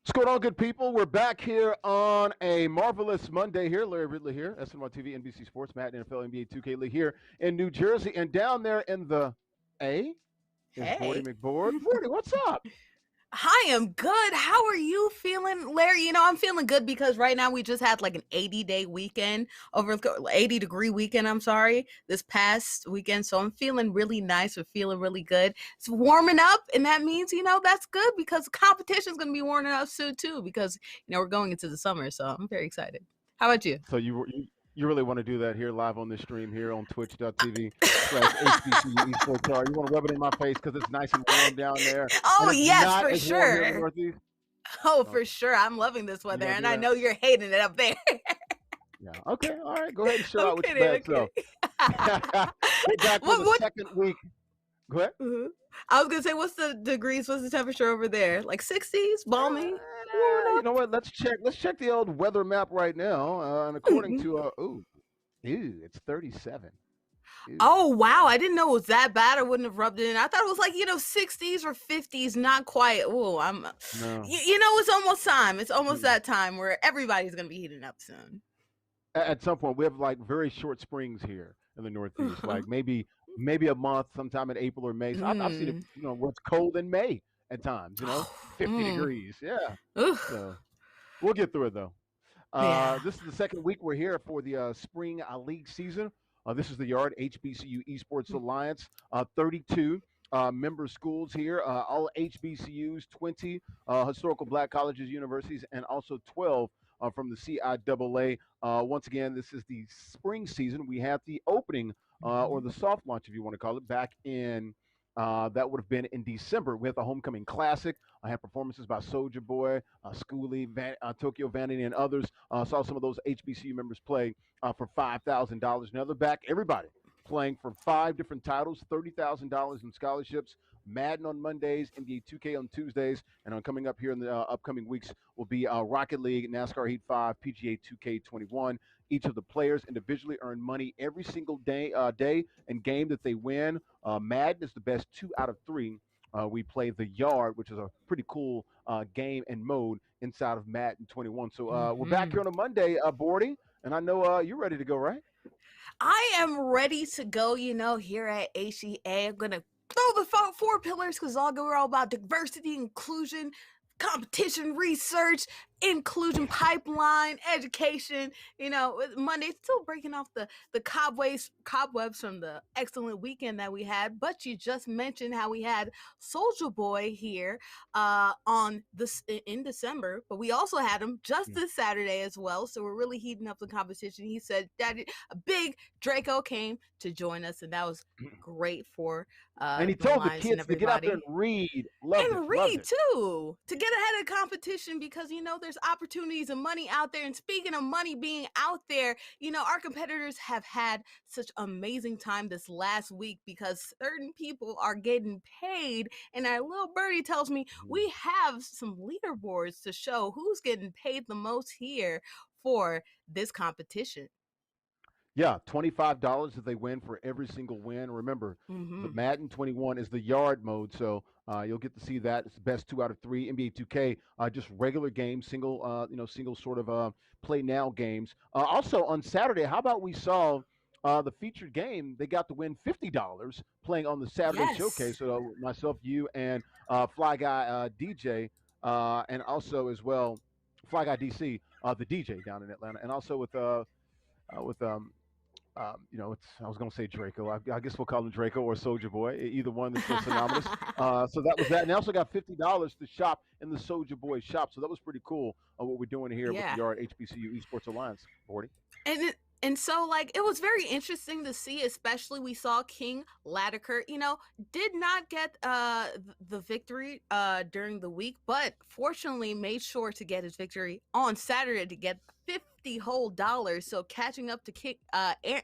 What's going on, good people? We're back here on a marvelous Monday here. Larry Ridley here, SNY TV, NBC Sports, Matt, NFL, NBA 2K League here in New Jersey. And down there in the A is Bordy Hey. McBoard. Bordy, what's up? I am good. How are you feeling, Larry? You know, I'm feeling good because right now we just had like an 80-day weekend, over 80-degree weekend, I'm sorry, this past weekend. So I'm feeling really nice. We're feeling really good. It's warming up, and that means, you know, that's good because competition is going to be warming up soon too because, you know, we're going into the summer. So I'm very excited. How about you? So you really want to do that here live on this stream here on twitch.tv/HBCU eSports. You want to rub it in my face because it's nice and warm down there, and Oh, it's yes, not for as warm here in the sure. Northeast. Oh, for Okay. sure. I'm loving this You weather, gonna and do I that? know you're hating it up there. Yeah. Okay. All right. Go ahead and show I'm out with your kidding. bad I'm self. kidding. We're back for the What? second week. Go ahead. Mhm. I was gonna say, what's the degrees? What's the temperature over there? Like 60s, balmy, warming You up. know what? Let's check. Let's check the old weather map right now. And according to it's 37. Ooh, Oh wow, yeah. I didn't know it was that bad. I wouldn't have rubbed it in. I thought it was like 60s or 50s, not quite. Oh, No. it's almost time. It's almost Mm-mm. that time where everybody's gonna be heating up soon. At some point, we have like very short springs here in the Northeast. Like maybe a month, sometime in April or May. So I've seen it. Mm. Where it's cold in May at times. Oh, 50 degrees. Yeah. ugh. So we'll get through it though. Yeah. This is the second week we're here for the spring league season. This is the Yard HBCU Esports Alliance. 32 member schools here, all HBCUs, 20 historical black colleges, universities, and also 12 from the CIAA. Once again, this is the spring season. We had the opening or Mhm. the soft launch, if you want to call it, back in. That would have been in December. We had the Homecoming Classic. I had performances by Soldier Boy, Schoolie, Tokyo Vanity, and others. Saw some of those HBCU members play for $5,000. Now they're back. Everybody playing for 5 different titles, $30,000 in scholarships. Madden on Mondays, NBA 2K on Tuesdays, and on coming up here in the upcoming weeks will be Rocket League, NASCAR Heat 5, PGA 2K21. Each of the players individually earn money every single day and game that they win. Madden is the best 2 out of 3. We play the Yard, which is a pretty cool game and mode inside of Madden 21. So we're back here Mhm. on a Monday, Bordy, and I know you're ready to go, right? I am ready to go, here at HEA. I'm going to throw the four pillars because we're all about diversity, inclusion, competition research, inclusion pipeline, education. Monday still breaking off the cobwebs from the excellent weekend that we had. But you just mentioned how we had Soldier Boy here on this in December, but we also had him just Mm. this Saturday as well. So we're really heating up the competition. He said that a big Draco came to join us, and that was great for And he the told the Lions and kids to get out there and everybody. read. Loved it. And Loved read it. too to get ahead of the competition because there's opportunities and money out there. And speaking of money being out there, our competitors have had such amazing time this last week because certain people are getting paid. And our little birdie tells me Mhm. we have some leaderboards to show who's getting paid the most here for this competition. Yeah, $25 if they win for every single win. Remember, the Mm-hmm. Madden 21 is the yard mode, so you'll get to see that. It's the best 2 out of 3. NBA 2K, just regular games, single sort of play now games. Also on Saturday, how about we saw the featured game? They got to win $50 playing on the Saturday Yes. showcase. So myself, you, and Fly Guy DJ, and also as well Fly Guy DC, the DJ down in Atlanta, and also with it's I was gonna say Draco. I guess we'll call him Draco or Soldier Boy. Either one that's synonymous. So that was that, and they also got $50 to shop in the Soldier Boy shop. So that was pretty cool. What we're doing here with the Yeah. Yard HBCU Esports Alliance, Bordy. And so like it was very interesting to see, especially we saw King Latiker, did not get the victory during the week, but fortunately made sure to get his victory on Saturday to get 50 whole dollars. So catching up to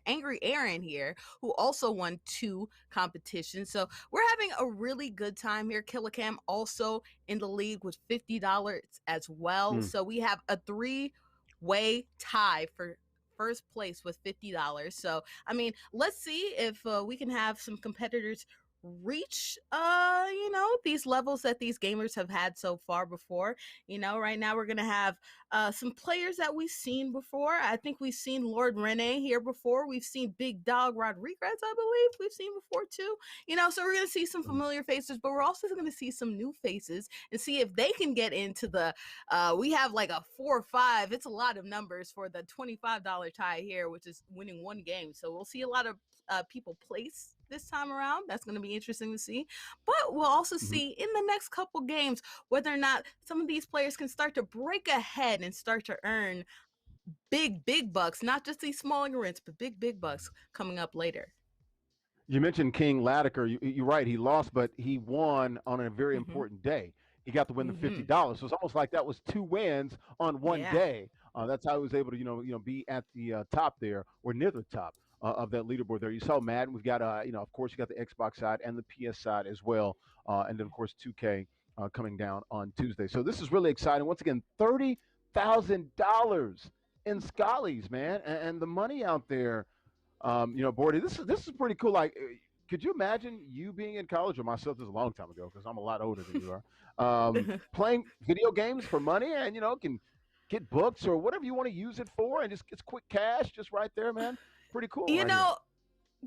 Angry Aaron here, who also won 2 competitions. So we're having a really good time here. Killicam also in the league with $50 as well. Mm. So we have a three-way tie for first place with $50. So, I mean, let's see if we can have some competitors reach these levels that these gamers have had so far before. Right now we're gonna have some players that we've seen before. I think we've seen Lord Rene here before. We've seen Big Dog Rodriguez, I believe we've seen before too. So we're gonna see some Mm. familiar faces, but we're also gonna see some new faces and see if they can get into the we have like a 4 or 5. It's a lot of numbers for the $25 tie here, which is winning one game. So we'll see a lot of people place this time around. That's going to be interesting to see. But we'll also Hmm. see in the next couple games whether or not some of these players can start to break ahead and start to earn big bucks, not just these small increments, but big bucks coming up later. You mentioned King Latiker. You're right. He lost, but he won on a very Mm-hmm. important day. he got to win the Hmm. $50. So it's almost like that was two wins on one Yeah. day. That's how he was able to be at the top there or near the top of that leaderboard there. You saw Madden. We've got of course you got the Xbox side and the PS side as well, and then of course 2K coming down on Tuesday. So this is really exciting. Once again, $30,000 in Scallies, man, and the money out there. Bordy, this is pretty cool. Like, could you imagine you being in college, or myself? This is a long time ago because I'm a lot older than you are. Playing video games for money, and can get books or whatever you want to use it for, and just gets quick cash just right there, man. Pretty cool you right here. know,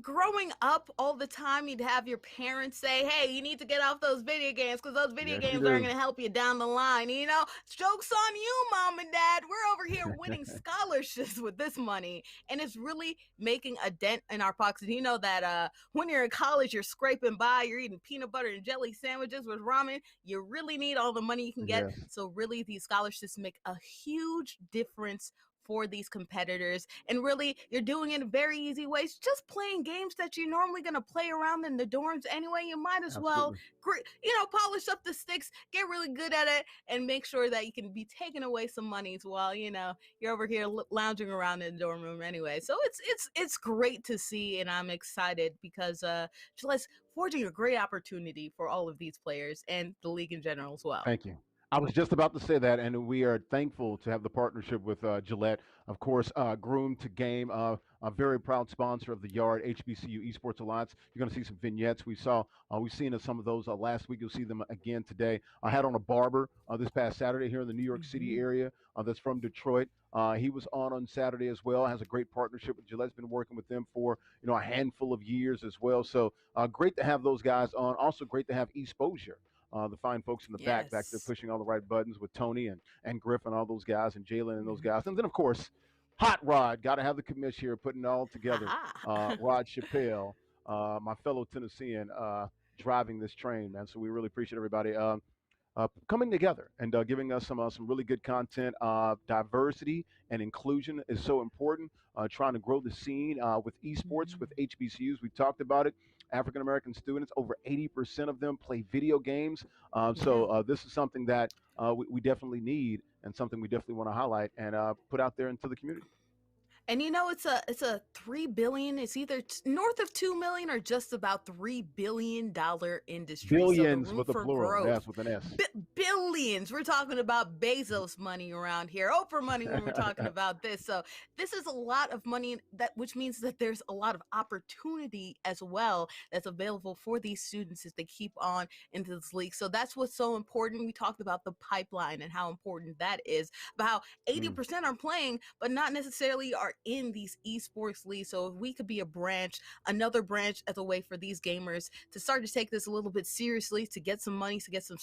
growing up all the time, you'd have your parents say, "Hey, you need to get off those video games because those video Yes, you games aren't do. going to help you down the line." Jokes on you, mom and dad. We're over here winning scholarships with this money, and it's really making a dent in our pockets. You know that when you're in college, you're scraping by, you're eating peanut butter and jelly sandwiches with ramen. You really need all the money you can get. Yes, So really, these scholarships make a huge difference for these competitors. And really, you're doing it in very easy ways. Just playing games that you're normally going to play around in the dorms anyway. You might as well, absolutely. polish up the sticks, get really good at it, and make sure that you can be taking away some monies while you're over here lounging around in the dorm room anyway. So it's great to see, and I'm excited because Gillette's forging a great opportunity for all of these players and the league in general as well. Thank you. I was just about to say that, and we are thankful to have the partnership with Gillette. Of course, Groom to Game, a very proud sponsor of the Yard HBCU Esports Alliance. You're going to see some vignettes. We've seen some of those last week. You'll see them again today. I had on a barber this past Saturday here in the New York City Hmm. area that's from Detroit. He was on Saturday as well. Has a great partnership with Gillette's been working with them for a handful of years as well. So great to have those guys on. Also great to have Exposure, the fine folks in the back there Yes. pushing all the right buttons with Tony and Griff and all those guys and Jalen and those Mhm. guys. And then, of course, Hot Rod. Got to have the commish here putting it all together. Haha. Rod Chappelle, my fellow Tennessean, driving this train, man. So we really appreciate everybody coming together and giving us some really good content. Diversity and inclusion is so important. Trying to grow the scene with esports, with Mhm. HBCUs. We talked about it. African American students, over 80% of them play video games. So Yeah. this is something that we definitely need and something we definitely want to highlight and put out there into the community. And it's a 3 billion. It's either north of 2 million or just about $3 billion industry. So the Billions room with a for plural. growth, Yes, with an S. billions. We're talking about Bezos money around here, Oprah money when we're talking about this. So this is a lot of money which means that there's a lot of opportunity as well that's available for these students as they keep on into this league. So that's what's so important. We talked about the pipeline and how important that is, about how Mm, 80% are playing, but not necessarily are in these esports leagues. So if we could be a branch, another branch as a way for these gamers to start to take this a little bit seriously, to get some money, to get some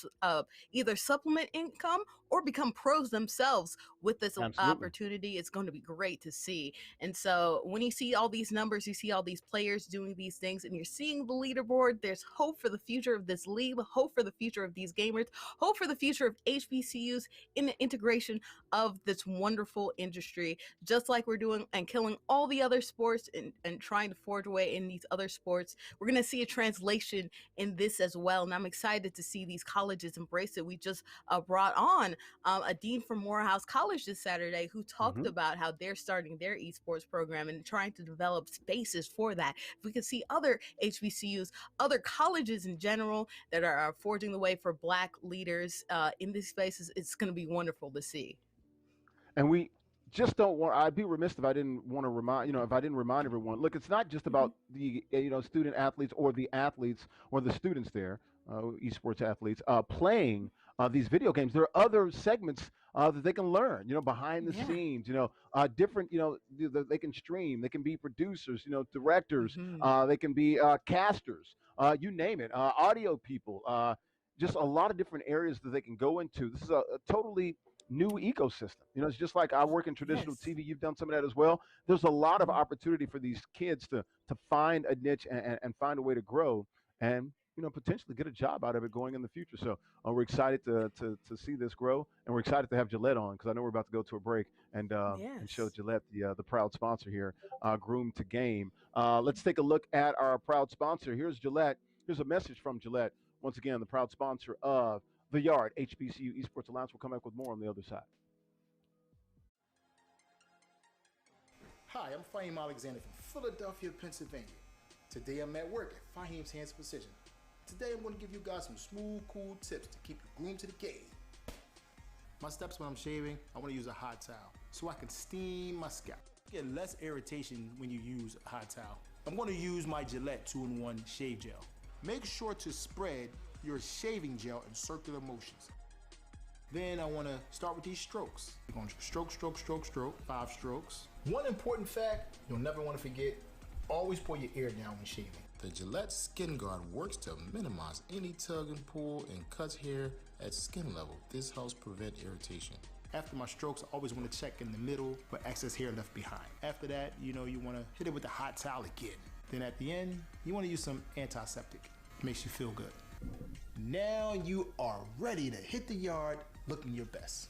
either supplement income or become pros themselves with this absolutely. opportunity, it's going to be great to see. And so when you see all these numbers, you see all these players doing these things, and you're seeing the leaderboard, there's hope for the future of this league, hope for the future of these gamers, hope for the future of HBCUs in the integration of this wonderful industry, just like we're doing and killing all the other sports and trying to forge away in these other sports. We're going to see a translation in this as well. And I'm excited to see these colleges embrace it. We just brought on a dean from Morehouse College this Saturday who talked Hmm. about how they're starting their esports program and trying to develop spaces for that. If we could see other HBCUs, other colleges in general that are forging the way for Black leaders in these spaces, it's going to be wonderful to see. And we just don't want. I'd be remiss if I didn't want to remind if I didn't remind everyone. Look, it's not just Mm-hmm. about the student athletes or the athletes or the students there, esports athletes playing these video games. There are other segments that they can learn. Behind the Yeah. scenes. Different. They can stream. They can be producers. Directors. Mm-hmm. They can be casters. You name it. Audio people. Just a lot of different areas that they can go into. This is a totally new ecosystem. It's just like I work in traditional Yes. TV. You've done some of that as well. There's a lot of Mm-hmm. opportunity for these kids to find a niche and find a way to grow and potentially get a job out of it going in the future. So we're excited to see this grow, and we're excited to have Gillette on because I know we're about to go to a break and show Yes. Gillette the proud sponsor here, Groom to Game. Let's take a look at our proud sponsor. Here's Gillette. Here's a message from Gillette. Once again, the proud sponsor of The Yard, HBCU Esports Alliance. We'll come back with more on the other side. Hi, I'm Fahim Alexander from Philadelphia, Pennsylvania. Today I'm at work at Fahim's Hands Precision. Today I'm going to give you guys some smooth, cool tips to keep you groomed to the game. My steps when I'm shaving, I want to use a hot towel so I can steam my scalp. Get less irritation when you use a hot towel. I'm going to use my Gillette 2-in-1 shave gel. Make sure to spread your shaving gel in circular motions. Then I want to start with these strokes. You're going to stroke, stroke, stroke, stroke, 5 strokes. One important fact you'll never want to forget, always pull your ear down when shaving. The Gillette Skin Guard works to minimize any tug and pull and cuts hair at skin level. This helps prevent irritation. After my strokes, I always want to check in the middle for excess hair left behind. After that, you want to hit it with the hot towel again. Then at the end, you want to use some antiseptic. It makes you feel good. Now you are ready to hit the yard looking your best.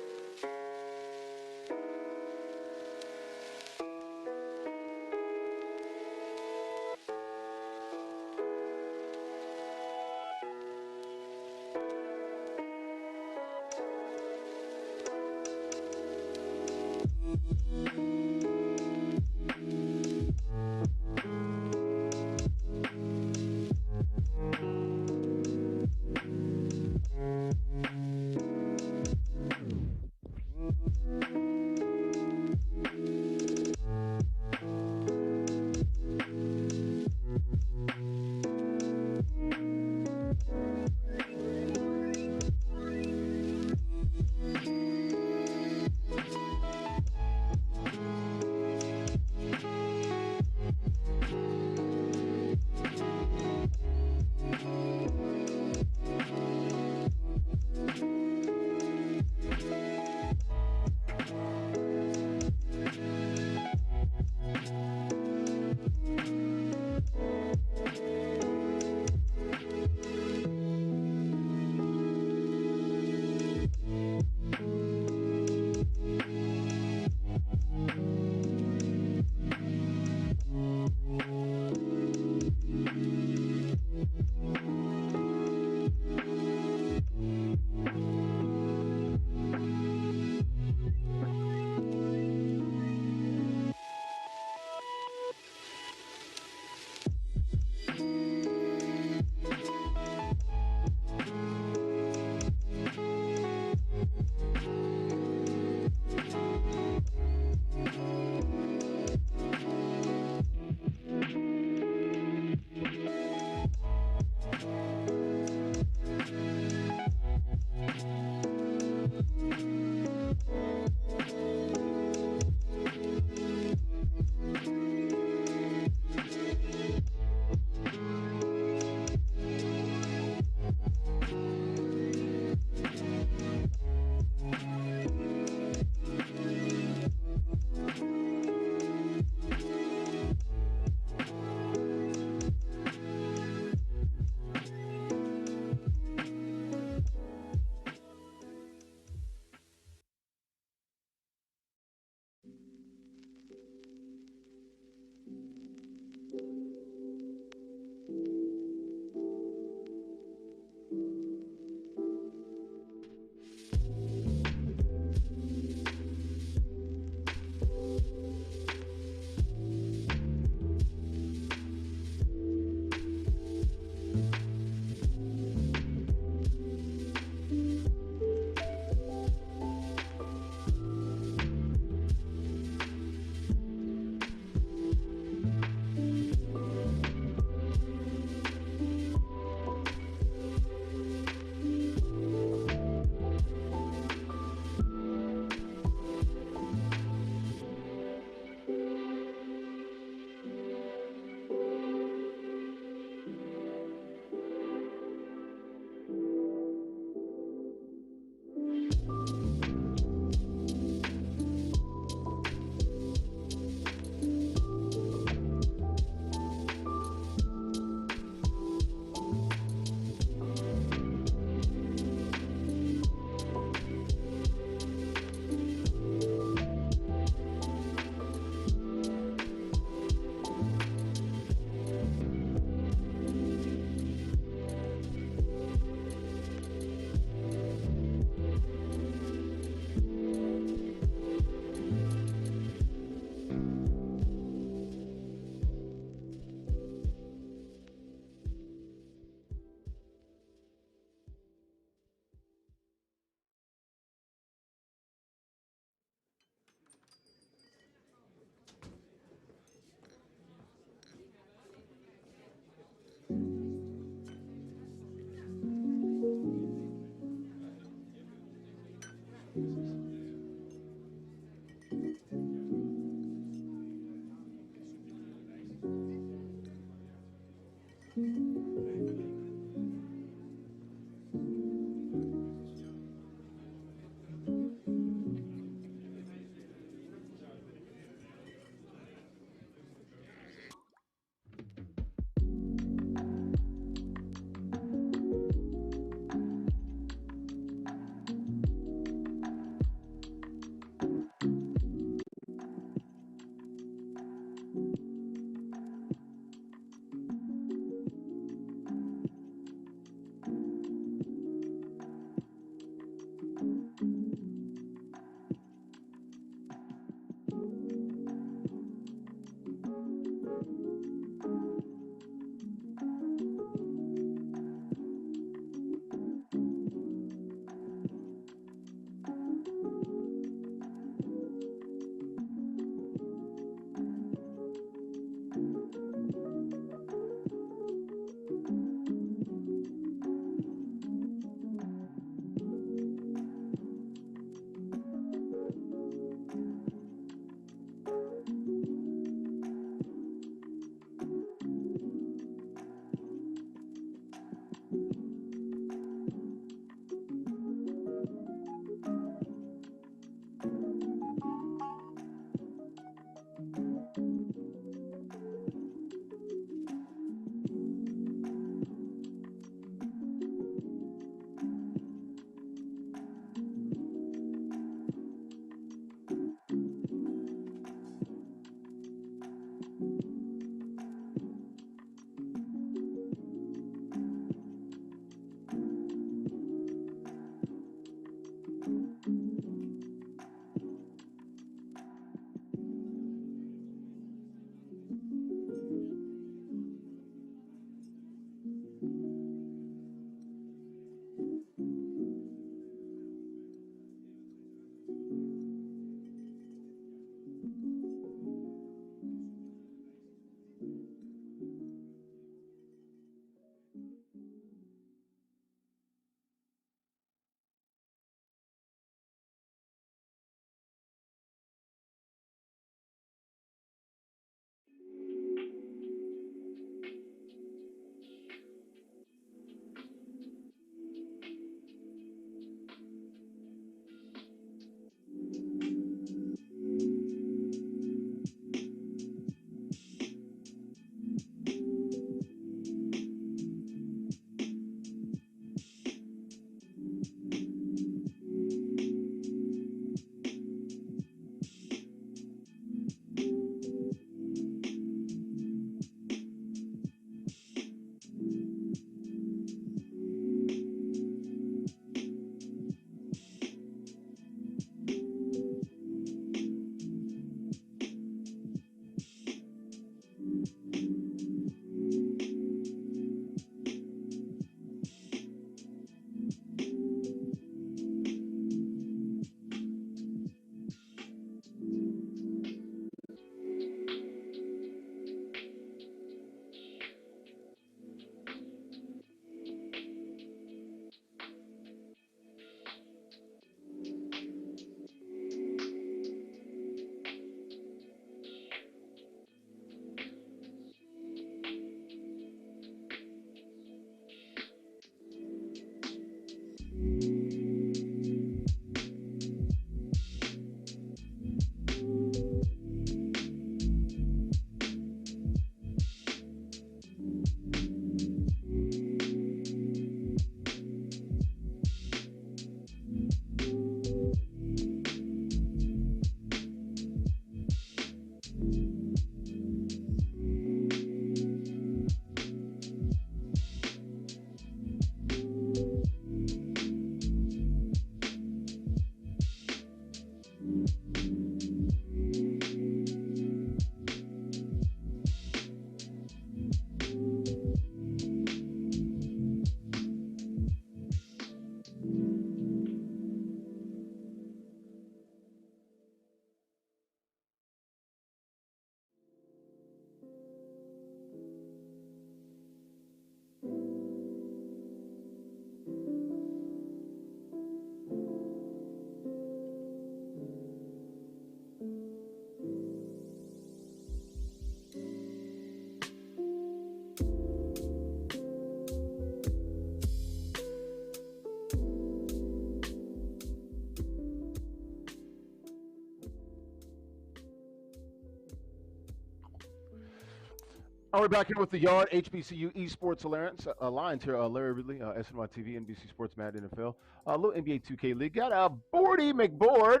We're back here with the Yard HBCU Esports Alliance here. Larry Ridley, SNY TV, NBC Sports, Mad NFL, little NBA 2K League. Got Boardy McBoard,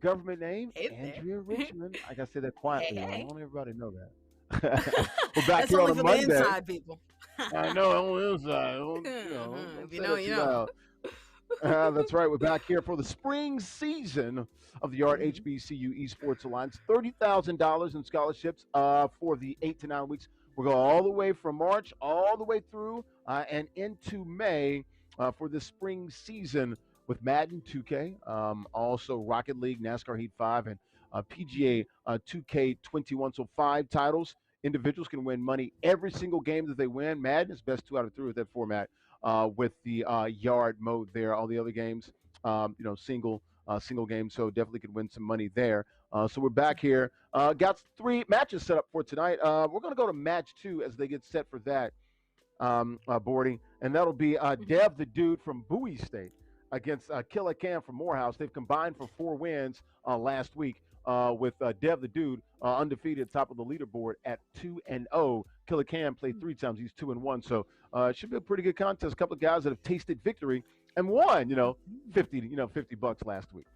government name Hey there. Andrea Richmond. I gotta say that Hey, quietly. I hey. don't want everybody to know that. We're back That's here on only a for the Monday. inside people. I know on the inside. Don't If you say know, that you too know. loud. That's right. We're back here for the spring season of the Yard Mhm. HBCU Esports Alliance. $30,000 in scholarships for the 8 to 9 weeks. We'll go all the way from March all the way through and into May for the spring season with Madden 2K, also Rocket League, NASCAR Heat 5, and PGA 2K21. So 5 titles. Individuals can win money every single game that they win. Madden is best 2 out of 3 with that format. With the yard mode there. All the other games, single game, so definitely could win some money there. So we're back here. Got 3 matches set up for tonight. We're going to go to match 2 as they get set for that boarding, and that'll be Dev the Dude from Bowie State against Killer Cam from Morehouse. They've combined for 4 wins last week. With Dev the Dude undefeated, top of the leaderboard at 2-0. Killer Cam played 3 times; he's 2-1. So it should be a pretty good contest. A couple of guys that have tasted victory and won, $50 last week.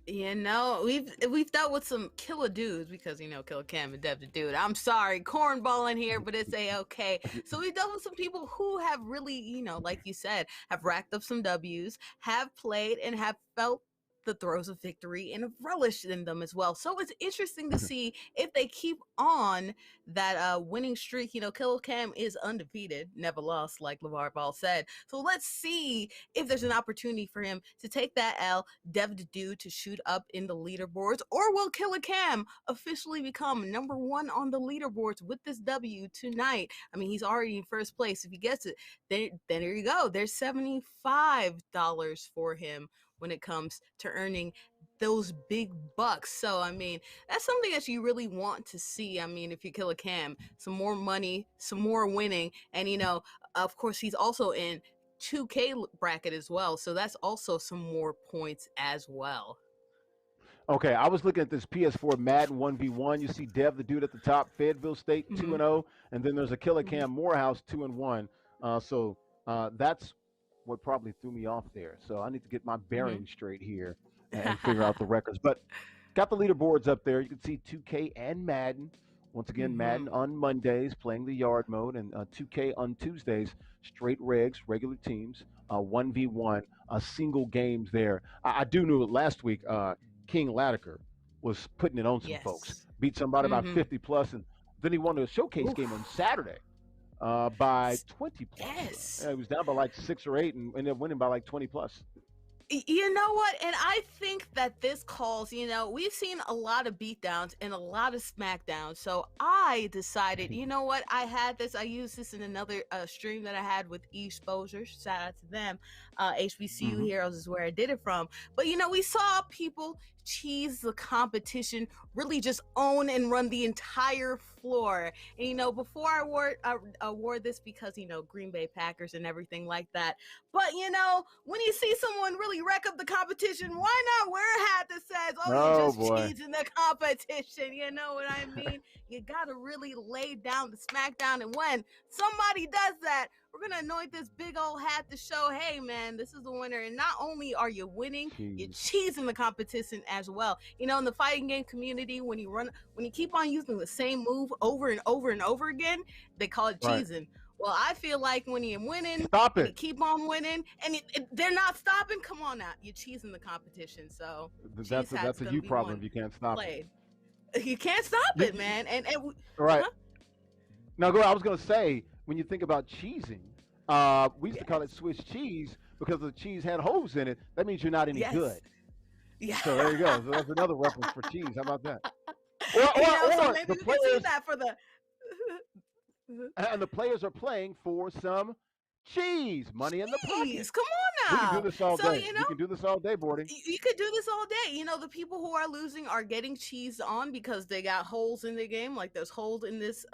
We've dealt with some killer dudes because Killer Cam and Dev the Dude. I'm sorry, cornball in here, but it's okay. So we've dealt with some people who have really, like you said, have racked up some W's, have played and have felt the throes of victory and have relished in them as well. So it's interesting to see if they keep on that winning streak. Killer Cam is undefeated, never lost, like LeVar Ball said. So let's see if there's an opportunity for him to take that L, Dev the Dude to shoot up in the leaderboards, or will Killer Cam officially become number 1 on the leaderboards with this W tonight? I mean, he's already in first place. If he gets it, then there you go. There's $75 for him when it comes to earning those big bucks. So, I mean, that's something that you really want to see. I mean, if you kill a Cam, some more money, some more winning. And, of course, he's also in 2K bracket as well. So that's also some more points as well. Okay, I was looking at this PS4 Madden 1v1. You see Dev the Dude at the top, Fayetteville State 2-0, and then there's a Killer Cam Morehouse 2-1. So that's what probably threw me off there. So I need to get my bearings straight here and figure out the records. But got the leaderboards up there. You can see 2K and Madden. Once again, Madden on Mondays, playing the yard mode, and 2K on Tuesdays, straight regs, regular teams, 1v1, single games there. I do know last week, King Latiker was putting it on some folks. Beat somebody about 50 plus, and then he won a showcase game on Saturday by 20 plus. Yes. He was down by like 6 or 8 and ended up winning by like 20 plus. You know what? And I think that this calls, we've seen a lot of beatdowns and a lot of smackdowns. So I decided, you know what? I had this. I used this in another stream that I had with Exposure. Shout out to them. HBCU Heroes is where I did it from. But, we saw people cheese the competition, really just own and run the entire floor. And, before I wore this because, Green Bay Packers and everything like that. But, when you see someone really wreck up the competition, why not wear a hat that says, you're just cheesing the competition? You know what I mean? You got to really lay down the smackdown. And when somebody does that, we're going to anoint this big old hat to show, hey, man, this is the winner. And not only are you winning, you're cheesing the competition as well. In the fighting game community, when you keep on using the same move over and over and over again, they call it cheesing. Right. Well, I feel like when you're winning, you keep on winning, and they're not stopping. Come on now, you're cheesing the competition. So that's a you problem if you can't stop it. You can't stop it, man. And right. Now, go. I was going to say, when you think about cheesing, we used to call it Swiss cheese because the cheese had holes in it. That means you're not any good. Yeah. So there you go. So that's another reference for cheese. How about that? So maybe we can see that for the. And the players are playing for some cheese, money in the pocket. Come on now. We can do this all day. You can do this all day, Boarding. You could do this all day. The people who are losing are getting cheese on because they got holes in their game. Like there's holes in this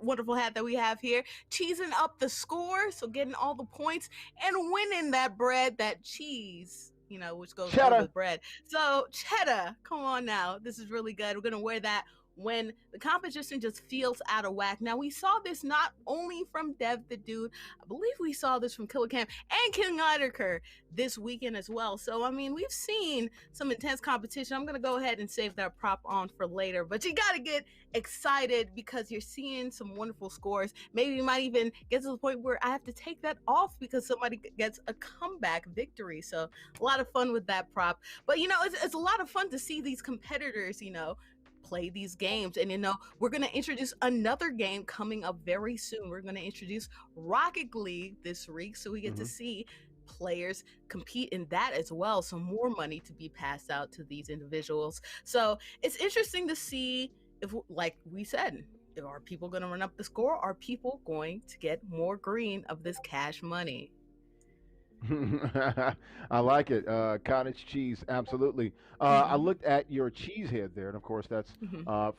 wonderful hat that we have here. Cheesing up the score, so getting all the points and winning that bread, that cheese. Which goes with bread. So cheddar, come on now. This is really good. We're going to wear that when the competition just feels out of whack. Now, we saw this not only from Dev the Dude, I believe we saw this from Killer Cam and King Lideker this weekend as well. So, I mean, we've seen some intense competition. I'm going to go ahead and save that prop on for later, but you got to get excited because you're seeing some wonderful scores. Maybe you might even get to the point where I have to take that off because somebody gets a comeback victory. So, a lot of fun with that prop. But, it's a lot of fun to see these competitors, play these games. And we're going to introduce another game coming up very soon. We're going to introduce Rocket League this week, so we get to see players compete in that as well, so more money to be passed out to these individuals. So it's interesting to see if, like we said, are people going to run up the score? Are people going to get more green of this cash money? I like it. Cottage cheese, absolutely. I looked at your cheese head there, and of course, that's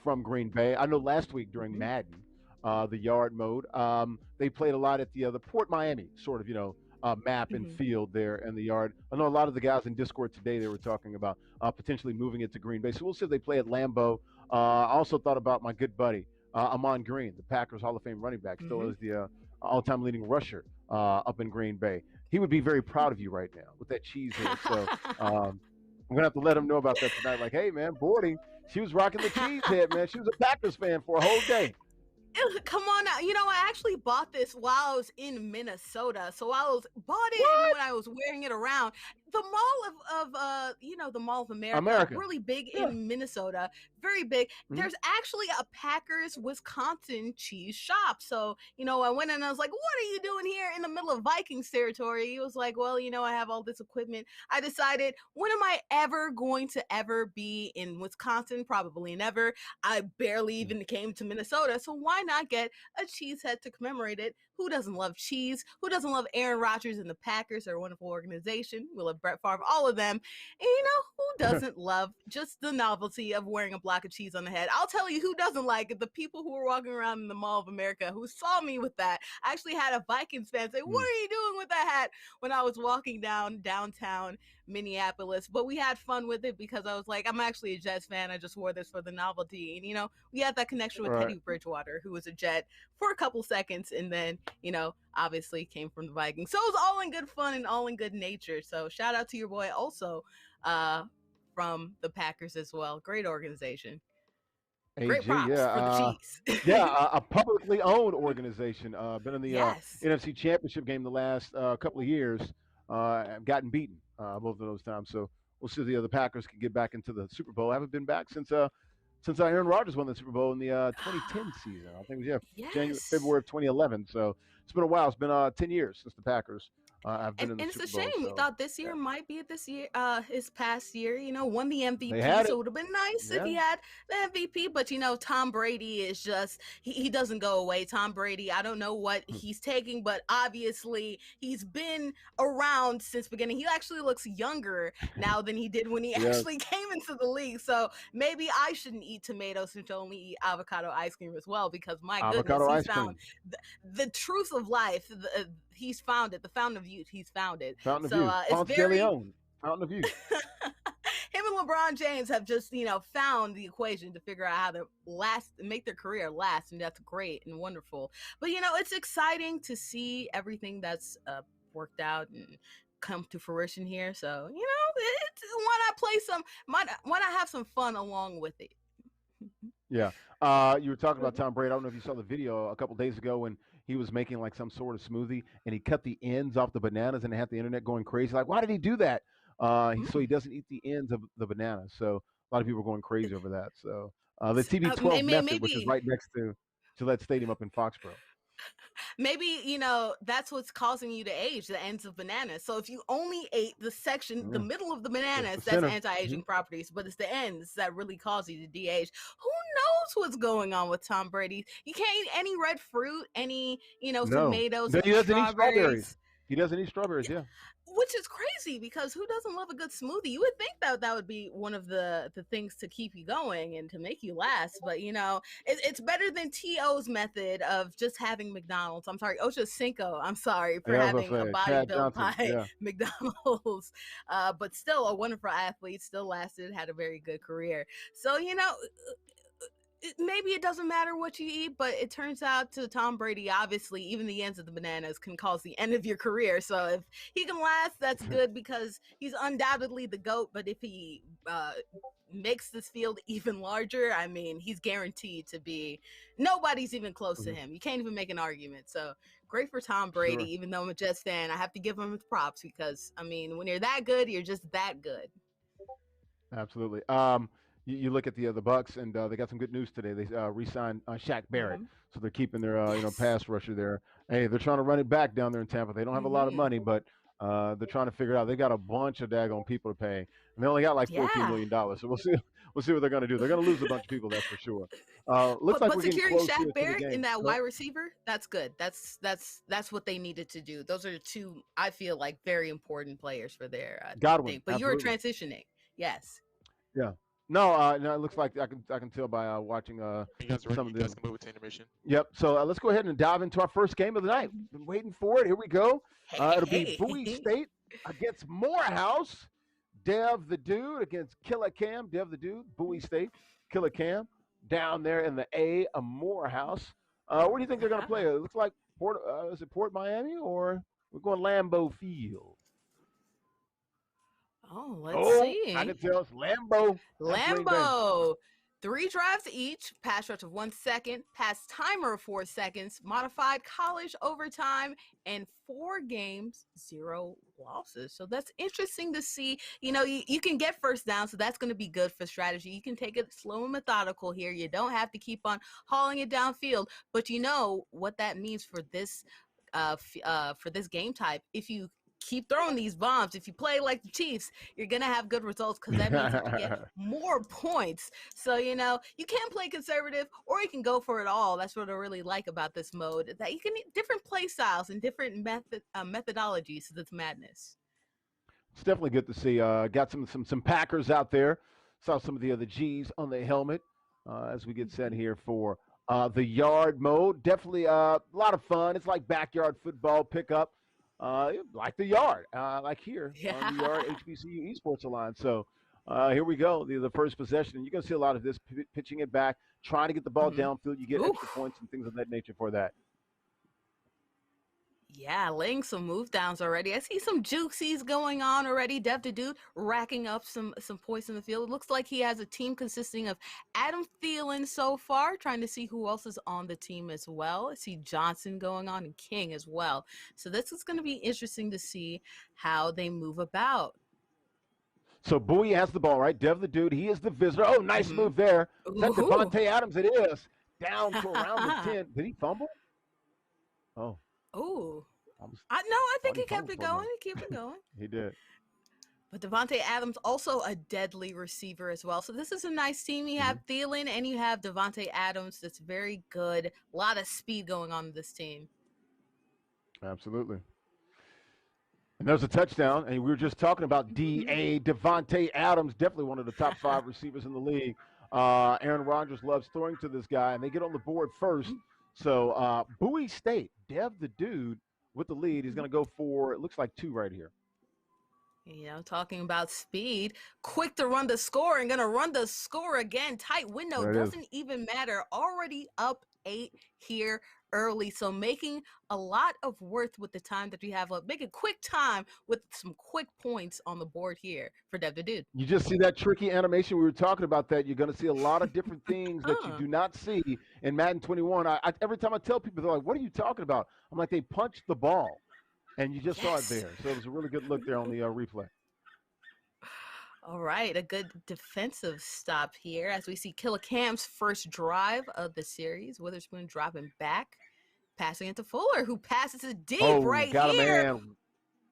from Green Bay. I know last week during Madden, the yard mode, they played a lot at the Port Miami sort of, map and field there in the yard. I know a lot of the guys in Discord today, they were talking about potentially moving it to Green Bay. So we'll see if they play at Lambeau. I also thought about my good buddy, Amon Green, the Packers Hall of Fame running back, still is the all-time leading rusher up in Green Bay. He would be very proud of you right now with that cheese head. So I'm gonna have to let him know about that tonight. Like, hey man, boarding. She was rocking the cheese head, man. She was a Packers fan for a whole day. Come on now. I actually bought this while I was in Minnesota. So I bought it What? and when I was wearing it around. The Mall of the Mall of America. Really big in Minnesota. Very big. There's actually a Packers Wisconsin cheese shop. So, I went in and I was like, what are you doing here in the middle of Vikings territory? He was like, well, I have all this equipment. I decided, when am I ever going to ever be in Wisconsin? Probably never. I barely even came to Minnesota. So why not get a cheese head to commemorate it? Who doesn't love cheese? Who doesn't love Aaron Rodgers and the Packers? They're a wonderful organization. We love Brett Favre, all of them. And who doesn't love just the novelty of wearing a block of cheese on the head? I'll tell you who doesn't like it. The people who were walking around in the Mall of America who saw me with that. I actually had a Vikings fan say, what are you doing with that hat? When I was walking downtown Minneapolis. But we had fun with it because I was like, I'm actually a Jets fan. I just wore this for the novelty. And, we had that connection with Teddy Bridgewater, who was a Jet for a couple seconds. And then, obviously came from the Vikings. So it was all in good fun and all in good nature. So shout out to your boy also from the Packers as well. Great organization. AG, great props for the cheese. a publicly owned organization. Been in the NFC Championship game the last couple of years. Gotten beaten both of those times. So we'll see if the other Packers can get back into the Super Bowl. I haven't been back since Aaron Rodgers won the Super Bowl in the 2010 season. I think it was February of 2011. So it's been a while. It's been 10 years since the Packers have been in the Super Bowl. And it's a shame. So, we thought this year might be his past year. Won the MVP. So it would have been nice if he had the MVP. But Tom Brady is just he doesn't go away. Tom Brady, I don't know what he's taking, but obviously he's been around since beginning. He actually looks younger now than he did when he actually came into the league. So maybe I shouldn't eat tomatoes and should only eat avocado ice cream as well, because my goodness, he's found the truth of life. He's found it. The fountain of youth. He's found it. Fountain of youth. It's very fountain of youth. Him and LeBron James have just found the equation to figure out how to make their career last, and that's great and wonderful. But it's exciting to see everything that's worked out and come to fruition here. So why not play why not have some fun along with it? Yeah. You were talking about Tom Brady. I don't know if you saw the video a couple days ago when he was making like some sort of smoothie and he cut the ends off the bananas and it had the internet going crazy. Like, why did he do that? So he doesn't eat the ends of the bananas. So a lot of people are going crazy over that. So the TB12 method, which is right next to Gillette Stadium up in Foxborough. Maybe, that's what's causing you to age, the ends of bananas. So if you only ate the section, the middle of the bananas, that's anti-aging properties, but it's the ends that really cause you to de-age. Who knows what's going on with Tom Brady? You can't eat any red fruit, any, tomatoes, he doesn't eat strawberries. He doesn't eat strawberries, which is crazy because who doesn't love a good smoothie? You would think that would be one of the things to keep you going and to make you last. But, it's better than T.O.'s method of just having McDonald's. I'm sorry, Ocho Cinco. I'm sorry for having a body built by McDonald's. But still a wonderful athlete, still lasted, had a very good career. So, maybe it doesn't matter what you eat, but it turns out to Tom Brady, obviously, even the ends of the bananas can cause the end of your career. So if he can last, that's good because he's undoubtedly the GOAT. But if he makes this field even larger, I mean, he's guaranteed to be, nobody's even close to him. You can't even make an argument. So great for Tom Brady, Sure. even though I'm a Jets fan. I have to give him his props because, I mean, when you're that good, you're just that good. Absolutely. You look at the Bucks, and they got some good news today. They re-signed Shaq Barrett, so they're keeping their Yes. pass rusher there. Hey, they're trying to run it back down there in Tampa. They don't have a lot of money, but they're trying to figure it out. They got a bunch of daggone people to pay, and they only got like Yeah. $14 million. So we'll see what they're going to do. They're going to lose a bunch of people, that's for sure. Looks like But we're getting securing close here Shaq to the Barrett in game. that Go wide receiver, that's good. That's what they needed to do. Those are two, I feel like, very important players for their Godwin, thing. But you were absolutely. transitioning, yes. Yeah. No, no, it looks like I can tell by watching You guys ready? some You of guys them. can move it to intermission. Yep. So let's go ahead and dive into our first game of the night. Been waiting for it. Here we go. It'll be Bowie Hey. State against Morehouse. Dev the Dude against Killer Cam. Dev the Dude, Bowie State, Killer Cam down there in the A of Morehouse. Where do you think they're going to play? It looks like Port. Is it Port Miami or we're going Lambeau Field? Oh, let's Oh, I see. can tell it's Lambeau at Green Bay. Lambo. 3 drives each, pass rush of 1 second, pass timer of 4 seconds, modified college overtime, and 4 games, 0 losses. So that's interesting to see. You know, you can get first down, so that's going to be good for strategy. You can take it slow and methodical here. You don't have to keep on hauling it downfield, but you know what that means for this for this game type. If you keep throwing these bombs, if you play like the Chiefs, you're gonna have good results because that means you can get more points. So you know you can play conservative or you can go for it all. That's what I really like about this mode, that you can different play styles and different methodologies to this madness. It's definitely good to see. Got some Packers out there. Saw some of the other G's on the helmet as we get set here for the yard mode. Definitely a lot of fun. It's like backyard football pickup, like the yard, like here on the yard Yeah. HBCU Esports Alliance. So here we go. The first possession. And you're going to see a lot of this pitching it back, trying to get the ball Mhm. downfield. You get extra Oof. points and things of that nature for that. Yeah, laying some move downs already. I see some jukesies going on already. Dev the Dude racking up some points in the field. It looks like he has a team consisting of Adam Thielen so far, trying to see who else is on the team as well. I see Johnson going on and King as well. So this is going to be interesting to see how they move about. So Bowie has the ball, right? Dev the Dude, he is the visitor. Oh, nice Mm-hmm. move there. Is that Ooh. Devontae Adams? It is. Down to around the 10. Did he fumble? Oh, Ooh. I was, I think thought he he kept fumbled it for a going. moment. He kept it going. He did. But Devontae Adams, also a deadly receiver as well. So this is a nice team. You Hmm. have Thielen and you have Devontae Adams. That's very good. A lot of speed going on in this team. Absolutely. And there's a touchdown. And we were just talking about DA Devontae Adams, definitely one of the top 5 receivers in the league. Aaron Rodgers loves throwing to this guy, and they get on the board first. So Bowie State, Dev the Dude with the lead. He's going to go for, it looks like 2 right here. You know, talking about speed, quick to run the score and gonna run the score again. Tight window, There it is. doesn't even matter. Already up 8 here early. So making a lot of worth with the time that we have left. Make a quick time with some quick points on the board here for Dev the Dude. You just see that tricky animation. We were talking about that. You're going to see a lot of different things that you do not see in Madden 21. Every time I tell people, they're like, what are you talking about? I'm like, they punched the ball, and you just saw it there. So it was a really good look there on the replay. All right, a good defensive stop here as we see Killer Cam's first drive of the series. Witherspoon dropping back, passing it to Fuller, who passes it deep right got here. a man.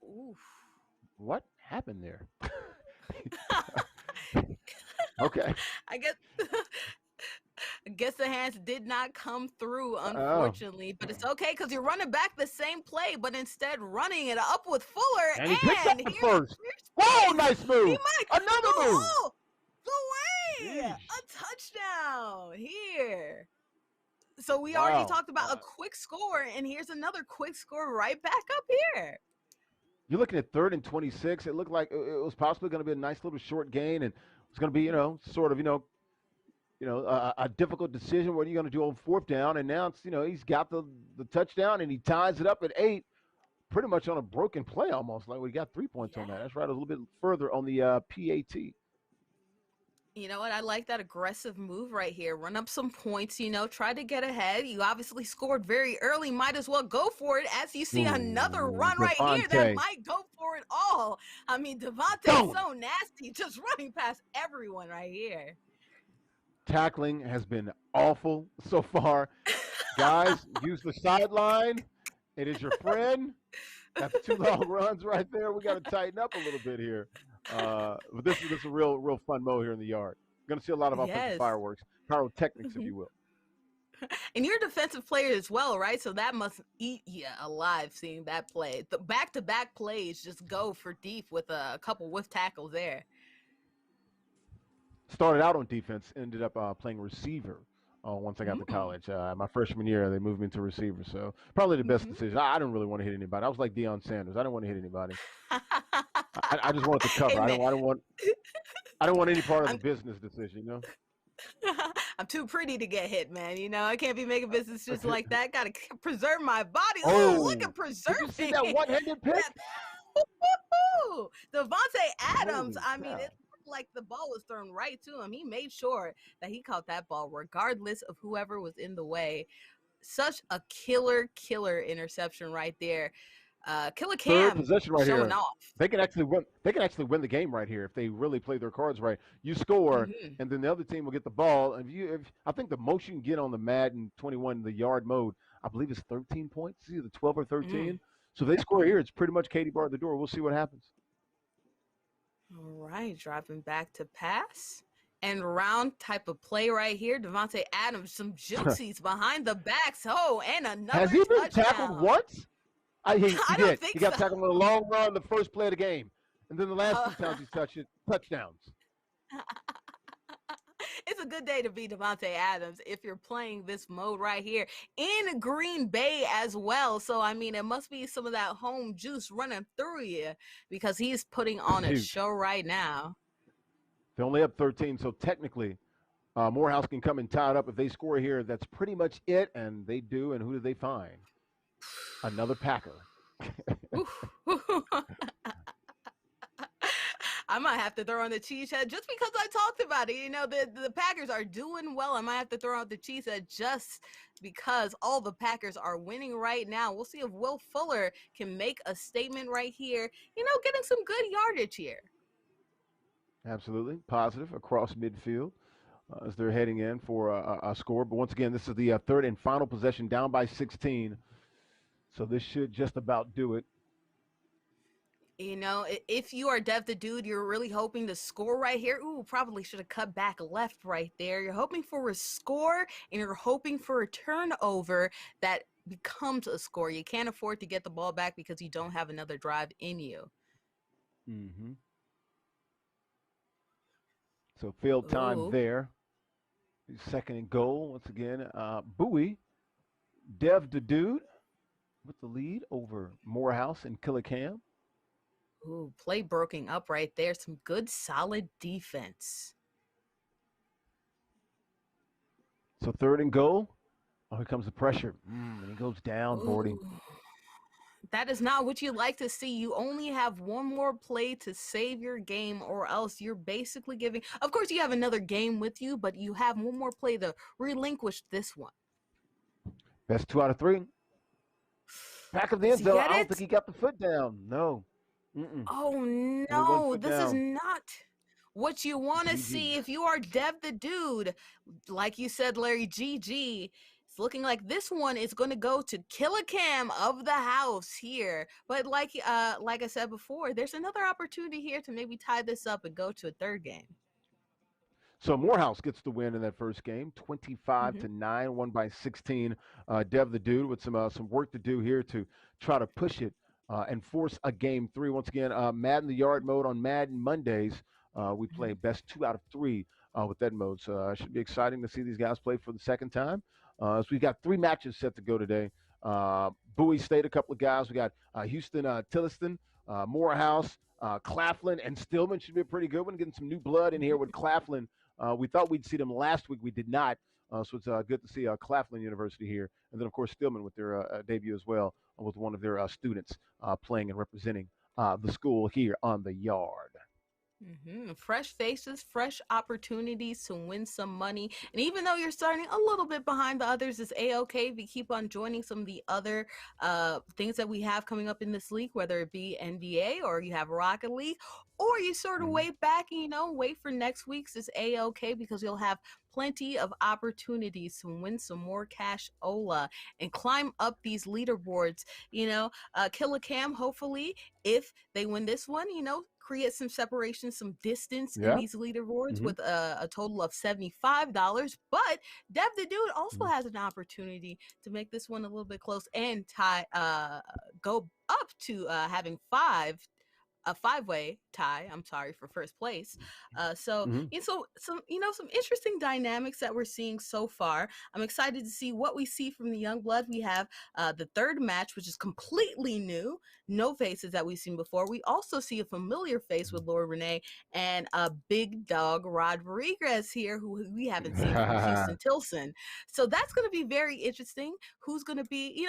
Oof. What happened there? Okay. I guess the hands did not come through, unfortunately, but it's okay because you're running back the same play, but instead running it up with Fuller, And he picks up the here's first. Whoa, nice he move. might Another go move. all the way. Jeez. A touchdown here. So we already Wow. talked about a quick score, and here's another quick score right back up here. You're looking at 3rd and 26. It looked like it was possibly going to be a nice little short gain, and it's going to be, sort of, a difficult decision. What are you going to do on fourth down? And now he's got the touchdown and he ties it up at 8, pretty much on a broken play almost. Like we got 3 points on that. Yeah. That's right, a little bit further on the PAT. You know what? I like that aggressive move right here. Run up some points, try to get ahead. You obviously scored very early. Might as well go for it as you see another Ooh, run right here that Devontae. might go for it all. I mean, Devontae's Boom! so nasty, just running past everyone right here. Tackling has been awful so far. Guys, use the sideline. It is your friend. That's 2 long runs right there. We got to tighten up a little bit here. But this is a real fun mo here in the yard. Going to see a lot of offensive Yes. fireworks, pyrotechnics, if you will. And you're a defensive player as well, right? So that must eat you alive seeing that play. The back-to-back plays just go for deep with a couple whiff tackles there. Started out on defense, ended up playing receiver once I got to college. My freshman year, they moved me to receiver. So probably the best decision. I didn't really want to hit anybody. I was like Deion Sanders. I didn't want to hit anybody. I just wanted to cover. Hey, I don't want any part of I'm- the business decision. I'm too pretty to get hit, man. I can't be making business just like that. Got to preserve my body. Oh, Ooh, look at preserving. Did you see that one-handed pick? Devontae Adams. Holy I mean, cow. it looked like the ball was thrown right to him. He made sure that he caught that ball, regardless of whoever was in the way. Such a killer interception right there. Killer Third Cam possession right showing here. off. They can actually win. They can actually win the game right here if they really play their cards right. You score, and then the other team will get the ball. And if I think the most you can get on the Madden 21, the yard mode, I believe it's 13 points, it's either 12 or 13. So if they score here, it's pretty much Katie bar at the door. We'll see what happens. All right, dropping back to pass. And round type of play right here. Devontae Adams, some juicies behind the backs. Oh, and another Has he been touchdown. tackled once? He I don't did. think He got so. tackled on a long run the first play of the game. And then the last 2 times he's touched it, touchdowns. It's a good day to be Devontae Adams if you're playing this mode right here in Green Bay as well. So, I mean, it must be some of that home juice running through you because he's putting on a show right now. They're only up 13, so technically Morehouse can come and tie it up. If they score here, that's pretty much it, and they do, and who do they find? Another Packer. I might have to throw on the cheese head just because I talked about it. The Packers are doing well. I might have to throw out the cheese head just because all the Packers are winning right now. We'll see if Will Fuller can make a statement right here, getting some good yardage here. Absolutely. Positive across midfield as they're heading in for a score. But once again, this is the third and final possession, down by 16. So this should just about do it. If you are Dev the Dude, you're really hoping to score right here. Ooh, probably should have cut back left right there. You're hoping for a score, and you're hoping for a turnover that becomes a score. You can't afford to get the ball back because you don't have another drive in you. Mm-hmm. So field time there. Second and goal once again. Bowie, Dev the Dude with the lead over Morehouse and Killicam. Ooh, play broken up right there. Some good, solid defense. So third and goal. Oh, here comes the pressure. And he goes down, Bordy. That is not what you like to see. You only have one more play to save your game, or else you're basically giving. Of course, you have another game with you, but you have one more play to relinquish this one. Best 2 out of 3. Back of the end zone. I don't think he got the foot down. No. Mm-mm. Oh, no. This is not what you want to see if you are Dev the Dude. Like you said, Larry, GG. It's looking like this one is going to go to Killicam of the house here. But like I said before, there's another opportunity here to maybe tie this up and go to a third game. So Morehouse gets the win in that first game, 25-9, won by 16. Dev the Dude with some work to do here to try to push it and force a game 3. Once again, Madden the Yard mode on Madden Mondays. We play best 2 out of 3 with that mode. So it should be exciting to see these guys play for the second time. So we've got 3 matches set to go today. Bowie State, a couple of guys. We got Houston Tilliston, Morehouse, Claflin, and Stillman should be a pretty good one. Getting some new blood in here with Claflin We thought we'd see them last week. We did not. So it's good to see Claflin University here. And then, of course, Stillman with their debut as well, with one of their students playing and representing the school here on the yard. Fresh faces, fresh opportunities to win some money. And even though you're starting a little bit behind the others, it's A-OK if you keep on joining some of the other things that we have coming up in this league, whether it be NBA or you have Rocket League, or you sort of Mhm. wait back and, wait for next week's. It's A-OK because you'll have plenty of opportunities to win some more cash Ola and climb up these leaderboards. Killer Cam, hopefully, if they win this one, create some separation, some distance in Yeah. these leaderboards Hmm. with a total of $75. But Dev the Dude also has an opportunity to make this one a little bit close and go up to having a five-way tie. I'm sorry, for first place. So Hmm. some interesting dynamics that we're seeing so far. I'm excited to see what we see from the young blood. We have the third match, which is completely new, no faces that we've seen before. We also see a familiar face with Laura Renee and a big dog Rodriguez here, who we haven't seen from Houston Tilson. So that's going to be very interesting. Who's going to be?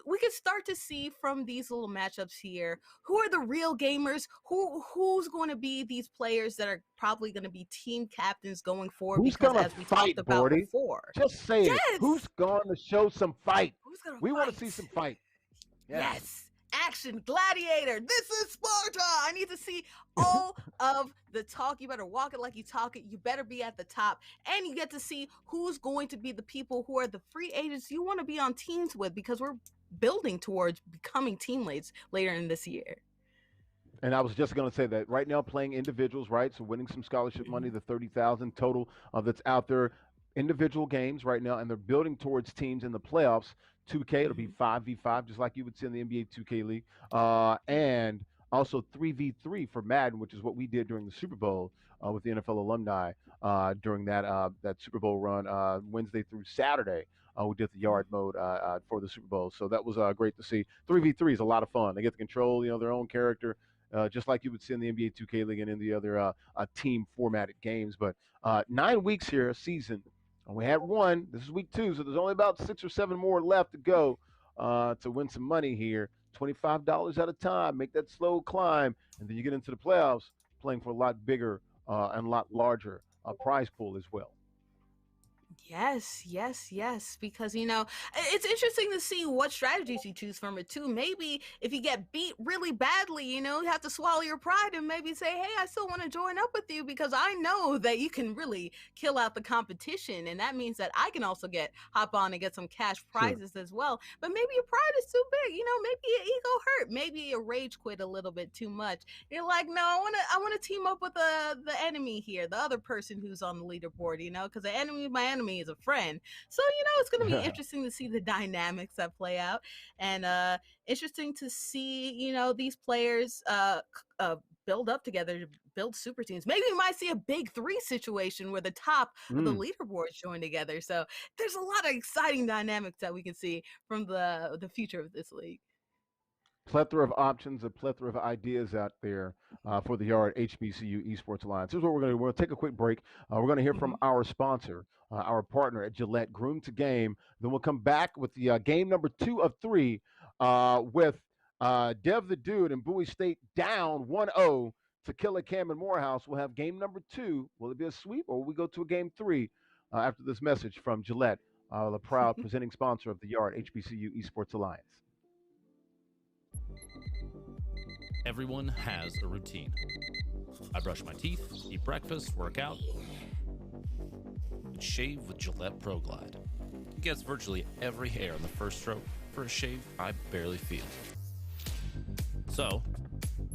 We can start to see from these little matchups here who are the real gamers, who's going to be these players that are probably going to be team captains going forward, Who's because gonna as we talked fight, about Bordy? before. Just say it. Who's Yes, going to show some fight? who's going to We want to fight? see some fight. Yes. Yes, action gladiator, this is Sparta. I need to see all of the talk. You better walk it like you talk it. You better be at the top, and you get to see who's going to be the people who are the free agents you want to be on teams with, because we're building towards becoming teammates later in this year. And I was just going to say that right now, playing individuals, right? So winning some scholarship money, the 30,000 total that's out there, individual games right now, and they're building towards teams in the playoffs. 2K, it'll be 5v5, just like you would see in the NBA 2K League, and also 3v3 for Madden, which is what we did during the Super Bowl with the NFL alumni during that Super Bowl run Wednesday through Saturday. We did the yard mode for the Super Bowl, so that was great to see. 3v3 is a lot of fun. They get to control, their own character, just like you would see in the NBA 2K League and in the other team formatted games. But 9 weeks here, a season. And we had one. This is week 2, so there's only about 6 or 7 more left to go to win some money here. $25 at a time. Make that slow climb, and then you get into the playoffs, playing for a lot bigger and a lot larger prize pool as well. Yes, yes, yes. Because, it's interesting to see what strategies you choose from it, too. Maybe if you get beat really badly, you have to swallow your pride and maybe say, hey, I still want to join up with you because I know that you can really kill out the competition. And that means that I can also hop on and get some cash Sure. prizes as well. But maybe your pride is too big. Maybe your ego hurt. Maybe you rage quit a little bit too much. You're like, no, I want to team up with the enemy here, the other person who's on the leaderboard, because the enemy of my enemy is a friend. So it's going to be interesting to see the dynamics that play out, and interesting to see these players build up together to build super teams. Maybe we might see a big 3 situation where the top of the leaderboards join together. So there's a lot of exciting dynamics that we can see from the future of this league. Plethora of options, a plethora of ideas out there for the Yard HBCU Esports Alliance. Here's what we're going to do. We're going to take a quick break. We're going to hear from our sponsor, our partner at Gillette, Groom to Game. Then we'll come back with the game number 2 of 3 with Dev the Dude and Bowie State down 1-0 to Killer Cam and Morehouse. We'll have game number 2. Will it be a sweep or will we go to a game 3 after this message from Gillette, the proud presenting sponsor of the Yard HBCU Esports Alliance? Everyone has a routine. I brush my teeth, eat breakfast, work out, and shave with Gillette Pro Glide. It gets virtually every hair on the first stroke for a shave I barely feel. So,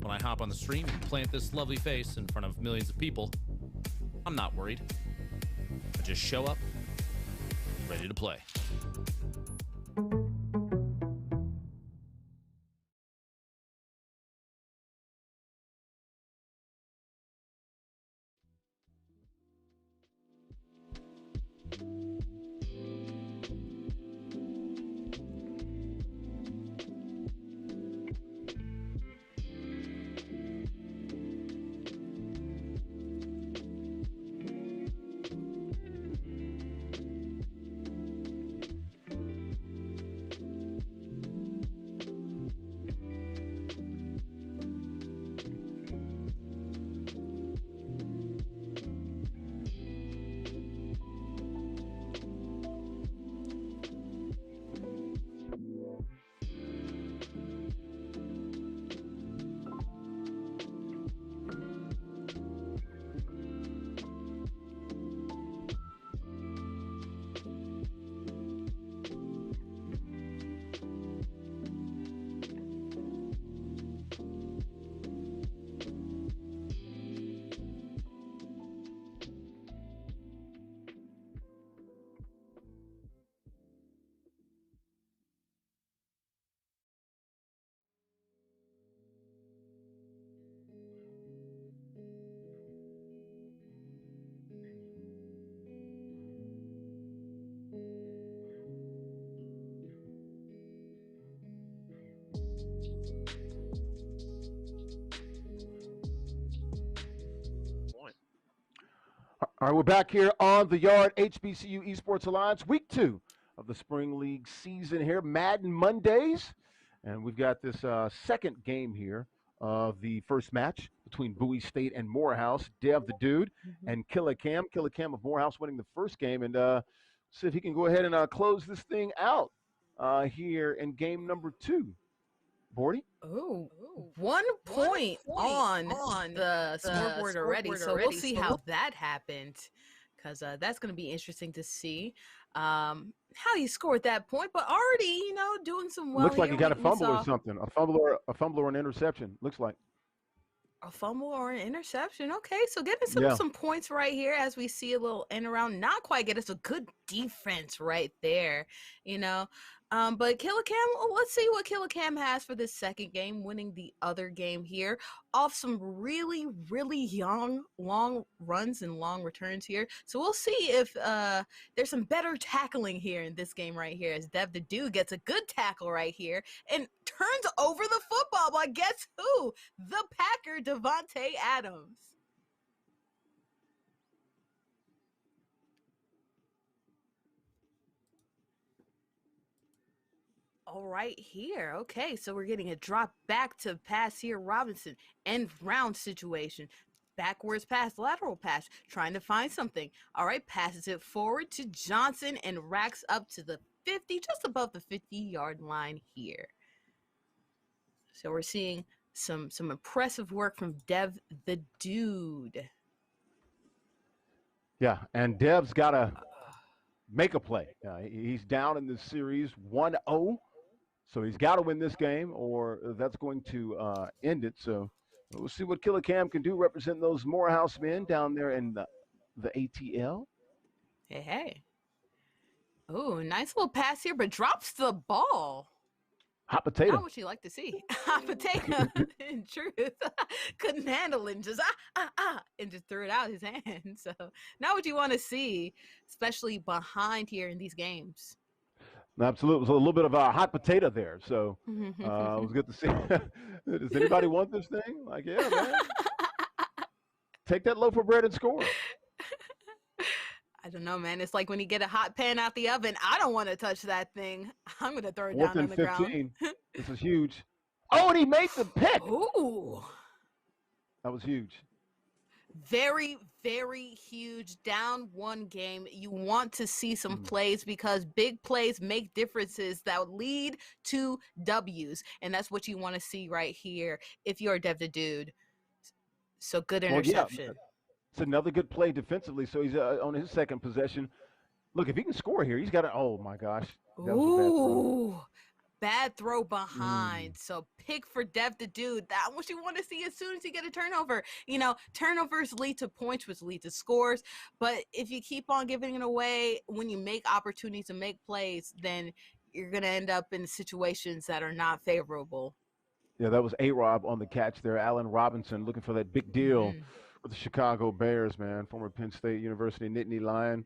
when I hop on the stream and plant this lovely face in front of millions of people, I'm not worried. I just show up, ready to play. All right, we're back here on the Yard HBCU Esports Alliance, week 2 of the Spring League season here, Madden Mondays. And we've got this second game here of the first match between Bowie State and Morehouse. Dev the Dude and Killer Cam. Killer Cam of Morehouse winning the first game. And see if he can go ahead and close this thing out here in game number 2. Bordy? Oh, 1 point on the scoreboard already. So we'll see how that happened, because that's going to be interesting to see how he scored that point. But already, doing some well. Looks like here. he got a fumble or something. A fumble or an interception. Looks like. A fumble or an interception. Okay, so getting some points right here as we see a little end around. Not quite get us a good defense right there, But Killer Cam, let's see what Killer Cam has for this second game, winning the other game here off some really, really long runs and long returns here. So we'll see if there's some better tackling here in this game right here, as Dev the Dude gets a good tackle right here and turns over the football. But guess who? The Packer, Devontae Adams. All right here. Okay, so we're getting a drop back to pass here. Robinson, end round situation. Backwards pass, lateral pass, trying to find something. All right, passes it forward to Johnson and racks up to the 50, just above the 50-yard line here. So we're seeing some impressive work from Dev the Dude. Yeah, and Dev's got to make a play. He's down in this series 1-0. So he's got to win this game, or that's going to end it. So we'll see what Killer Cam can do, represent those Morehouse men down there in the ATL. Hey. Oh, nice little pass here, but drops the ball. Hot potato. Not what you like to see. Hot potato, in truth. Couldn't handle it and just, and just threw it out his hand. So not what you want to see, especially behind here in these games. Absolutely. It was a little bit of a hot potato there. So it was good to see. Does anybody want this thing? Like, yeah, man. Take that loaf of bread and score. I don't know, man. It's like when you get a hot pan out the oven. I don't want to touch that thing. I'm going to throw it down on the ground. This is huge. Oh, and he made the pick. Ooh. That was huge. Very, very huge. Down one game. You want to see some plays, because big plays make differences that would lead to W's. And that's what you want to see right here if you're Dev the Dude. So good interception. Well, yeah. It's another good play defensively. So he's on his second possession. Look, if he can score here, he's got to, oh my gosh. Ooh. Bad throw behind. So pick for Dev the Dude. That's what you want to see as soon as you get a turnover. Turnovers lead to points, which lead to scores. But if you keep on giving it away, when you make opportunities to make plays, then you're going to end up in situations that are not favorable. Yeah, that was A-Rob on the catch there. Allen Robinson looking for that big deal with the Chicago Bears, man. Former Penn State University Nittany Lion.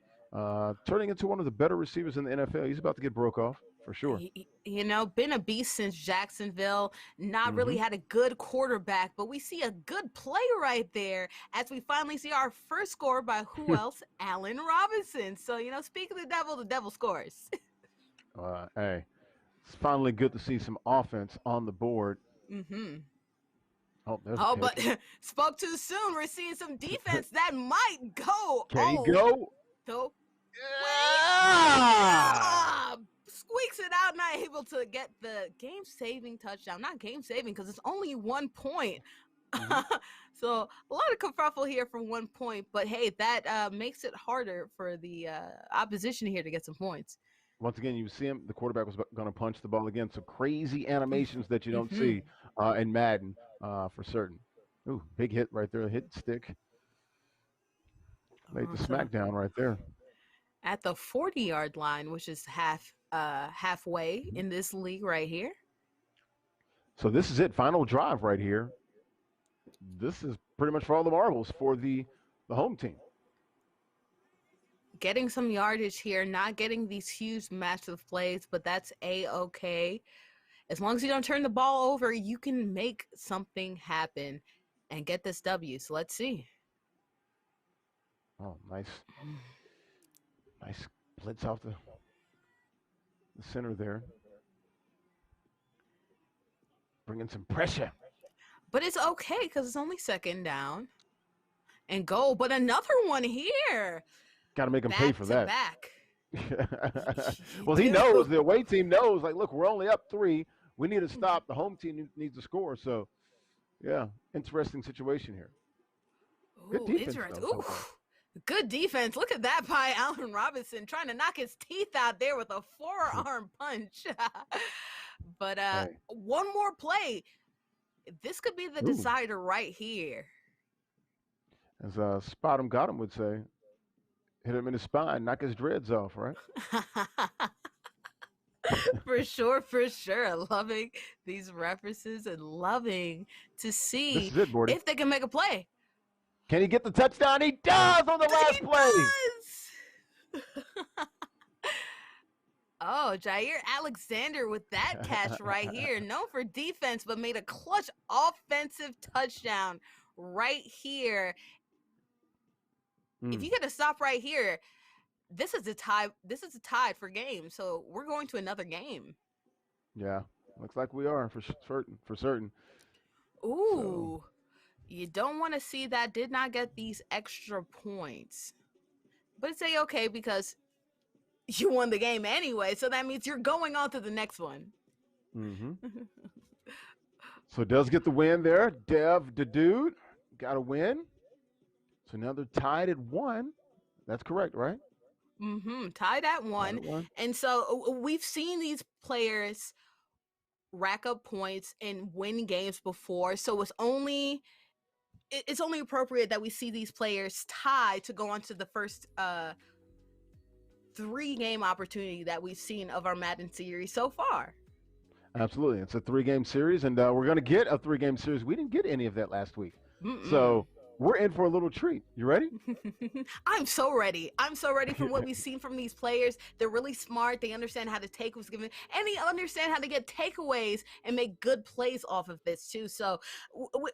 Turning into one of the better receivers in the NFL. He's about to get broke off. For sure. Been a beast since Jacksonville. Not really had a good quarterback, but we see a good play right there as we finally see our first score by who else? Allen Robinson. So, speak of the devil scores. Hey, it's finally good to see some offense on the board. Oh, but spoke too soon. We're seeing some defense that might go. Can he go? So, squeaks it out, not able to get the game-saving touchdown. Not game-saving because it's only 1 point. So a lot of kerfuffle here from 1 point. But, hey, that makes it harder for the opposition here to get some points. Once again, you see him. The quarterback was going to punch the ball again. So crazy animations that you don't see in Madden for certain. Ooh, big hit right there. Hit stick. Made the smackdown right there. At the 40-yard line, which is halfway in this league right here. So this is it. Final drive right here. This is pretty much for all the marbles for the home team. Getting some yardage here, not getting these huge massive plays, but that's A-okay. As long as you don't turn the ball over, you can make something happen and get this W. So let's see. Oh, nice blitz off the center there. Bringing some pressure. But it's okay because it's only second down and goal. But another one here. Got to make him pay for that. Back. Well, he knows. The away team knows. Like, look, we're only up 3. We need to stop. The home team needs to score. So, yeah, interesting situation here. Good defense. Ooh, good defense. Look at that by Allen Robinson trying to knock his teeth out there with a forearm punch. But one more play. This could be the decider right here. As Spot 'em got him would say, hit him in his spine, knock his dreads off, right? For sure. Loving these references and loving to see if they can make a play. Can he get the touchdown? He does on the last play. Oh, Jair Alexander with that catch right here. Known for defense, but made a clutch offensive touchdown right here. If you get a stop right here, this is a tie. This is a tie for game. So we're going to another game. Yeah, looks like we are for certain. Ooh, you don't want to see that. Did not get these extra points, but it's okay because you won the game anyway. So that means you're going on to the next one. Mm-hmm. So does get the win there. Dev the dude got a win. So now they're tied at 1. That's correct, right? Tied at 1. And so we've seen these players rack up points and win games before. So it's only appropriate that we see these players tied to go on to the first 3-game opportunity that we've seen of our Madden series so far. Absolutely. It's a 3-game series, and we're going to get a 3-game series. We didn't get any of that last week. So we're in for a little treat. You ready? I'm so ready. From what we've seen from these players. They're really smart. They understand how to take what's given, and they understand how to get takeaways and make good plays off of this too. So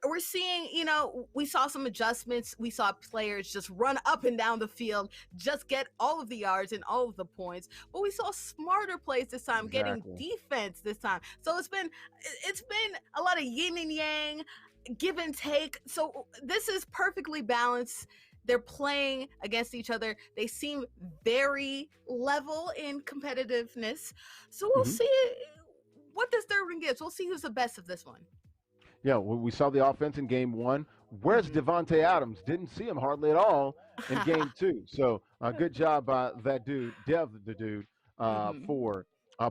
we're seeing, we saw some adjustments. We saw players just run up and down the field, just get all of the yards and all of the points. But we saw smarter plays this time, getting defense this time. So it's been a lot of yin and yang, give and take. So this is perfectly balanced. They're playing against each other. They seem very level in competitiveness. So we'll see what this third one gives. We'll see who's the best of this one. Yeah, well, we saw the offense in game 1. Where's Devontae Adams? Didn't see him hardly at all in game 2. So good job by that dude, Dev the dude, for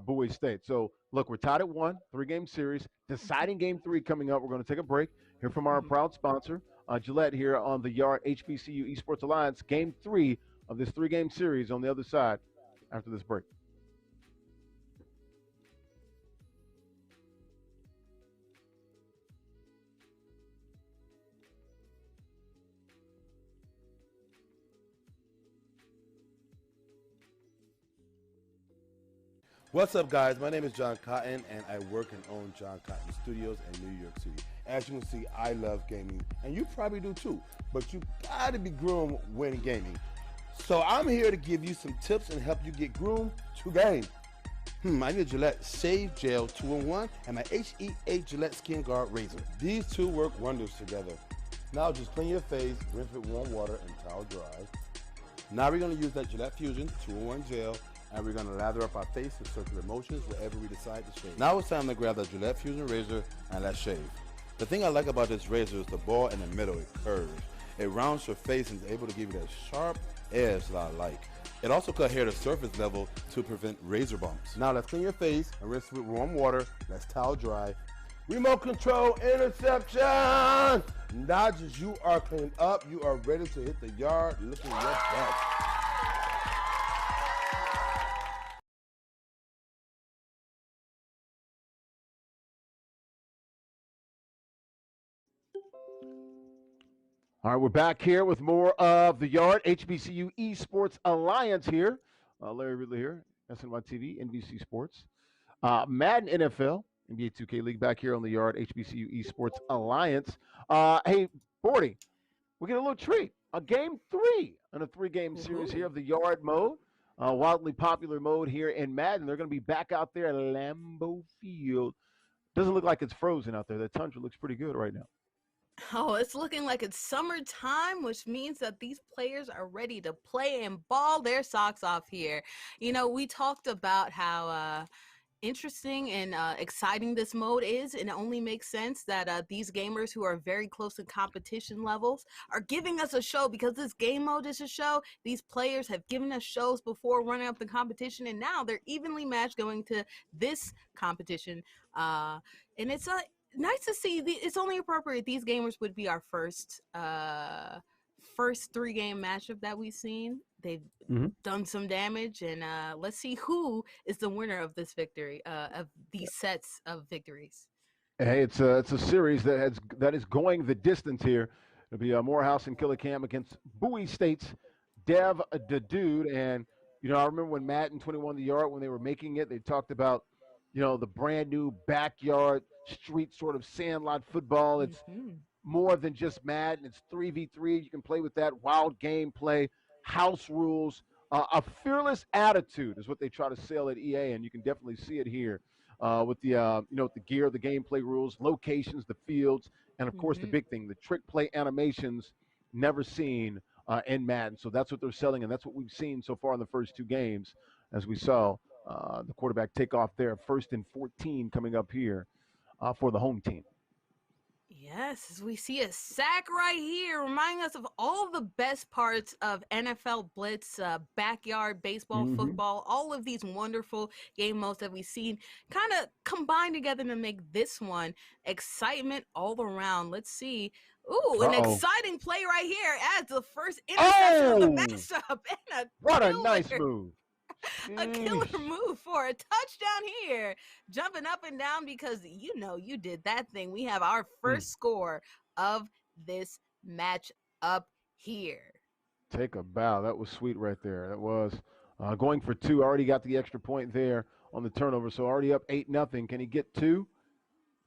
Bowie State. So look, we're tied at 1, 3-game series. Deciding game 3 coming up. We're going to take a break. Hear from our proud sponsor, Gillette, here on the Yard HBCU Esports Alliance. Game 3 of this 3-game series on the other side after this break. What's up, guys? My name is John Cotton, and I work and own John Cotton Studios in New York City. As you can see, I love gaming, and you probably do too, but you gotta be groomed when gaming. So I'm here to give you some tips and help you get groomed to game. I need a Gillette Shave Gel 2-in-1 and my HE8 Gillette Skin Guard Razor. These two work wonders together. Now just clean your face, rinse with warm water, and towel dry. Now we're gonna use that Gillette Fusion 2-in-1 gel, and we're going to lather up our face with circular motions wherever we decide to shave. Now it's time to grab the Gillette Fusion razor and let's shave. The thing I like about this razor is the ball in the middle. It curves. It rounds your face and is able to give you that sharp edge that I like. It also cuts hair to surface level to prevent razor bumps. Now let's clean your face and rinse with warm water. Let's towel dry. Remote control interception! Now just you are cleaned up. You are ready to hit the yard looking your best. All right, we're back here with more of the Yard HBCU Esports Alliance here. Larry Ridley here, SNY TV, NBC Sports. Madden NFL NBA 2K League back here on the Yard, HBCU Esports Alliance. Hey, 40, we get a little treat. A game three in a three-game series here Woohoo. of the Yard mode. Wildly popular mode here in Madden. They're going to be back out there at Lambeau Field. Doesn't look like it's frozen out there. The tundra looks pretty good right now. Oh, it's looking like it's summertime, which means that these players are ready to play and ball their socks off here. We talked about how interesting and exciting this mode is, and it only makes sense that these gamers who are very close to competition levels are giving us a show, because this game mode is a show. These players have given us shows before running up the competition, and now they're evenly matched going to this competition, and it's nice to see. It's only appropriate these gamers would be our first three-game matchup that we've seen. They've done some damage, and let's see who is the winner of this victory, of these sets of victories. Hey, it's a series that is going the distance here. It'll be Morehouse and Killicam against Bowie State's Dev the Dude. And I remember when Madden 21 the Yard, when they were making it, they talked about the brand new backyard street sort of sandlot football. It's more than just Madden. It's 3v3. You can play with that wild gameplay, house rules, a fearless attitude is what they try to sell at EA, and you can definitely see it here with the with the gear, the gameplay rules, locations, the fields, and of course the big thing, the trick play animations never seen in Madden. So that's what they're selling, and that's what we've seen so far in the first two games, as we saw the quarterback take off there, 1st and 14 coming up here for the home team. Yes, as we see a sack right here, reminding us of all the best parts of NFL Blitz, backyard baseball, football, all of these wonderful game modes that we've seen kind of combined together to make this one excitement all around. Let's see. Ooh, an exciting play right here as the first interception of the matchup. And what a nice move. A killer move for a touchdown here. Jumping up and down because you did that thing. We have our first score of this match up here. Take a bow. That was sweet right there. That was going for two. Already got the extra point there on the turnover. So already up 8-0. Can he get two?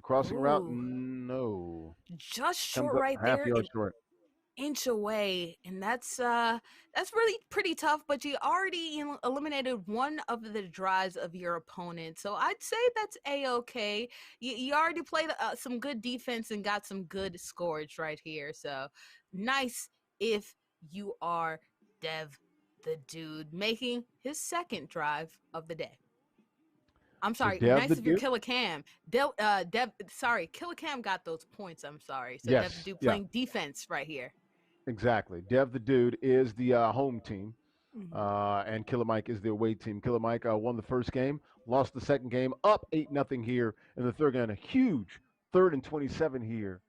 Crossing route? No. Just short right there. Half yard short. Inch away, and that's really pretty tough, but you already eliminated one of the drives of your opponent, so I'd say that's a-okay. You already played some good defense and got some good scorage right here, so nice if you are Dev the Dude, making his second drive of the day. I'm sorry, nice if you're Killicam. Killicam got those points, I'm sorry. So yes. Dev the Dude playing defense right here. Exactly. Dev the Dude is the home team, and Killer Mike is the away team. Killer Mike won the first game, lost the second game, up 8-0 here in the third game. A huge 3rd and 27 here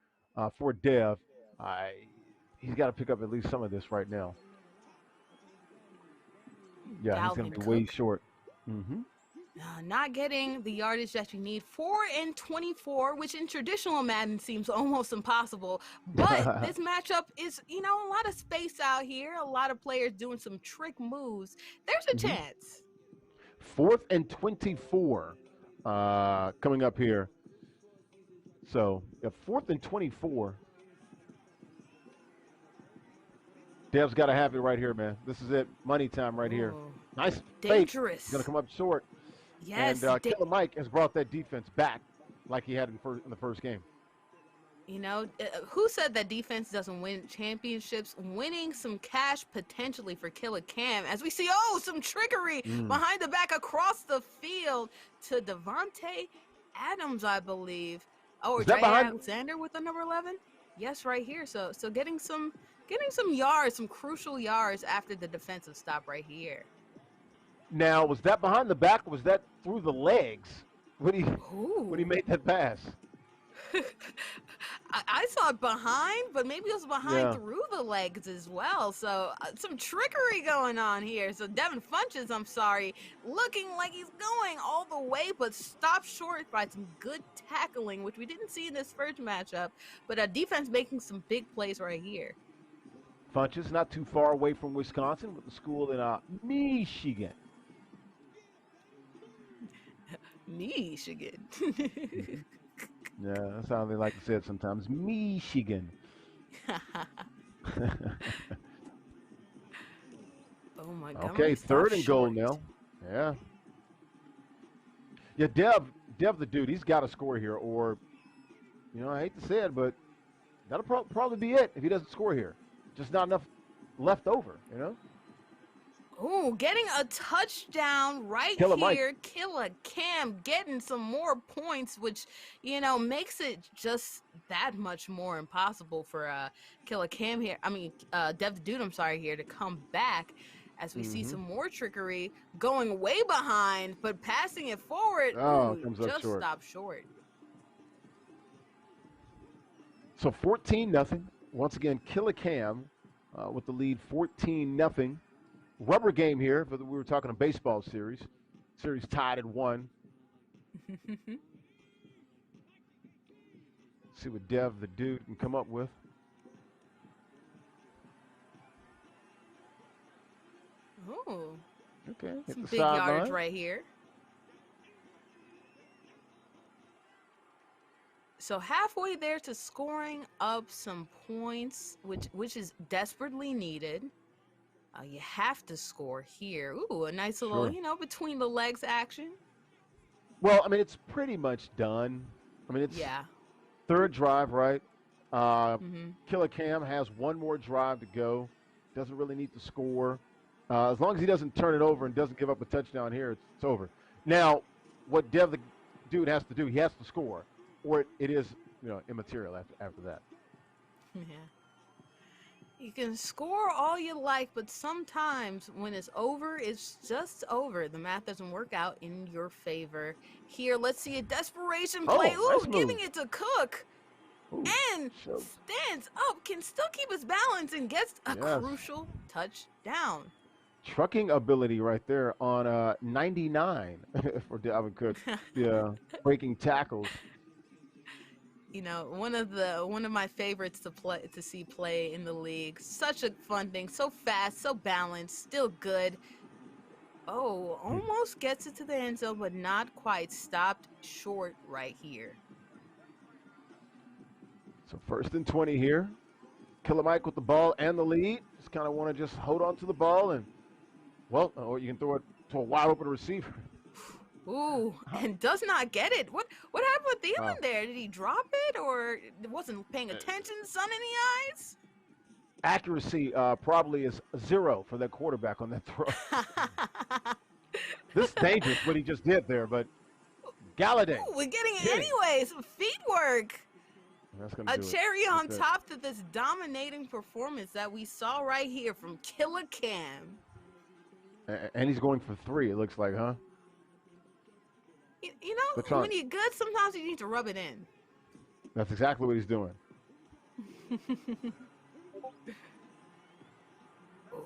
for Dev. He's got to pick up at least some of this right now. Yeah, he's going to be way short. Not getting the yardage that you need. 4 and 24, which in traditional Madden seems almost impossible. But this matchup is, a lot of space out here. A lot of players doing some trick moves. There's a chance. 4th and 24 coming up here. So, 4th and 24. Dev's got to have it right here, man. This is it. Money time right here. Nice. Dangerous. He's going to come up short. Yes. And Killer Mike has brought that defense back like he had in the first game. Who said that defense doesn't win championships? Winning some cash potentially for Killer Cam. As we see, some trickery behind the back across the field to Devontae Adams, I believe. Or Jay Alexander with the number 11. Yes, right here. So getting some yards, some crucial yards after the defensive stop right here. Now, was that behind the back, or was that through the legs when he made that pass? I saw it behind, but maybe it was behind through the legs as well. So some trickery going on here. So Devin Funches, I'm sorry, looking like he's going all the way, but stopped short by some good tackling, which we didn't see in this first matchup. But defense making some big plays right here. Funches not too far away from Wisconsin, with the school in Michigan. Michigan. Yeah, that's how they like to say it sometimes. Michigan. Oh, Okay, Montgomery stopped third and goal short. now. Yeah. Yeah, Dev the dude, he's got to score here, or, I hate to say it, but that'll probably be it if he doesn't score here. Just not enough left over. Oh, getting a touchdown right Killer Mike. here. Killer Cam getting some more points, which, makes it just that much more impossible for Killer Cam here. I mean, Dev the Dude, I'm sorry, here to come back as we see some more trickery going way behind, but passing it forward. Oh, Ooh, comes up just short. stopped short. So 14-0. Once again, Killer Cam with the lead 14-0. Rubber game here we were talking a baseball series. Series tied at 1. See what Dev the dude can come up with. Ooh, Okay, hit some the big yardage sideline. right here. So halfway there to scoring up some points, which is desperately needed. You have to score here. Ooh, a nice little, Sure. between the legs action. Well, I mean, it's pretty much done. I mean, it's Yeah. third drive, right? Mm-hmm. Killer Cam has one more drive to go. Doesn't really need to score. As long as he doesn't turn it over and doesn't give up a touchdown here, it's over. Now, what Dev the dude has to do, he has to score, or it is, immaterial after that. Yeah. You can score all you like, but sometimes when it's over, it's just over. The math doesn't work out in your favor. Here, let's see a desperation play. Oh, nice Ooh, giving move. it to Cook. Ooh, And shows. stands up, can still keep his balance, and gets a Yes. crucial touchdown. Trucking ability right there on 99 for Dalvin Cook. Yeah, breaking tackles. One of my favorites to see play in the league. Such a fun thing. So fast, so balanced, still good. Oh, almost gets it to the end zone, but not quite. Stopped short right here. So 1st and 20 here. Killer Mike with the ball and the lead. Just kind of want to just hold on to the ball and, or you can throw it to a wide open receiver. Ooh, and does not get it. What happened with Thielen Wow. there? Did he drop it, or wasn't paying attention? Sun in the eyes? Accuracy probably is 0 for that quarterback on that throw. This is dangerous what he just did there, but Galladay. Ooh, we're getting it Hitting. anyway. Some feet work. That's gonna A do it. cherry on That's it. top to this dominating performance that we saw right here from Killer Cam. And he's going for 3, it looks like, huh? Good try. When you're good, sometimes you need to rub it in. That's exactly what he's doing.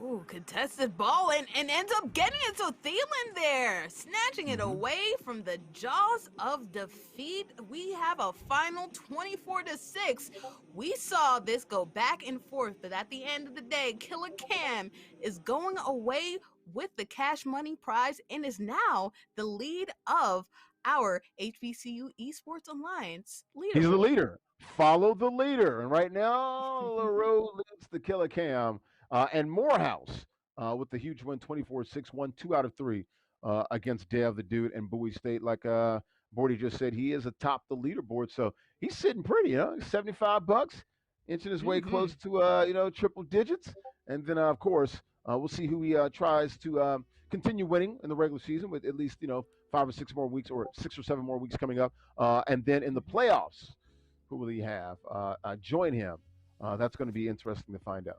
Ooh, contested ball and ends up getting it to Thielen there, snatching it away from the jaws of defeat. We have a final 24-6. We saw this go back and forth, but at the end of the day, Killer Cam is going away with the cash money prize and is now the lead of our HBCU Esports Alliance leader. He's the leader. Follow the leader. And right now, the road leads to Killer Cam. And Morehouse with the huge win, 24-6, won 2 out of 3 against Dev the Dude and Bowie State. Like Bordy just said, he is atop the leaderboard. So he's sitting pretty, $75, inching his way close to, triple digits. And then, of course, we'll see who he tries to continue winning in the regular season with at least, 5 or 6 more weeks or 6 or 7 more weeks coming up. And then in the playoffs, who will he have join him? That's going to be interesting to find out.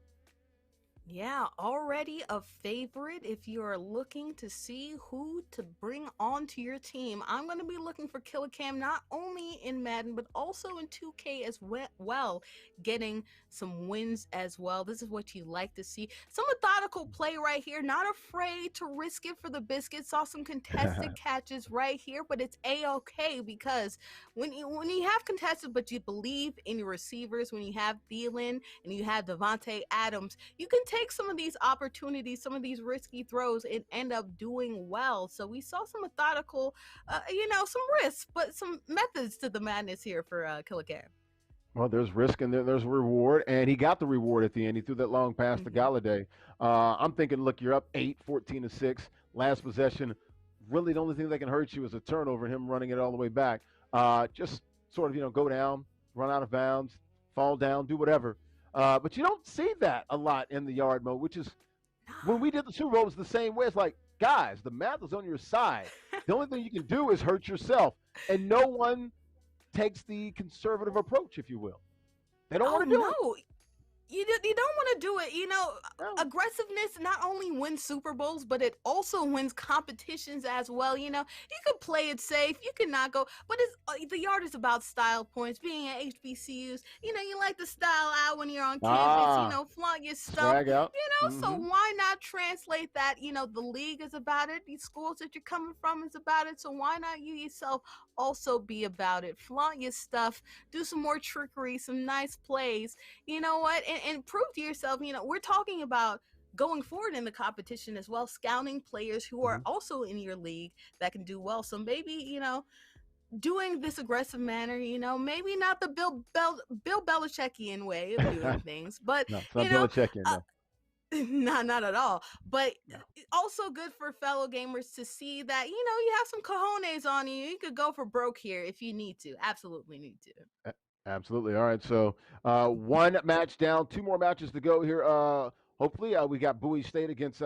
Yeah, already a favorite if you're looking to see who to bring onto your team. I'm going to be looking for Killer Cam not only in Madden, but also in 2K as well, getting some wins as well. This is what you like to see. Some methodical play right here, not afraid to risk it for the biscuit. Saw some contested catches right here, but it's A-okay because when you have contested, but you believe in your receivers, when you have Thielen and you have Devontae Adams, you can take some of these opportunities, some of these risky throws, and end up doing well. So we saw some methodical, some risks, but some methods to the madness here for Killer Cam. Well, there's risk and there's reward, and he got the reward at the end. He threw that long pass to Mm-hmm. Galladay. I'm thinking, look, you're up 8, 14-6, last possession. Really, the only thing that can hurt you is a turnover and him running it all the way back. Just sort of, go down, run out of bounds, fall down, do whatever. But you don't see that a lot in the yard mode, which is when we did the Super Bowl, it was the same way. It's like, guys, the math is on your side. The only thing you can do is hurt yourself, and no one takes the conservative approach, if you will. They don't Oh want to do it. no, you don't want to do it. No. Aggressiveness not only wins Super Bowls, but it also wins competitions as well. You could play it safe, you can not go, but the yard is about style points. Being at HBCUs, you like to style out when you're on campus. Flaunt your stuff. Swag out. So why not translate that? The league is about it. These schools that you're coming from is about it. So why not you yourself also be about it? Flaunt your stuff. Do some more trickery, some nice plays. You know what? And prove to yourself, we're talking about going forward in the competition as well, scouting players who are also in your league that can do well. So maybe, doing this aggressive manner, maybe not the Bill Belichickian way of doing things, but No, it's not Belichickian, no. not at all. But also good for fellow gamers to see that, you have some cojones on you. You could go for broke here if you need to. Absolutely need to. Absolutely. All right. So one match down, 2 more matches to go here. Hopefully, we got Bowie State against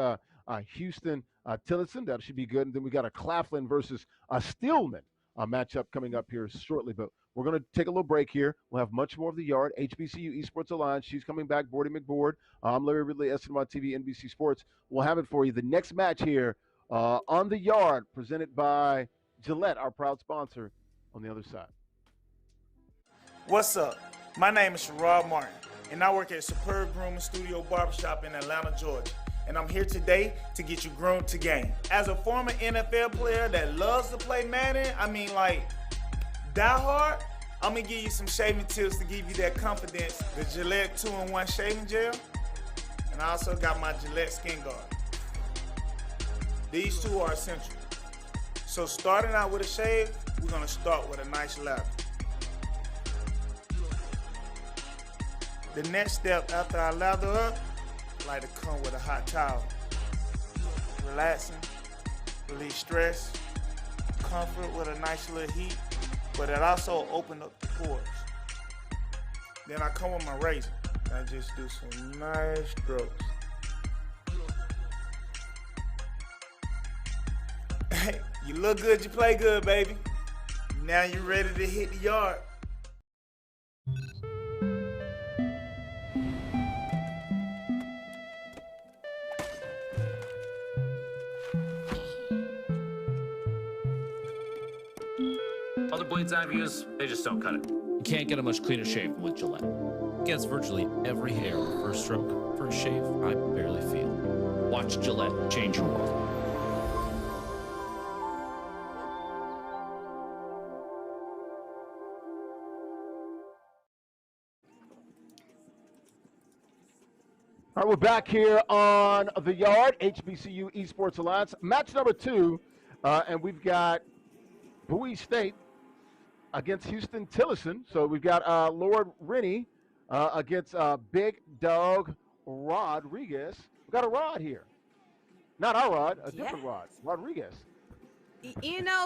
Houston Tillotson. That should be good. And then we got a Claflin versus Steelman matchup coming up here shortly. But we're going to take a little break here. We'll have much more of the yard. HBCU Esports Alliance. She's coming back. Bordy McBoard. I'm Larry Ridley, SNY TV, NBC Sports. We'll have it for you. The next match here on the yard, presented by Gillette, our proud sponsor, on the other side. What's up? My name is Sherrod Martin, and I work at Superb Grooming Studio Barbershop in Atlanta, Georgia. And I'm here today to get you groomed to game. As a former NFL player that loves to play Madden, die hard, I'm gonna give you some shaving tips to give you that confidence. The Gillette 2-in-1 shaving gel, and I also got my Gillette Skin Guard. These two are essential. So starting out with a shave, we're gonna start with a nice lather. The next step after I lather up, I like to come with a hot towel. Relaxing, release stress, comfort with a nice little heat, but it also opens up the pores. Then I come with my razor. I just do some nice strokes. Hey, you look good, you play good, baby. Now you're ready to hit the yard. Other blades I've used, they just don't cut it. You can't get a much cleaner shave with Gillette. It gets virtually every hair on the first stroke for a shave I barely feel. Watch Gillette change your world. All right, we're back here on the yard, HBCU Esports Alliance. Match number 2, and we've got Bowie State against Houston Tillotson. So we've got Lord Rennie against Big Dog Rodriguez. We've got a Rod here. Not our Rod, a different Rod, Rodriguez.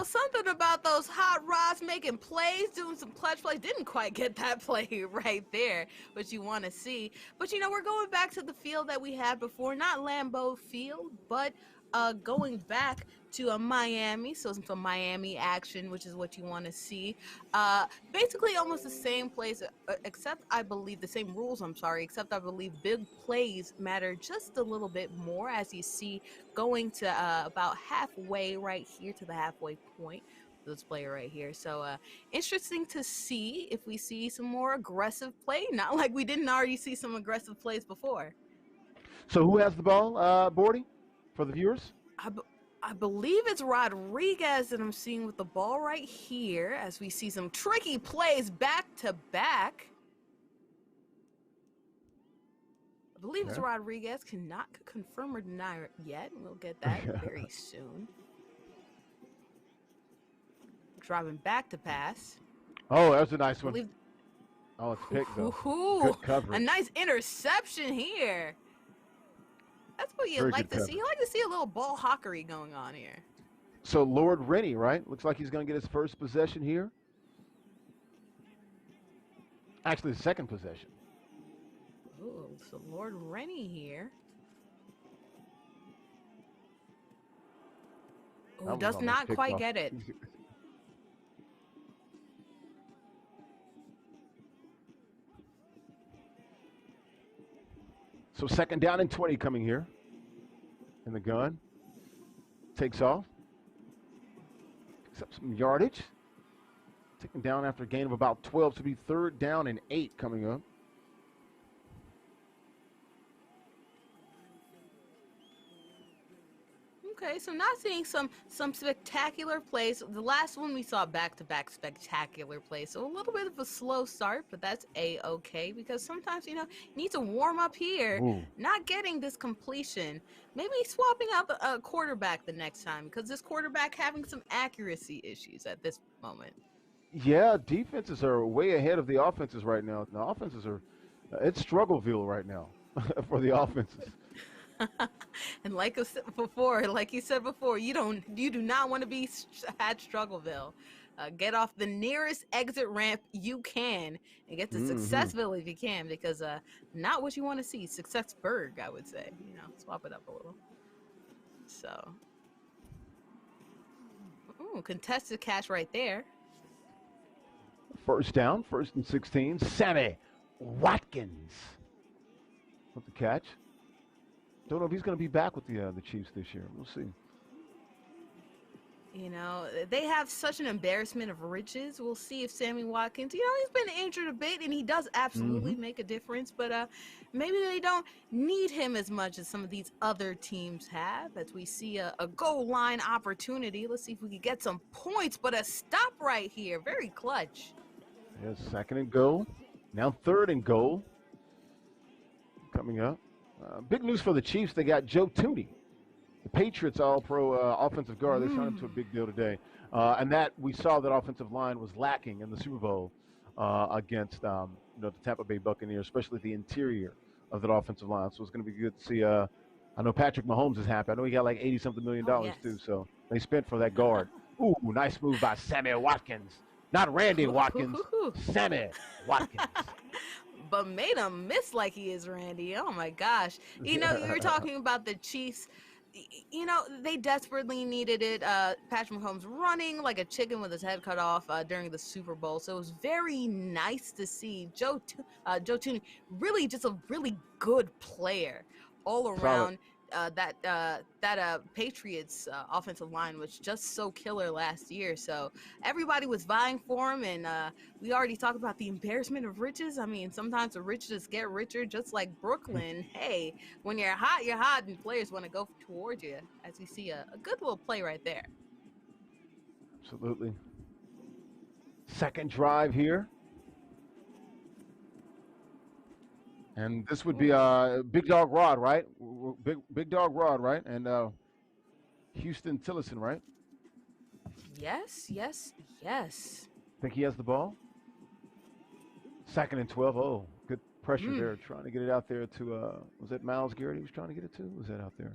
Something about those hot rods making plays, doing some clutch plays. Didn't quite get that play right there, which you want to see. But, we're going back to the field that we had before. Not Lambeau Field, but going back to Miami. So some Miami action, which is what you want to see. Basically almost the same place, except I believe the same rules, except I believe big plays matter just a little bit more, as you see going to about halfway right here to the halfway point. This player right here. So interesting to see if we see some more aggressive play. Not like we didn't already see some aggressive plays before. So who has the ball, Bordy, for the viewers? I believe it's Rodriguez that I'm seeing with the ball right here, as we see some tricky plays back to back. believe it's Okay. Rodriguez. Cannot confirm or deny it yet. We'll get that very soon. Driving back to pass. Oh, that was a nice I one. believe. Oh, it's picked though. Ooh, Good a coverage. nice interception here. That's what you Very like good to see. You coverage. like to see a little ball hawkery going on here. So Lord Rennie, right? Looks like he's going to get his first possession here. Actually, the second possession. Ooh, so Lord Rennie here. That Ooh, was does almost not picked quite off. get it. So second down and 20 coming here. In the gun. Takes off. Picks up some yardage. Taken down after a gain of about 12 to be third down and 8 coming up. Okay, so not seeing some spectacular plays. The last one we saw back-to-back spectacular plays. So a little bit of a slow start, but that's a-okay because sometimes, you need to warm up here. Ooh. Not getting this completion. Maybe swapping out a quarterback the next time because this quarterback having some accuracy issues at this moment. Yeah, defenses are way ahead of the offenses right now. The offenses are, it's Struggleville right now for the offenses. And like you said before, you do not want to be at Struggleville. Get off the nearest exit ramp you can and get to Successville if you can, because not what you want to see. Successburg, I would say. Swap it up a little. So, contested catch right there. First down, 1st and 16. Sammy Watkins with the catch. Don't know if he's going to be back with the Chiefs this year. We'll see. They have such an embarrassment of riches. We'll see if Sammy Watkins, he's been injured a bit and he does absolutely make a difference, but maybe they don't need him as much as some of these other teams have, as we see a goal line opportunity. Let's see if we can get some points, but a stop right here. Very clutch. Yes, 2nd and goal. Now 3rd and goal coming up. Big news for the Chiefs. They got Joe Tooney, the Patriots All-Pro offensive guard. They signed him to a big deal today. And that we saw that offensive line was lacking in the Super Bowl against the Tampa Bay Buccaneers, especially the interior of that offensive line. So it's going to be good to see. I know Patrick Mahomes is happy. I know he got like $80-something million too. So they spent for that guard. Ooh, nice move by Sammy Watkins. Not Randy Watkins, Sammy Watkins. But made him miss like he is Randy. Oh my gosh. You were talking about the Chiefs. They desperately needed it. Patrick Mahomes running like a chicken with his head cut off during the Super Bowl. So it was very nice to see Joe Tooney, really just a really good player all around. That Patriots offensive line was just so killer last year. So everybody was vying for him, and we already talked about the embarrassment of riches. I mean, sometimes the rich just get richer, just like Brooklyn. Hey, when you're hot, and players want to go towards you, as we see a good little play right there. Absolutely. Second drive here. And this would be Big Dog Rod, right? Big Dog Rod, right? And Houston Tillison, right? Yes. Think he has the ball? 2nd and 12. Oh, good pressure there. Trying to get it out there to, was that Myles Garrett he was trying to get it to? Was that out there?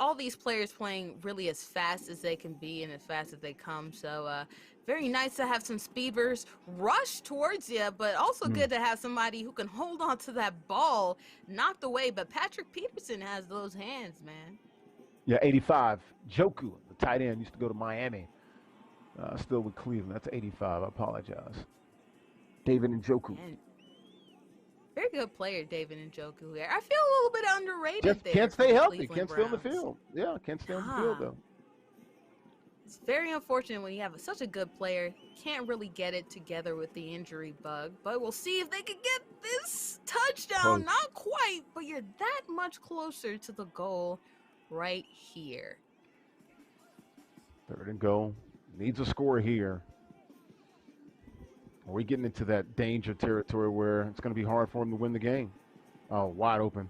All these players playing really as fast as they can be and as fast as they come. So very nice to have some speeders rush towards you, but also good to have somebody who can hold on to that ball knocked away. But Patrick Peterson has those hands, man. Yeah, 85. Joku, the tight end, used to go to Miami. Still with Cleveland. That's 85. I apologize. David Njoku. Man. Very good player, David Njoku here. I feel a little bit underrated Just there. can't stay healthy. Cleveland Can't stay on the Browns. field. Yeah, can't stay on the field, though. It's very unfortunate when you have such a good player. Can't really get it together with the injury bug. But we'll see if they can get this touchdown. Close. Not quite, but you're that much closer to the goal right here. 3rd and goal. Needs a score here. Are we getting into that danger territory where it's going to be hard for him to win the game? Oh, wide open.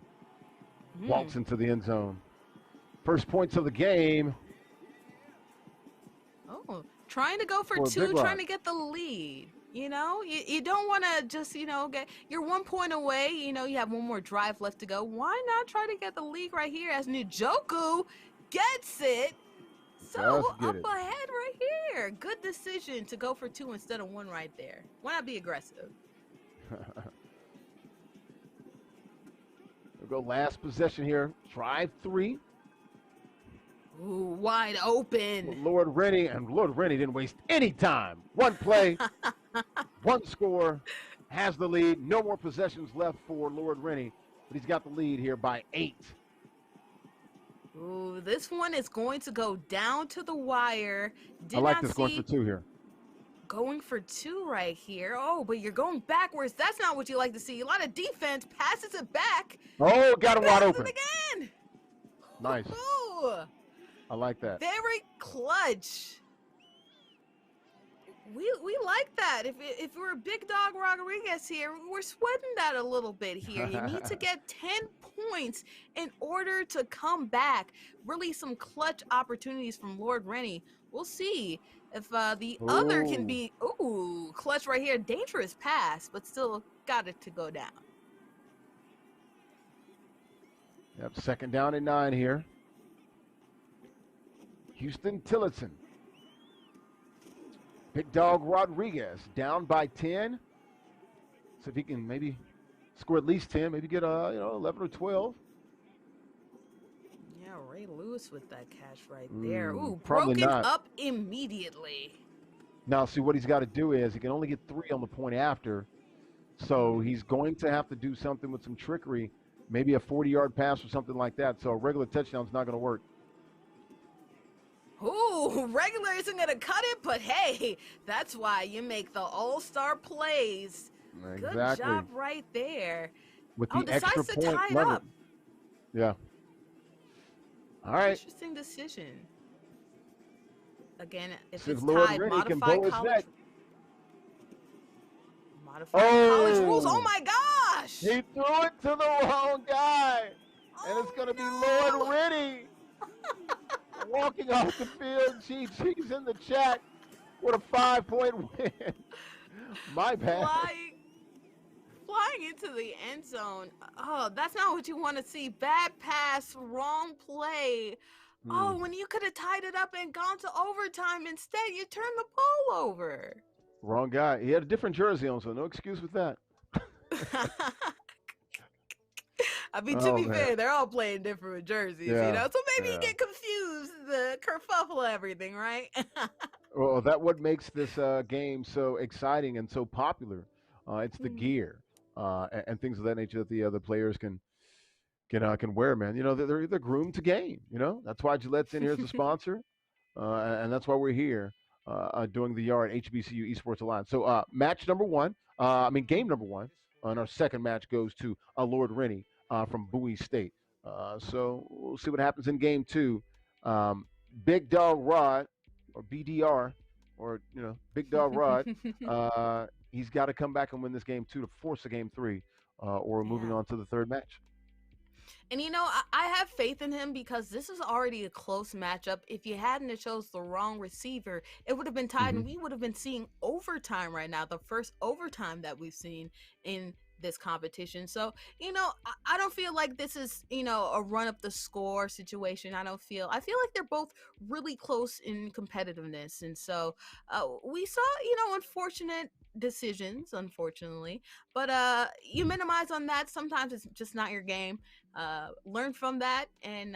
Walks into the end zone. First points of the game. Oh, trying to go for For two, Big trying Rod. to get the lead. You don't want to just, you're 1 point away. You have one more drive left to go. Why not try to get the lead right here as Njoku gets it? So Does get up it. ahead right here. Good decision to go for two instead of one right there. Why not be aggressive? We'll go last possession here. Drive 3. Ooh, wide open. Lord Rennie, and Lord Rennie didn't waste any time. One play, one score, has the lead. No more possessions left for Lord Rennie, but he's got the lead here by 8. Ooh, this one is going to go down to the wire. I like this going for 2 here. Going for 2 right here. Oh, but you're going backwards. That's not what you like to see. A lot of defense passes it back. Oh, got him wide open. It again. Nice. Ooh, I like that. very clutch. We like that. If we're Big Dog Rodriguez here, we're sweating that a little bit here. You need to get 10 points in order to come back. Really some clutch opportunities from Lord Rennie. We'll see if the other can be, clutch right here. Dangerous pass, but still got it to go down. Yep, second down and 9 here. Houston Tillotson. Big Dog Rodriguez down by 10. So if he can maybe score at least 10, maybe get 11 or 12. Yeah, Ray Lewis with that catch right there. Ooh, probably broken not. up immediately. Now, see, what he's got to do is he can only get 3 on the point after. So he's going to have to do something with some trickery, maybe a 40-yard pass or something like that. So a regular touchdown's not going to work. Ooh, regular isn't going to cut it, but hey, that's why you make the all-star plays. Exactly. Good job right there. With the extra decides to point tie it money. up. Yeah. All right. Interesting decision. Again, if See if it's Lord tied, Rennie can modify blow his college. neck. Modify college rules. Oh my gosh! He threw it to the wrong guy. And it's going to be Lord Rennie walking off the field. GG's in the chat. What a 5-point win. My bad. Flying into the end zone. Oh, that's not what you want to see. Bad pass, wrong play. Oh, when you could have tied it up and gone to overtime, instead you turned the ball over. Wrong guy. He had a different jersey on, so no excuse with that. I mean, to be fair, they're all playing different jerseys, so maybe you get confused, the kerfuffle, everything, right? Well, that what makes this game so exciting and so popular. It's the gear and things of that nature that the other players can wear, man. They're groomed to game. That's why Gillette's in here as a sponsor, and that's why we're here doing the yard HBCU Esports Alliance. So match number 1, game number 1, and our second match goes to Lord Rennie from Bowie State. So we'll see what happens in game 2. Big Dog Rod, or BDR, or Big Dog Rod. He's got to come back and win this game 2 to force a game 3, or we're moving on to the third match. And I have faith in him because this is already a close matchup. If you hadn't chose the wrong receiver, it would have been tied, and we would have been seeing overtime right now, the first overtime that we've seen in this competition. So, I don't feel like this is, a run up the score situation. I feel like they're both really close in competitiveness. And so we saw, unfortunate decisions, unfortunately, but you minimize on that. Sometimes it's just not your game. Learn from that and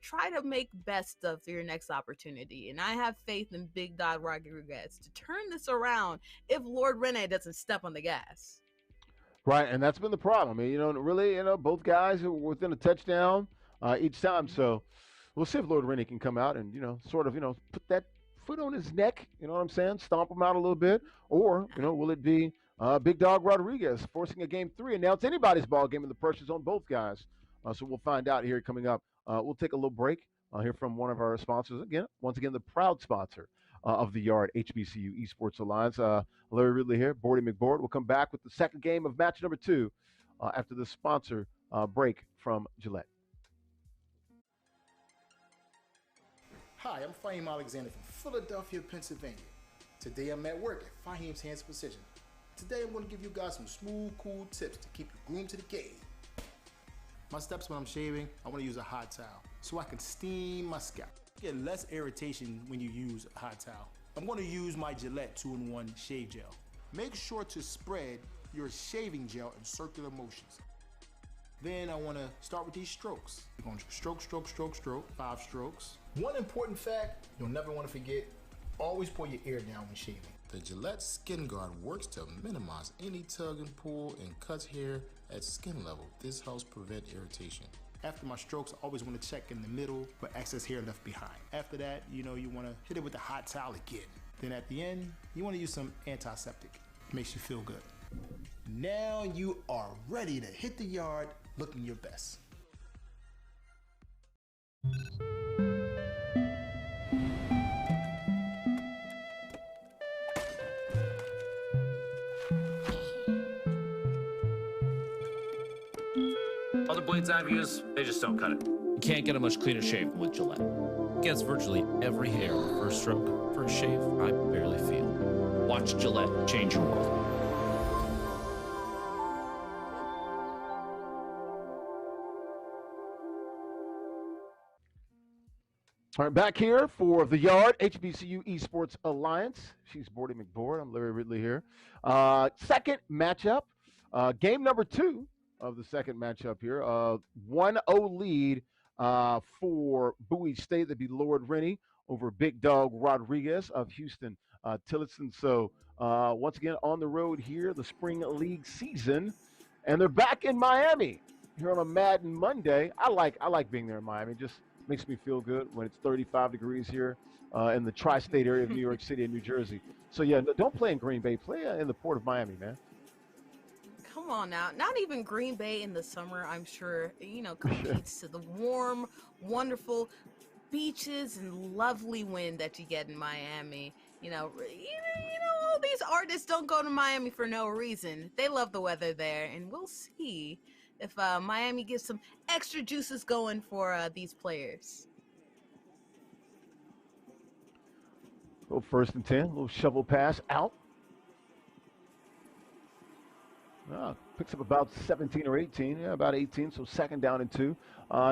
try to make best of your next opportunity. And I have faith in Big Dog Rodriguez to turn this around if Lord Rennie doesn't step on the gas. Right, and that's been the problem. I mean, really, both guys are within a touchdown each time. So we'll see if Lord Rennie can come out and, sort of, put that foot on his neck, you know what I'm saying? Stomp him out a little bit. Or, will it be Big Dog Rodriguez forcing a game 3? And now it's anybody's ball game and the pressure's on both guys. So we'll find out here coming up. We'll take a little break, hear from one of our sponsors. Once again, the proud sponsor of the Yard HBCU Esports Alliance. Larry Ridley here, Bordy McBoard. We'll come back with the second game of match number 2 after the sponsor break from Gillette. Hi, I'm Fahim Alexander from Philadelphia, Pennsylvania. Today I'm at work at Fahim's Hands Precision. Today I'm going to give you guys some smooth, cool tips to keep you groomed to the game. My steps when I'm shaving, I want to use a hot towel so I can steam my scalp. Get less irritation when you use a hot towel. I'm going to use my Gillette 2-in-1 shave gel. Make sure to spread your shaving gel in circular motions. Then I want to start with these strokes. You're going to stroke, stroke, stroke, stroke, 5 strokes. One important fact you'll never want to forget, always pull your ear down when shaving. The Gillette Skin Guard works to minimize any tug and pull and cuts hair at skin level. This helps prevent irritation. After my strokes, I always want to check in the middle for excess hair left behind. After that, you want to hit it with the hot towel again. Then at the end, you want to use some antiseptic. It makes you feel good. Now you are ready to hit the yard looking your best. Other blades I've used, they just don't cut it. You can't get a much cleaner shave with Gillette. It gets virtually every hair on the first stroke for a shave I barely feel. Watch Gillette change your world. All right, back here for the Yard HBCU Esports Alliance. She's Bordy McBoard. I'm Larry Ridley here. Second matchup, game number 2 of the second matchup here. 1-0 lead for Bowie State. That'd be Lord Rennie over Big Dog Rodriguez of Houston Tillotson. So once again on the road here, the spring league season, and they're back in Miami here on a Madden Monday. I like being there in Miami. Just makes me feel good when it's 35 degrees here in the tri-state area of New York City and New Jersey. So yeah, don't play in Green Bay. Play in the port of Miami, man. Come on now. Not even Green Bay in the summer, I'm sure, competes to the warm, wonderful beaches and lovely wind that you get in Miami. All these artists don't go to Miami for no reason. They love the weather there, and we'll see if Miami gets some extra juices going for these players. Little 1st and 10, little shovel pass out. Picks up about 17 or 18, about 18, so 2nd down and 2.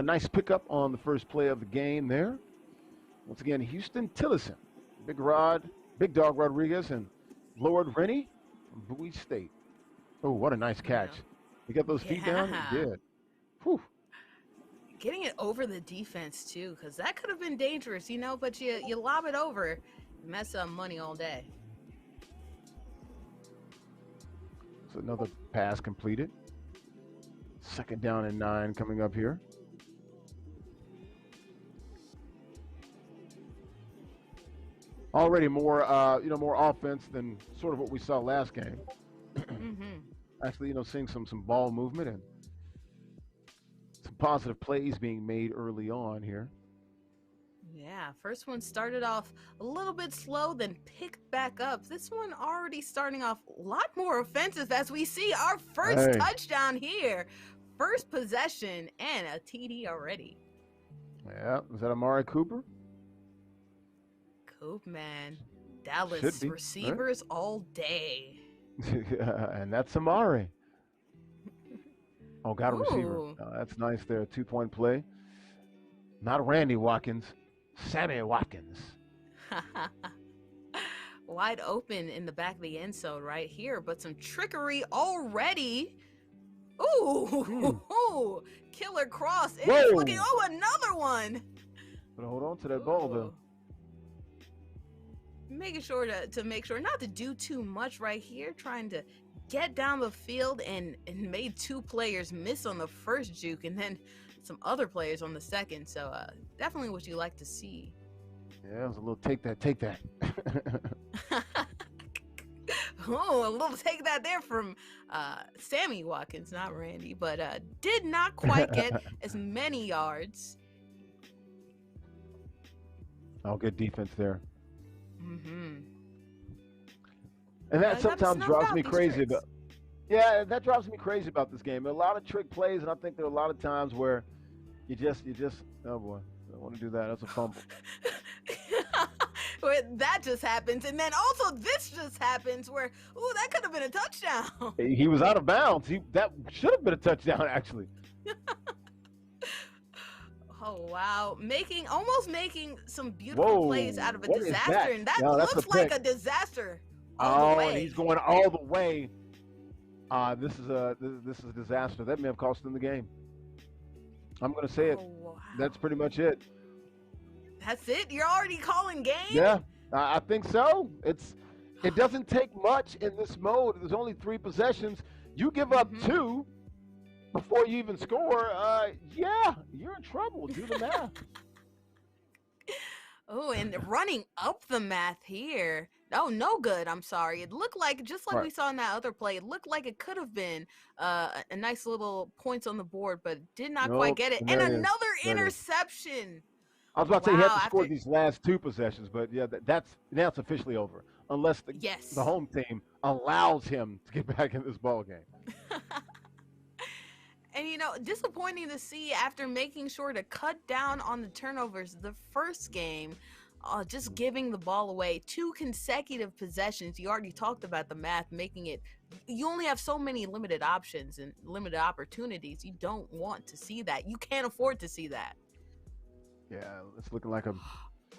Nice pickup on the first play of the game there. Once again, Houston Tillotson, Big Dog Rodriguez, and Lord Rennie from Bowie State. Oh, what a nice catch. You got those feet down? You did. Whew. Getting it over the defense, too, because that could have been dangerous, but you lob it over, you mess up money all day. So another pass completed. 2nd down and 9 coming up here. Already more offense than sort of what we saw last game. Actually, seeing some ball movement and some positive plays being made early on here. Yeah, first one started off a little bit slow, then picked back up. This one already starting off a lot more offensive as we see our first touchdown here. First possession and a TD already. Yeah, is that Amari Cooper? Coop, man. Dallas receivers all day. And that's Amari. Oh, got a receiver. That's nice there. 2-point play. Not Randy Watkins. Sammy Watkins. Wide open in the back of the end zone right here, but some trickery already. Ooh, killer cross. It's looking, another one. But hold on to that ball, though. Making sure to make sure not to do too much right here, trying to get down the field and made 2 players miss on the first juke and then some other players on the second. So definitely what you like to see. Yeah, it was a little take that. A little take that there from Sammy Watkins, not Randy, but did not quite get as many yards. Oh, good defense there. Mm-hmm. And that You gotta sometimes snuff drives out me these crazy tricks. about. Yeah, that drives me crazy about this game. There are a lot of trick plays, and I think there are a lot of times where you just. Oh boy, I don't want to do that. That's a fumble. Where that just happens, and then also this just happens where, ooh, that could have been a touchdown. He was out of bounds. That should have been a touchdown, actually. Oh wow, almost making some beautiful Whoa, plays out of a what is disaster, that? and that No, that's a looks like pick. a disaster all the Oh, way. and he's going all the way. This is a disaster. That may have cost him the game. I'm going to say it. Oh, wow. That's pretty much it. That's it. You're already calling game. Yeah, I think so. It doesn't take much in this mode. There's only 3 possessions. You give up 2 before you even score. Yeah, you're in trouble. Do the math. Oh, and running up the math here. Oh, no good. I'm sorry. It looked like, just like we saw in that other play, it looked like it could have been a nice little points on the board, but did not quite get it. And another interception. I was about to say he had to score these last 2 possessions, but yeah, now it's officially over. Unless the home team allows him to get back in this ball game. And, disappointing to see after making sure to cut down on the turnovers the first game, just giving the ball away 2 consecutive possessions. You already talked about the math, making it, you only have so many limited options and limited opportunities. You don't want to see that. You can't afford to see that. Yeah, it's looking like a...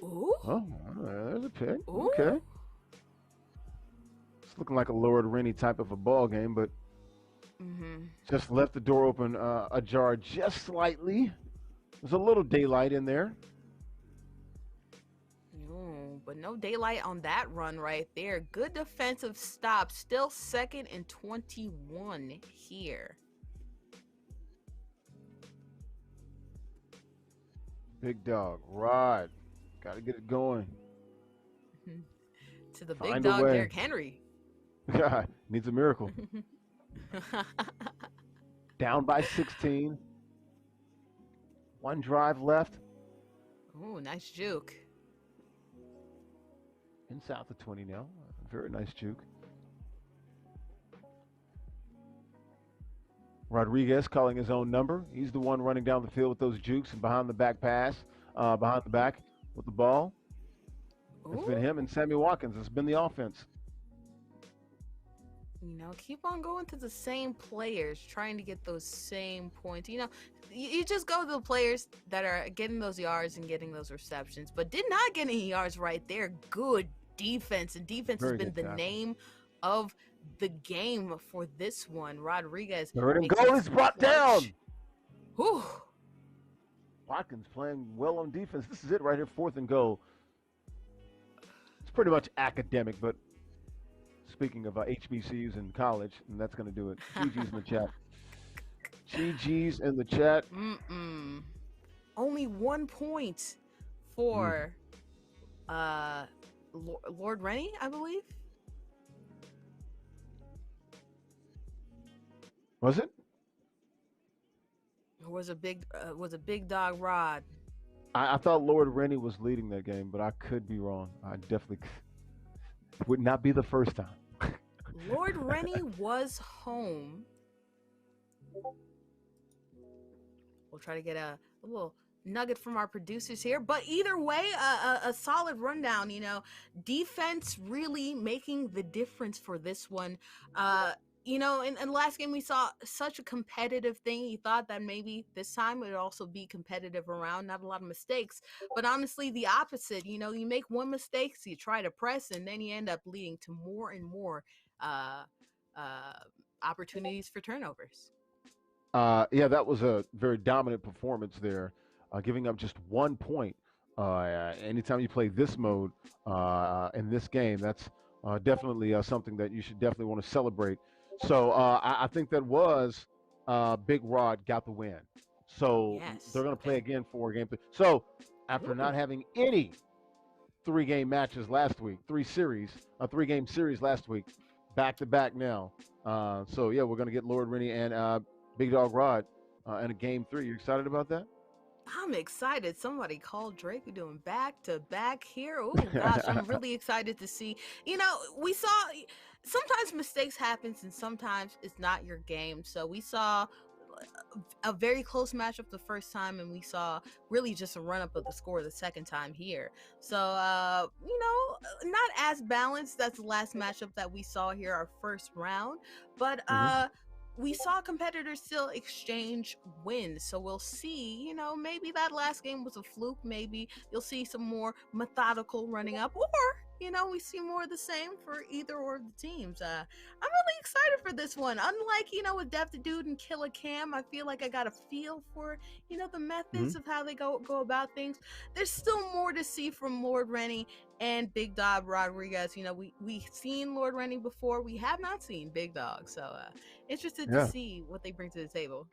Ooh. Oh, there's a pick. Ooh. Okay. It's looking like a Lord Rennie type of a ball game, but just left the door open ajar just slightly. There's a little daylight in there. No, but no daylight on that run right there. Good defensive stop. Still 2nd and 21 here. Big dog, Rod. Got to get it going. To the big dog, Derrick Henry. God, needs a miracle. Down by 16. 1 drive left. Ooh, nice juke. In south of 20 now. Very nice juke. Rodriguez calling his own number. He's the one running down the field with those jukes and behind the back pass. Behind the back with the ball. It's been him and Sammy Watkins. It's been the offense. Keep on going to the same players, trying to get those same points. You just go to the players that are getting those yards and getting those receptions, but did not get any yards right there. Good defense, and defense has been the name of the game for this one. Rodriguez. Third and goal is brought down. Whew. Watkins playing well on defense. This is it right here, 4th and goal. It's pretty much academic, but speaking of HBCUs in college, and that's going to do it. GG's in the chat. GG's in the chat. Only 1 point for Lord Rennie, I believe. Was it? Or was a big dog Rod? I thought Lord Rennie was leading that game, but I could be wrong. I definitely would not be the first time. Lord Rennie was home. We'll try to get a little nugget from our producers here, but either way, a solid rundown. Defense really making the difference for this one. In the last game we saw such a competitive thing. You thought that maybe this time it would also be competitive around, not a lot of mistakes, but honestly the opposite. You make 1 mistake, so you try to press, and then you end up leading to more and more opportunities for turnovers. Yeah, that was a very dominant performance there, giving up just 1 point. Anytime you play this mode in this game, that's definitely something that you should definitely want to celebrate. So I think that was Big Rod got the win. So they're going to play again for game 3. So after not having any 3-game matches last week, 3-game series last week, back to back now. So yeah, we're going to get Lord Rennie and Big Dog Rod in a game 3. You excited about that? I'm excited. Somebody called Drake. We're doing back to back here. Oh gosh, I'm really excited to see. We saw sometimes mistakes happens and sometimes it's not your game. So we saw a very close matchup the first time, and we saw really just a run up of the score the second time here. So not as balanced. That's the last matchup that we saw here, our first round, but Mhm. we saw competitors still exchange wins. So we'll see, maybe that last game was a fluke. Maybe you'll see some more methodical running up, or we see more of the same for either or of the teams. I'm really excited for this one. Unlike, with Depth Dude and Killer Cam, I feel like I got a feel for, the methods Mhm. of how they go about things. There's still more to see from Lord Rennie and Big Dog Rodriguez. We've seen Lord Rennie before. We have not seen Big Dog. So interested to Yeah. see what they bring to the table.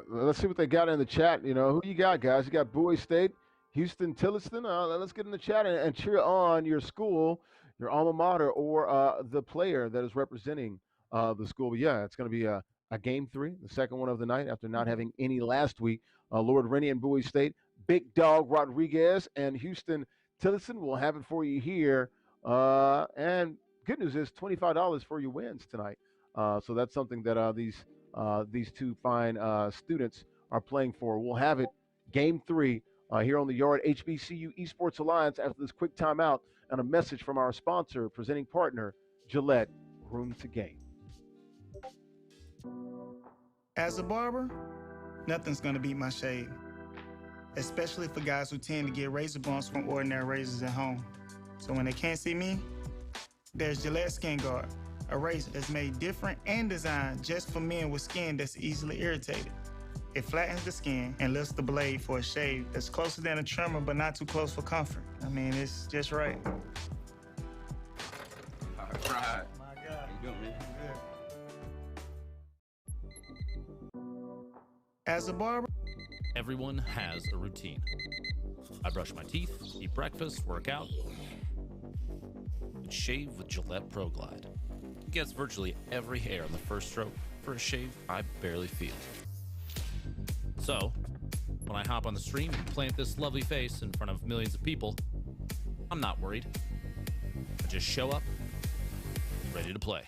Let's see what they got in the chat. Who you got, guys? You got Bowie State, Houston, Tilliston. Let's get in the chat and cheer on your school, your alma mater, or the player that is representing the school. But yeah, it's going to be a game three, the second one of the night after not having any last week. Lord Rennie and Bowie State, Big Dog Rodriguez, and Houston Tilliston. We'll have it for you here. And good news is $25 for your wins tonight. So that's something that these two fine students are playing for. We'll have it game three here on the Yard HBCU Esports Alliance after this quick timeout and a message from our sponsor, presenting partner, Gillette, Room to Game. As a barber, nothing's gonna beat my shave, especially for guys who tend to get razor bumps from ordinary razors at home. So when they can't see me, there's Gillette Skin Guard, a razor that's made different and designed just for men with skin that's easily irritated. It flattens the skin and lifts the blade for a shave that's closer than a trimmer but not too close for comfort. I mean, it's just right. All right. My God. How you doing, man? As a barber, Everyone has a routine. I brush my teeth, eat breakfast, work out, and shave with Gillette Pro Glide. It gets virtually every hair on the first stroke for a shave I barely feel. So, when I hop on the stream and plant this lovely face in front of millions of people, I'm not worried. I just show up, ready to play.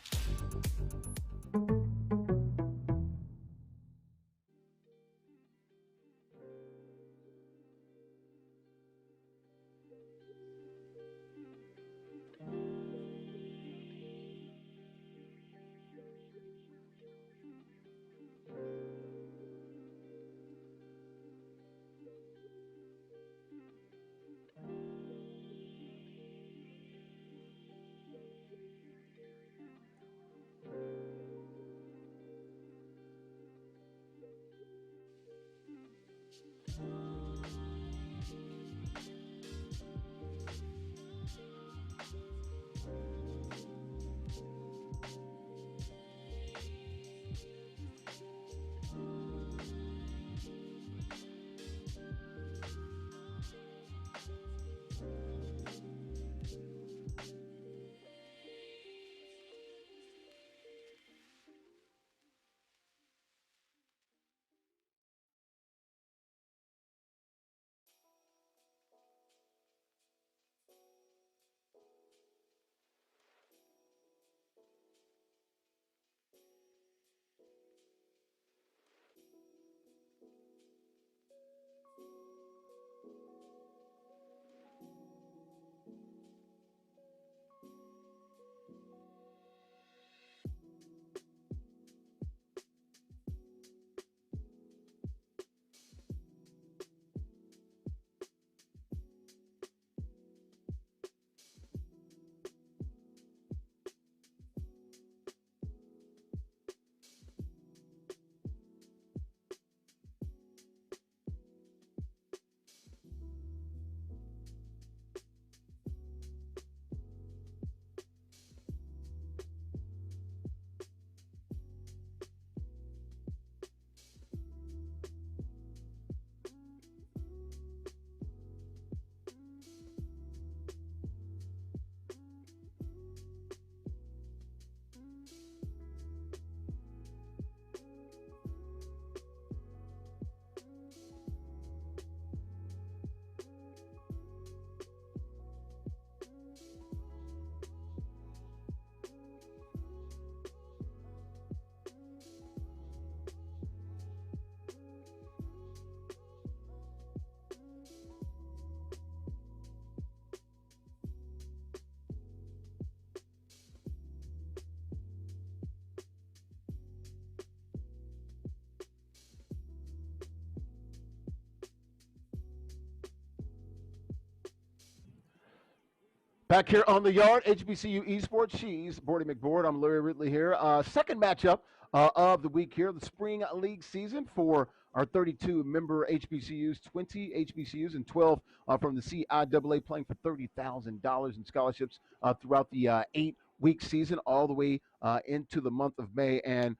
Back here on the yard, HBCU Esports. She's Bordy McBoard. I'm Larry Ridley here. Second matchup of the week here, the spring league season for our 32 member HBCUs, 20 HBCUs, and 12 from the CIAA playing for $30,000 in scholarships throughout the 8-week season, all the way into the month of May. And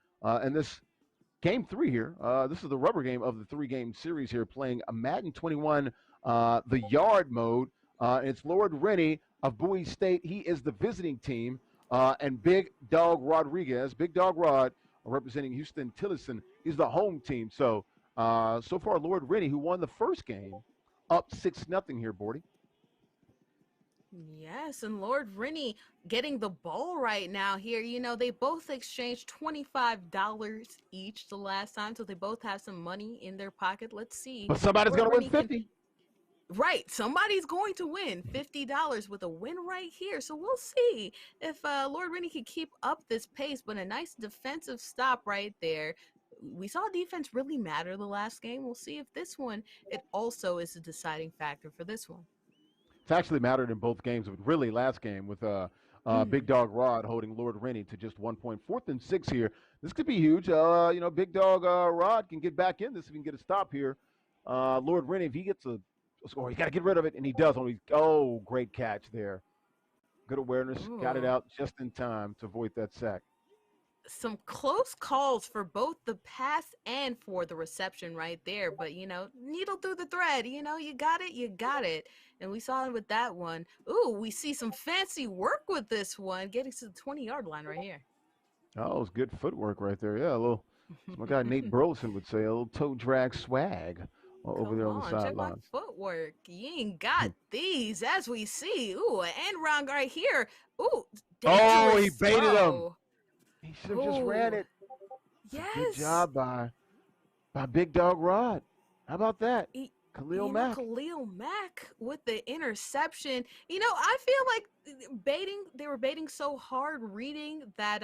this game 3 here, this is the rubber game of the 3-game series here, playing a Madden 21, the yard mode. It's Lord Rennie of Bowie State. He is the visiting team, and Big Dog Rodriguez, Big Dog Rod, representing Houston Tillotson, is the home team. So far, Lord Rennie, who won the first game, up 6-0 here, Bordy. Yes, and Lord Rennie getting the ball right now here. You know, they both exchanged $25 each the last time, so they both have some money in their pocket. Let's see. But somebody's going to win 50. Right, somebody's going to win $50 with a win right here. So we'll see if Lord Rennie can keep up this pace, but a nice defensive stop right there. We saw defense really matter the last game. We'll see if this one, it also is a deciding factor for this one. It's actually mattered in both games, but really last game with Big Dog Rod holding Lord Rennie to just 1 point. 4th and 6 here. This could be huge. Big Dog Rod can get back in this if he can get a stop here. Lord Rennie, if he gets a score, he's got to get rid of it, and he does. Oh, great catch there. Good awareness. Ooh. Got it out just in time to avoid that sack. Some close calls for both the pass and for the reception right there. But, needle through the thread. You got it. And we saw it with that one. Ooh, we see some fancy work with this one, getting to the 20-yard line right here. Oh, it was good footwork right there. Yeah, a little, as my guy Nate Burleson would say, a little toe drag swag. Over there on the sidelines. Check my footwork. You ain't got these, as we see. Ooh, an end round right here. Ooh, he baited him. He should have just ran it. Yes. Good job by Big Dog Rod. How about that? Khalil Mack. Khalil Mack with the interception. I feel like they were baiting so hard, reading that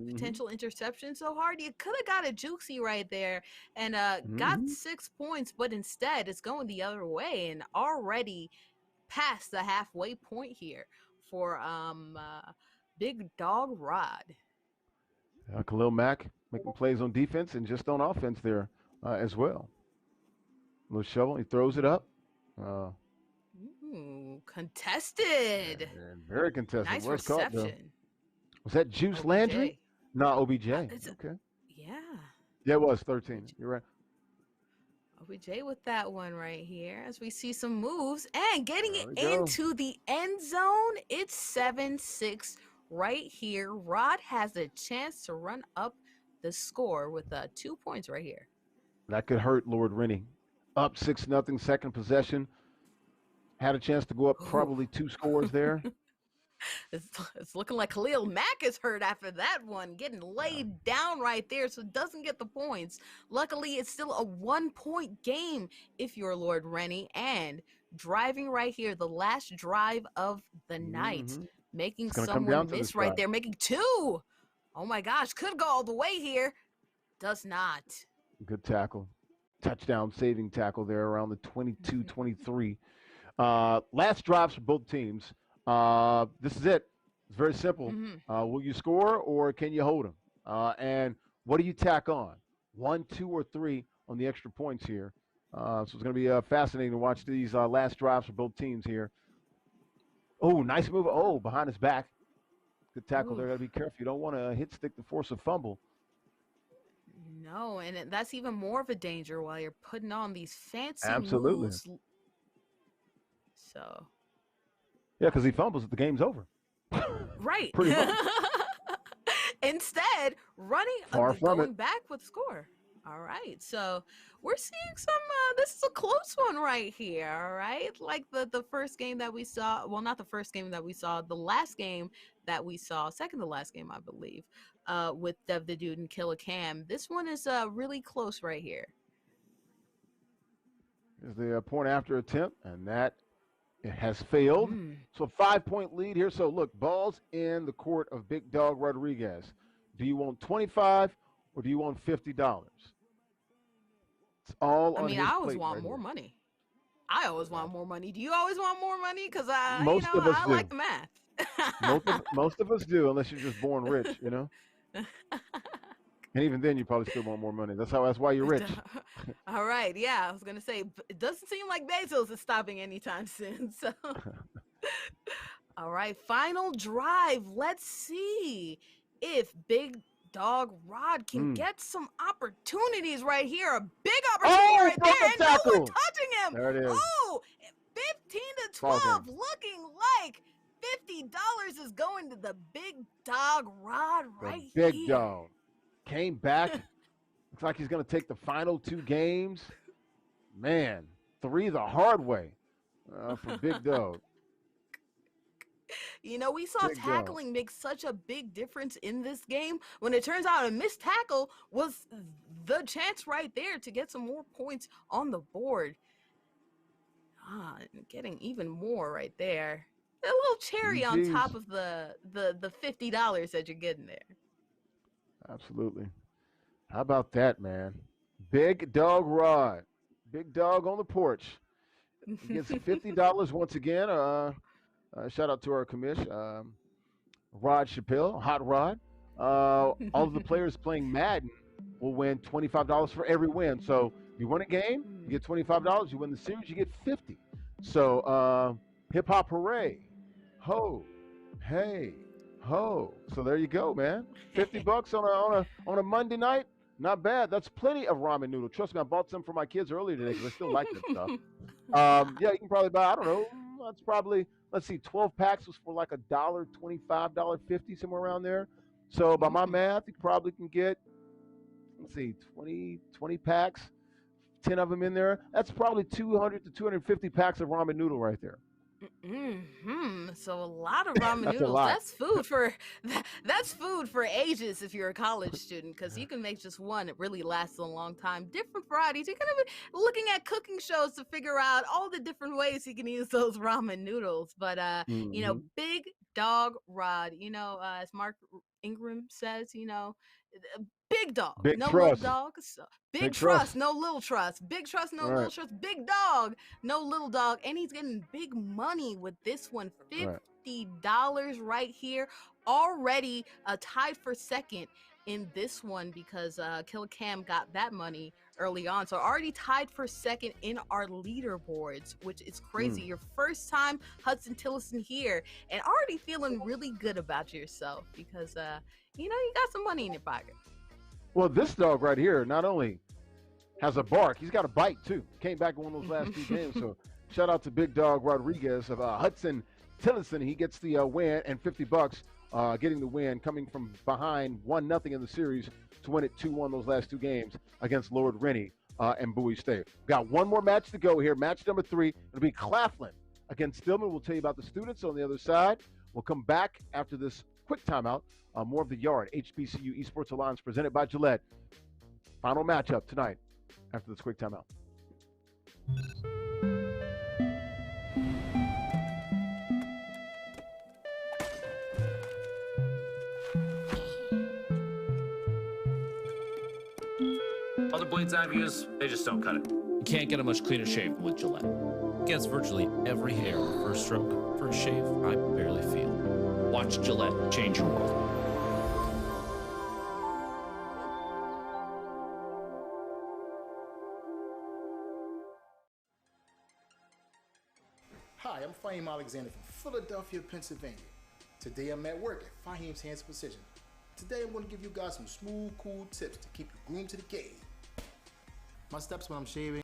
potential interception so hard. You could have got a jukesy right there and got 6 points, but instead it's going the other way and already past the halfway point here for Big Dog Rod. Khalil Mack making plays on defense and just on offense there as well. A little shovel. He throws it up. Contested. Very contested. Nice reception. Caught, was that Juice OBJ. Landry? No, OBJ. Okay. Yeah. Yeah, it was 13. You're right. OBJ with that one right here as we see some moves and getting it into the end zone. It's 7-6 right here. Rod has a chance to run up the score with 2 points right here. That could hurt Lord Rennie. Up 6-0, second possession. Had a chance to go up probably 2 scores there. It's looking like Khalil Mack is hurt after that one, getting laid down right there, so doesn't get the points. Luckily, it's still a 1-point game if you're Lord Rennie, and driving right here, the last drive of the night, making someone miss right there, making 2. Oh my gosh, could go all the way here. Does not. Good tackle. Touchdown saving tackle there around the 22-23. Last drives for both teams. This is it. It's very simple. Will you score or can you hold them? And what do you tack on? 1, 2, or 3 on the extra points here. So it's going to be fascinating to watch these last drives for both teams here. Oh, nice move. Oh, behind his back. Good tackle there. Got to be careful. You don't want to hit stick to force a fumble. No, and that's even more of a danger while you're putting on these fancy Absolutely. moves. So. Yeah, because he fumbles, the game's over. Right. Pretty much. Instead, going back with score. All right, so we're seeing some, this is a close one right here, all right? Like the first game that we saw, well, not the first game that we saw, the last game that we saw, second to last game, I believe, with Dev the Dude and Killer Cam. This one is really close right here. Here's the point after attempt, and that it has failed. So 5-point lead here. So look, ball's in the court of Big Dog Rodriguez. Do you want 25 or do you want $50? It's all on his plate. I always want more money. I always want more money. Do you always want more money? Because Most of us I do. like the math. Most of us do, unless you're just born rich, you know. And even then, you probably still want more money. That's why you're rich. All right, yeah, I was gonna say it doesn't seem like Bezos is stopping anytime soon. So, all right, final drive. Let's see if Big Dog Rod can Mm. get some opportunities right here. A big opportunity Oh, right broke there, a and no one tackle. touching him. There it is. Oh, 15 to Ball 12, game. looking like $50 is going to the Big Dog Rod The right big here. dog came back. Looks like he's going to take the final 2 games. Man, 3 the hard way for Big Dog. You know, we saw Big dog. tackling make such a big difference in this game when it turns out a missed tackle was the chance right there to get some more points on the board. Getting even more right there. A little cherry on GG's. top of the $50 that you're getting there. Absolutely. How about that, man? Big Dog Rod. Big Dog on the porch. He gets $50 once again. Shout out to our commish, Rod Chappelle, Hot Rod. All of the players playing Madden will win $25 for every win. So you win a game, you get $25. You win the series, you get $50. So hip hop hooray, ho, hey, ho. So there you go, man. $50 on a Monday night. Not bad. That's plenty of ramen noodle. Trust me, I bought some for my kids earlier today because I still like that stuff. Yeah, you can probably buy, I don't know, that's probably, let's see, 12 packs was for like $1.25, $1.50, somewhere around there. So by my math, you probably can get, let's see, 20 packs, 10 of them in there. That's probably 200 to 250 packs of ramen noodle right there. So a lot of ramen That's a noodles. lot. That's food for ages if you're a college student, because you can make just one. It really lasts a long time. Different varieties. You're gonna be looking at cooking shows to figure out all the different ways you can use those ramen noodles. But Big Dog Rod. As Mark Ingram says, big dog, Big no trust. little dog. Big Big trust, trust. no little trust. Big trust, no Right. little trust. Big dog, no little dog. And he's getting big money with this one. $50 right here. Already tied for second in this one because Killer Cam got that money early on. So already tied for second in our leaderboards, which is crazy. Your first time Hudson Tillison here, and already feeling really good about yourself because you got some money in your pocket. Well, this dog right here not only has a bark, he's got a bite too. Came back in one of those last 2 games. So shout out to Big Dog Rodriguez of Hudson Tillison. He gets the win and $50, getting the win, coming from behind 1-0 in the series to win it 2-1 those last 2 games against Lord Rennie and Bowie State. Got one more match to go here. Match number 3. It'll be Claflin against Stillman. We'll tell you about the students on the other side. We'll come back after this quick timeout. More of the Yard, HBCU Esports Alliance, presented by Gillette. Final matchup tonight after this quick timeout. Other blades I've used, they just don't cut it. You can't get a much cleaner shave with Gillette. Gets virtually every hair on the first stroke for a shave I barely feel. Watch Gillette change your world. Hi, I'm Fahim Alexander from Philadelphia, Pennsylvania. Today I'm at work at Fahim's Hands Precision. Today I'm going to give you guys some smooth, cool tips to keep you groomed to the game. My steps when I'm shaving.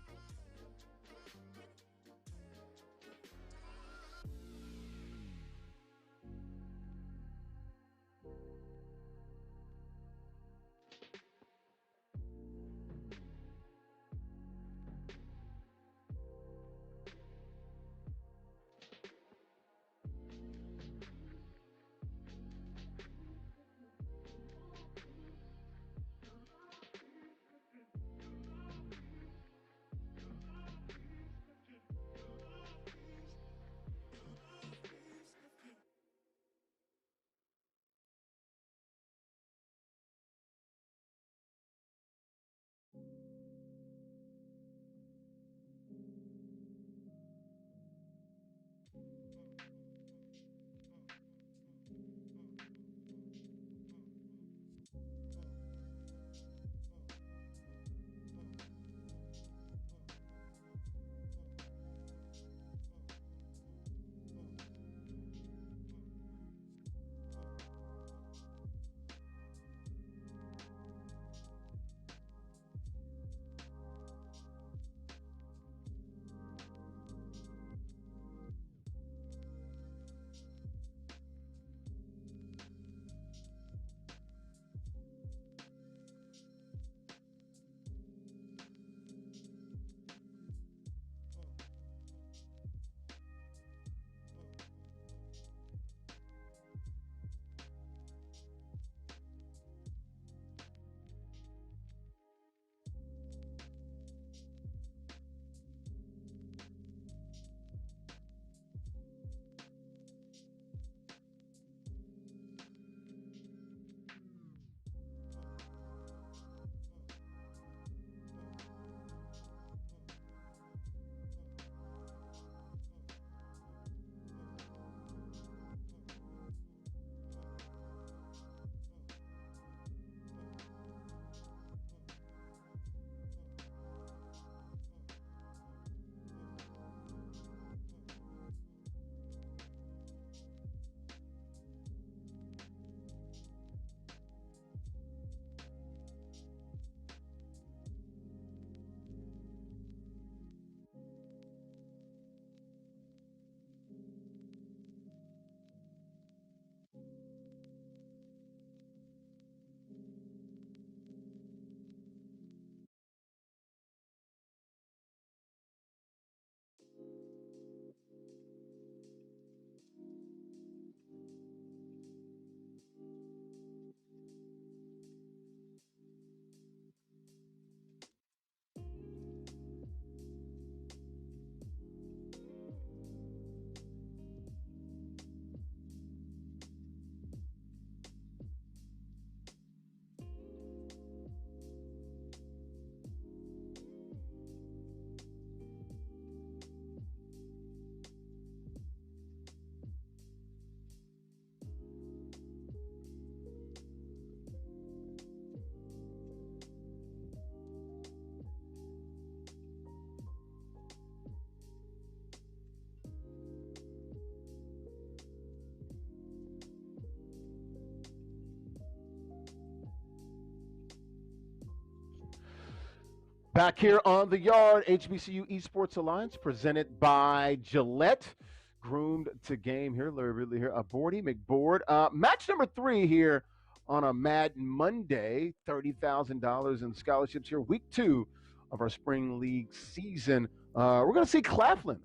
Back here on the yard, HBCU Esports Alliance presented by Gillette. Groomed to game here, Larry Ridley here, Boardy McBoard. Match number 3 here on a Madden Monday. $30,000 in scholarships here, week 2 of our spring league season. We're going to see Claflin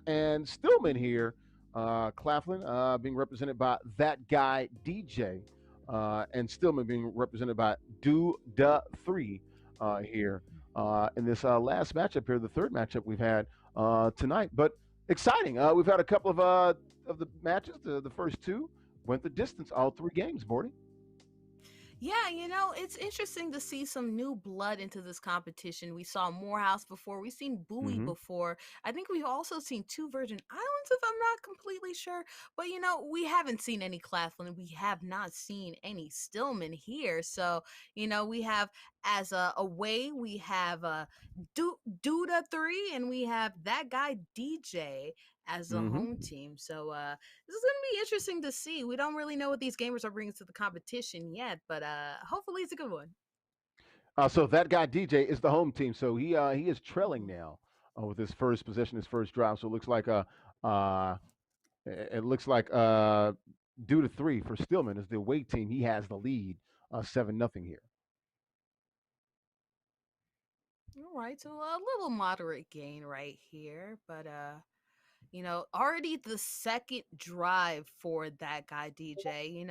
and Stillman here. Claflin being represented by that guy DJ, and Stillman being represented by Do Da 3 here. In this last matchup here, the third matchup we've had tonight. But exciting. We've had a couple of the matches. The first 2 went the distance, all 3 games, Bordy. Yeah, it's interesting to see some new blood into this competition. We saw Morehouse before. We've seen Bowie before. I think we've also seen 2 Virgin Islands, if I'm not completely sure. But, we haven't seen any Claflin. We have not seen any Stillman here. So, we have as a away, we have Duda 3, and we have that guy DJ as a home team. So this is going to be interesting to see. We don't really know what these gamers are bringing to the competition yet, but hopefully it's a good one. So that guy DJ is the home team. So he is trailing now with his first possession, his first drive. So it looks like due to 3 for Stillman is the away team. He has the lead, 7-0 here. All right, so a little moderate gain right here, but already the second drive for that guy DJ,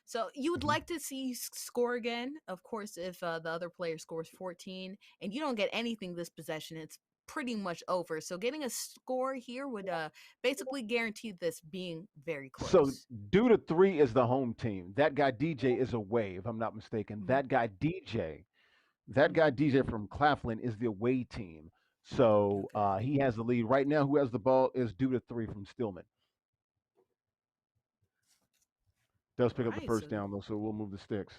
so you would like to see score again, of course, if the other player scores 14 and you don't get anything this possession, it's pretty much over. So getting a score here would basically guarantee this being very close. So due to 3 is the home team. That guy DJ is away, if I'm not mistaken. That guy DJ from Claflin is the away team. So he has the lead. Right now, who has the ball is due to 3 from Stillman. Does pick up the first down, though, so we'll move the sticks.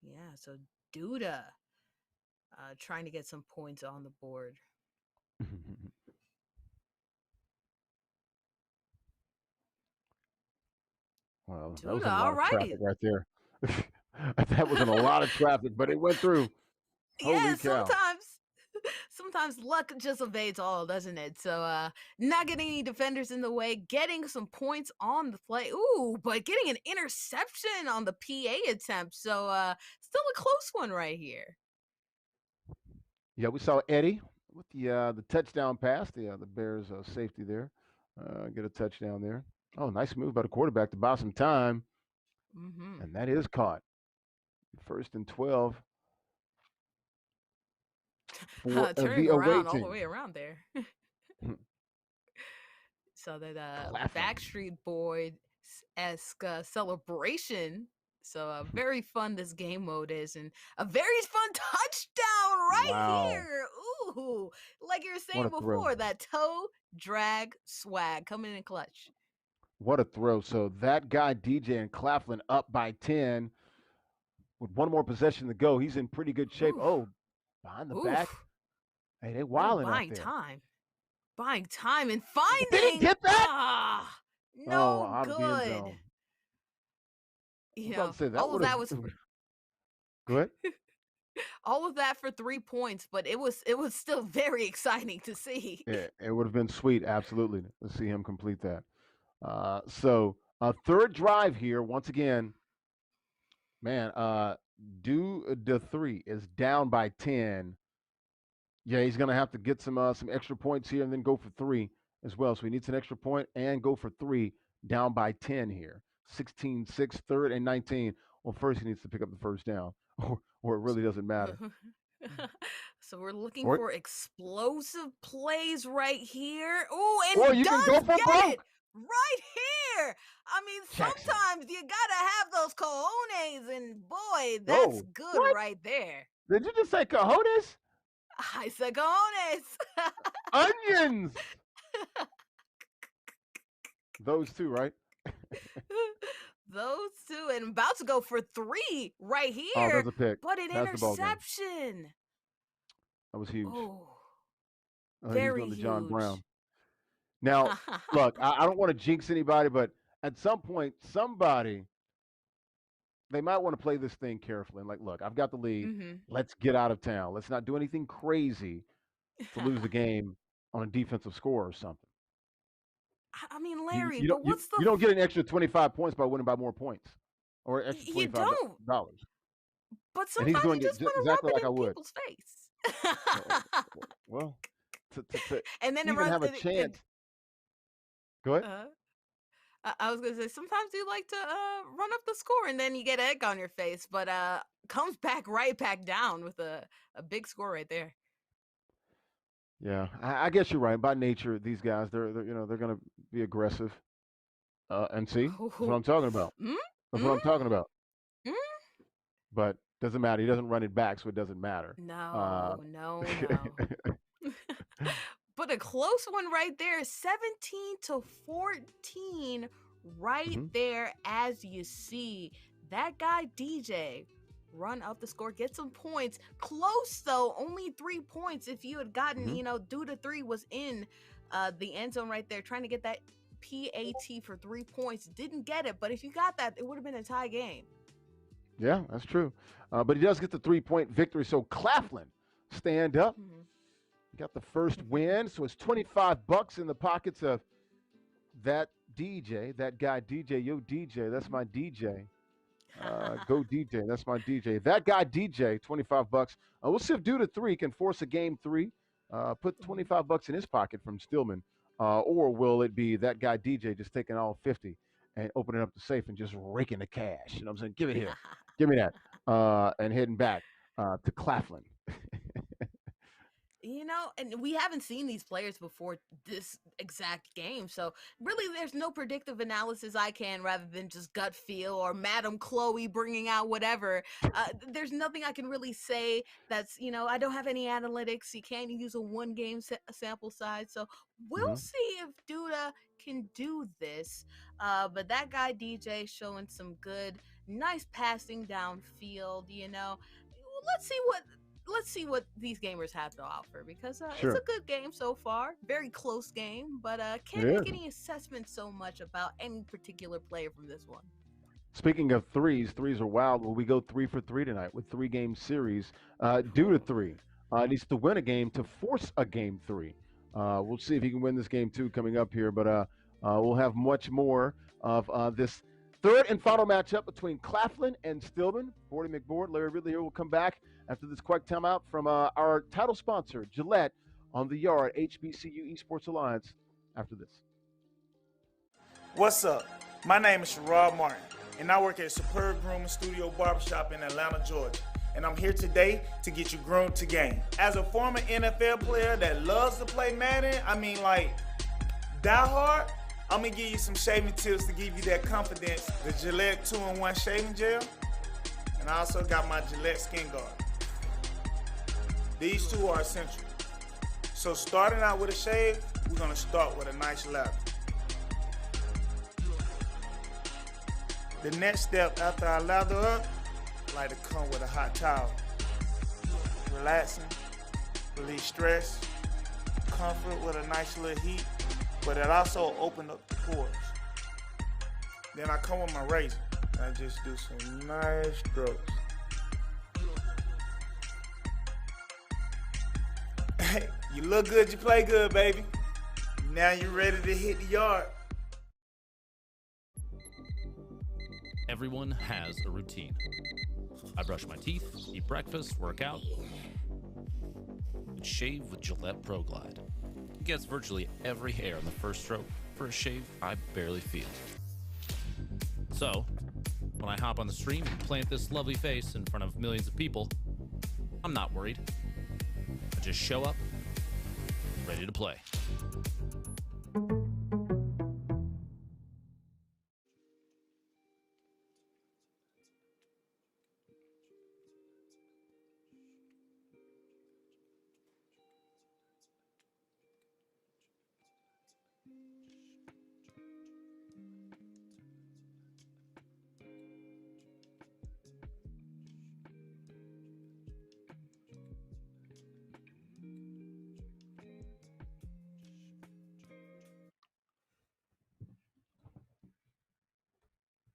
Yeah, so Duda trying to get some points on the board. Well, that was a lot of traffic right there. That wasn't a lot of traffic, but it went through. Yeah, sometimes luck just evades all, doesn't it? So not getting any defenders in the way, getting some points on the play. Ooh, but getting an interception on the PA attempt. So still a close one right here. Yeah, we saw Eddie with the touchdown pass, the Bears safety there. Get a touchdown there. Oh, nice move by the quarterback to buy some time. And that is caught. 1st and 12. For turning the around away all team. the way around there. So that Backstreet Boys-esque celebration. So very fun this game mode is, and a very fun touchdown here. Ooh, like you were saying before, that toe drag swag coming in clutch. What a throw. So that guy DJ and Claflin up by 10 with 1 more possession to go. He's in pretty good shape. Oof. Oh, behind the back. Hey, they wilding out there. Buying time and finding. Did he get that? No good. All of that was. Go ahead. All of that for 3 points, but it was still very exciting to see. Yeah, it would have been sweet, absolutely, to see him complete that. So a third drive here once again. Man, due to 3 is down by 10. Yeah, he's gonna have to get some extra points here and then go for 3 as well. So he needs an extra point and go for 3, down by 10 here. 16-6, 3rd and 19. Well, first he needs to pick up the first down, or it really doesn't matter. So we're looking for explosive plays right here. Oh, and you does can go for get broke. it right here. I mean, sometimes you gotta have those cojones, and boy, that's good right there. Did you just say cojones? I said cojones. Onions. Those 2, right? Those 2, and about to go for 3 right here. Oh, there's a pick. But an interception. That was huge. Oh, very huge. John Brown. Now, look, I don't want to jinx anybody, but at some point, somebody they might want to play this thing carefully and like, look, I've got the lead. Mm-hmm. Let's get out of town. Let's not do anything crazy to lose the game on a defensive score or something. I mean, You Larry, you don't but you, what's the? you don't get an extra 25 points by winning by more points, or extra You $25. don't. But And he's sometimes doing you it just want to exactly rub like it I in would. people's face. Uh, well, to And then even have a chance. Go ahead. uh, I was gonna say sometimes you like to run up the score and then you get egg on your face, but comes back right back down with a big score right there. Yeah, I guess you're right. By nature, these guys, they're going to be aggressive. And see, that's what I'm talking about. Mm, That's what mm, I'm talking about. mm. But doesn't matter. He doesn't run it back, so it doesn't matter. Uh, No. But a close one right there, 17-14, right mhm, there as you see. That guy DJ run up the score, get some points. Close though, only 3 points. If you had gotten, mhm. due to 3 was in the end zone right there, trying to get that PAT for 3 points. Didn't get it, but if you got that, it would have been a tie game. Yeah, that's true. But he does get the 3-point victory. So Claflin, stand up. Mhm. Got the first win. So it's $25 in the pockets of that DJ, that guy DJ. Yo, DJ, that's my DJ. Go DJ, that's my DJ. That guy DJ, $25. We'll see if due to 3 can force a game 3. Put $25 in his pocket from Stillman, or will it be that guy DJ just taking all 50 and opening up the safe and just raking the cash? You know what I'm saying? Give it here, give me that, and heading back to Claflin. And we haven't seen these players before this exact game. So really, there's no predictive analysis I can rather than just gut feel or Madam Chloe bringing out whatever. There's nothing I can really say that's, I don't have any analytics. You can't use a one game sample size. So we'll Mhm. see if Duda can do this. But that guy DJ showing some good, nice passing downfield, let's see what these gamers have to offer because it's a Sure, good game so far, very close game, but it can't is. make any assessment so much about any particular player from this one. Speaking of threes are wild. Well, we go 3 for 3 tonight with 3 game series. Due to 3, needs to win a game to force a game 3. We'll see if he can win this game 2 coming up here, but we'll have much more of this third and final matchup between Claflin and Stillman. Bordy McBoard, Larry Ridley here will come back after this quick timeout from our title sponsor, Gillette, on the Yard, HBCU Esports Alliance, after this. What's up? My name is Sherrod Martin, and I work at Superb Grooming Studio Barbershop in Atlanta, Georgia. And I'm here today to get you groomed to game. As a former NFL player that loves to play Madden, die hard, I'm gonna give you some shaving tips to give you that confidence. The Gillette 2-in-1 shaving gel, and I also got my Gillette Skin Guard. These two are essential. So starting out with a shave, we're gonna start with a nice lather. The next step after I lather up, I like to come with a hot towel. Relaxing, release stress, comfort with a nice little heat, but it also opens up the pores. Then I come with my razor, and I just do some nice strokes. Hey, you look good, you play good, baby. Now you're ready to hit the yard. Everyone has a routine. I brush my teeth, eat breakfast, work out, and shave with Gillette Pro Glide. It gets virtually every hair on the first stroke for a shave I barely feel. So, when I hop on the stream and plant this lovely face in front of millions of people, I'm not worried. I just show up, ready to play.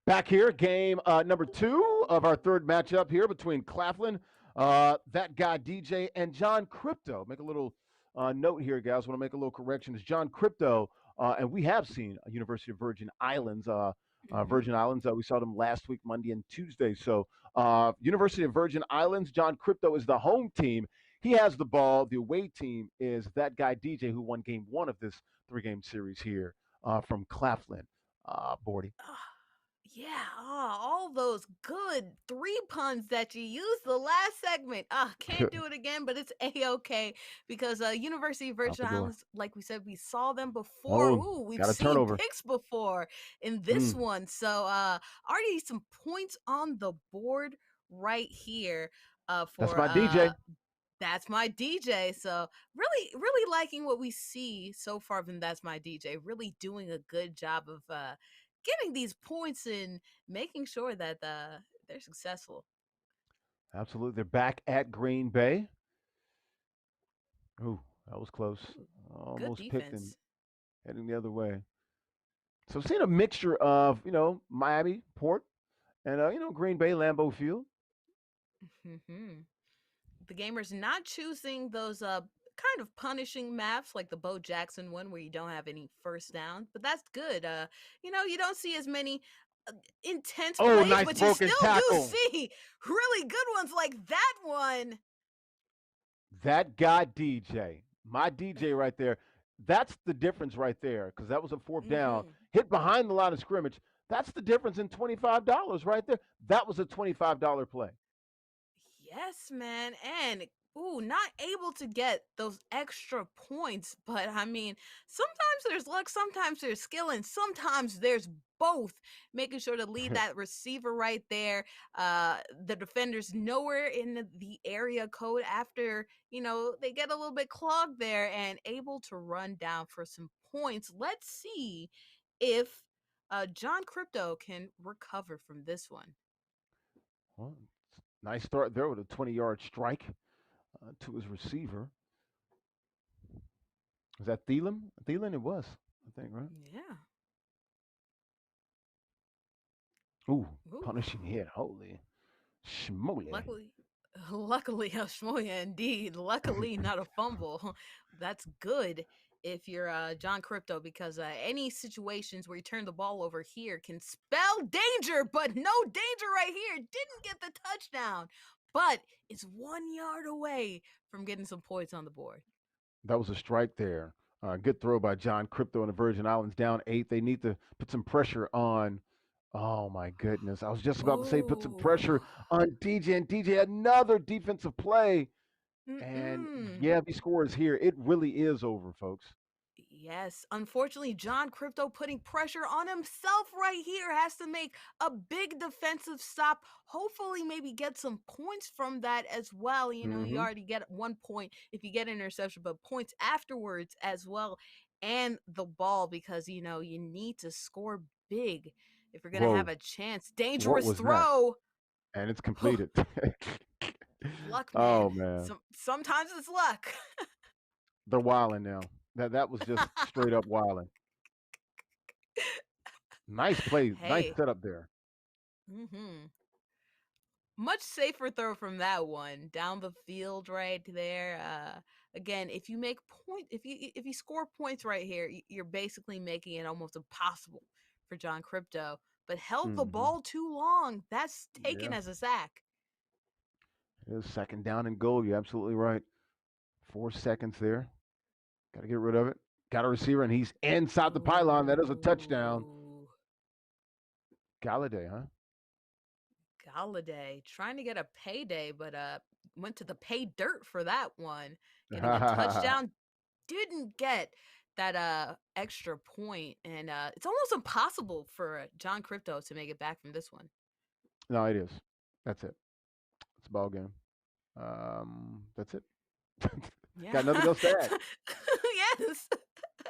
Back here, game number 2 of our third matchup here between Claflin, that guy DJ, and John Crypto. Make a little note here, guys. Want to make a little correction. It's John Crypto, and we have seen University of Virgin Islands. Hmm. Virgin Islands. We saw them last week, Monday and Tuesday. So, University of Virgin Islands. John Crypto is the home team. He has the ball. The away team is that guy DJ, who won Game One of this three-game series here from Claflin. Bordy. Ah, yeah, all those good three puns that you used the last segment. Can't do it again, but it's a-okay because University of Out Virgin the door. Islands, like we said, we saw them before. Oh, Ooh, we've got a seen turnover. picks before in this Mm, one. So already some points on the board right here that's for my DJ. That's My DJ. So really, really liking what we see so far from That's My DJ. Really doing a good job of getting these points and making sure that they're successful. Absolutely. They're back at Green Bay. Ooh, that was close. Ooh, good Almost picked and defense. heading the other way. So seeing a mixture of, Miami, Port, and, Green Bay, Lambeau Field. Hmm. The gamers not choosing those kind of punishing maps like the Bo Jackson one where you don't have any first downs, but that's good. You don't see as many uh, intense Oh, plays, nice but you broken still do tackle. see really good ones like that one. That guy DJ, my DJ right there. That's the difference right there because that was a fourth down. Hmm. Hit behind the line of scrimmage. That's the difference in $25 right there. That was a $25 play. Yes, man. And not able to get those extra points, but I mean, sometimes there's luck, sometimes there's skill, and sometimes there's both. Making sure to lead that receiver right there. The defender's nowhere in the area code after, they get a little bit clogged there and able to run down for some points. Let's see if John Crypto can recover from this one. Well, nice start there with a 20-yard strike to his receiver. Was that Thielen? Thielen, it was, I think, right? Yeah. Ooh, Ooh. punishing hit. Holy schmoly. Luckily, luckily, Shmoya indeed. Luckily, not a fumble. That's good if you're John Crypto because any situations where you turn the ball over here can spell danger, but no danger right here. Didn't get the touchdown, but it's 1 yard away from getting some points on the board. That was a strike there. Good throw by John Crypto and the Virgin Islands down 8. They need to put some pressure on. Oh my goodness. I was just about to say put some Ooh. pressure on DJ, and DJ another defensive play. And Mm-mm. yeah, if he scores here, it really is over, folks. Yes, unfortunately, John Crypto putting pressure on himself right here has to make a big defensive stop. Hopefully, maybe get some points from that as well. You Hmm. already get 1 point if you get an interception, but points afterwards as well, and the ball because you need to score big if you're gonna have Whoa, a chance. what Dangerous was that? throw. And it's completed. Luck, Oh man. man. Sometimes it's luck. They're wilding now. That was just straight up wilding. Nice play, nice Hey. setup there. Hmm. Much safer throw from that one down the field right there. Again, if you make point, if you score points right here, you're basically making it almost impossible for John Crypto. But held the Hmm. ball too long. That's taken Yeah. as a sack. It was second down and goal. You're absolutely right. 4 seconds there. Got to get rid of it. Got a receiver, and he's inside the pylon. That is a touchdown. Ooh, Galladay, huh? Galladay trying to get a payday, but went to the pay dirt for that one. Getting a touchdown, didn't get that extra point, and it's almost impossible for John Crypto to make it back from this one. No, it is. That's it. It's a ball game. That's it. Yeah. Got nothing else to add. Yes.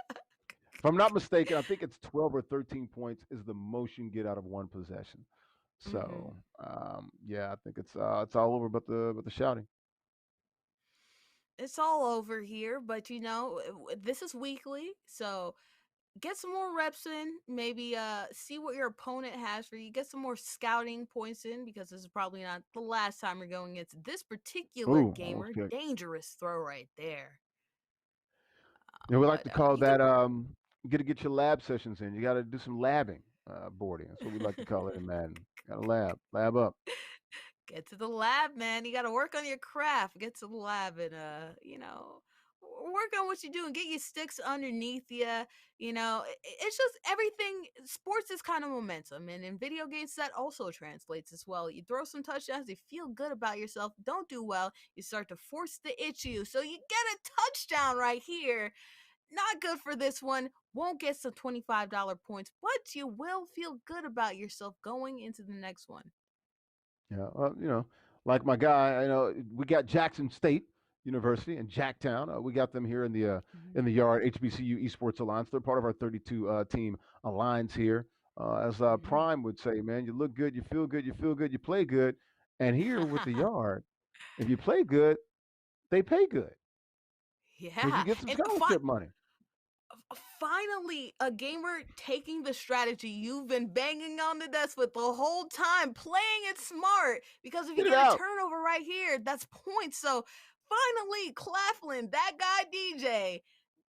If I'm not mistaken, I think it's 12 or 13 points is the most you can get out of one possession. Hmm. So, yeah, I think it's all over, but the shouting. It's all over here, but this is weekly, so get some more reps in, maybe see what your opponent has for you, get some more scouting points in, because this is probably not the last time you're going against this particular Ooh, gamer. okay. Dangerous throw right there. Yeah, we like But to call you can that you got to get your lab sessions in. You got to do some labbing, boarding. That's what we like to call it in Madden. Got to lab up. get to the lab, man. You got to work on your craft. Get to the lab and work on what you do and get your sticks underneath you. It's just everything. Sports is kind of momentum, and in video games that also translates as well. You throw some touchdowns, you feel good about yourself. Don't do well, you start to force the issue. So you get a touchdown right here. Not good for this one. Won't get some $25 points, but you will feel good about yourself going into the next one. Yeah, like my guy, we got Jackson State University in Jacktown. We got them here in the yard. HBCU Esports Alliance. They're part of our 32 team alliance here. As Mm-hmm. Prime would say, man, you look good, you feel good, you feel good, you play good. And here with the yard, if you play good, they pay good because you Yeah, get some and scholarship money. finally a gamer taking the strategy you've been banging on the desk with the whole time, playing it smart, because if you Get it get a out. turnover right here, that's points. So finally Claflin, that guy DJ,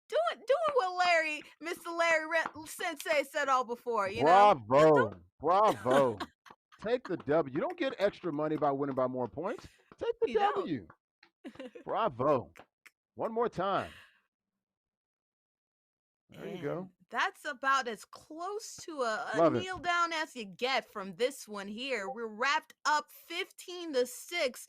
doing what Mr. Sensei said all before, Bravo, don't bravo. Take the W. You don't get extra money by winning by more points. Take the you don't. W. Bravo. One more time. There you And go. that's about as close to a Love it. kneel down as you get from this one here. We're wrapped up 15-6.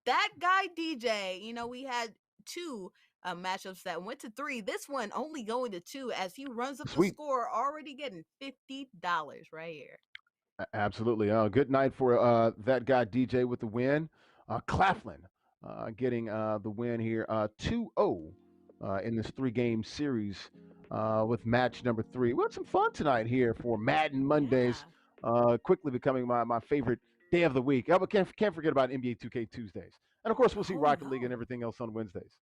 That guy DJ, we had two matchups that went to three. This one only going to two as he runs up the Sweet. score, already getting $50 right here. Absolutely. Good night for that guy DJ with the win. Claflin getting the win here 2-0 in this three-game series with match number 3. We had some fun tonight here for Madden Mondays, Yeah. quickly becoming my favorite day of the week. But can't forget about NBA 2K Tuesdays. And of course, we'll see Oh Rocket League and no. everything else on Wednesdays.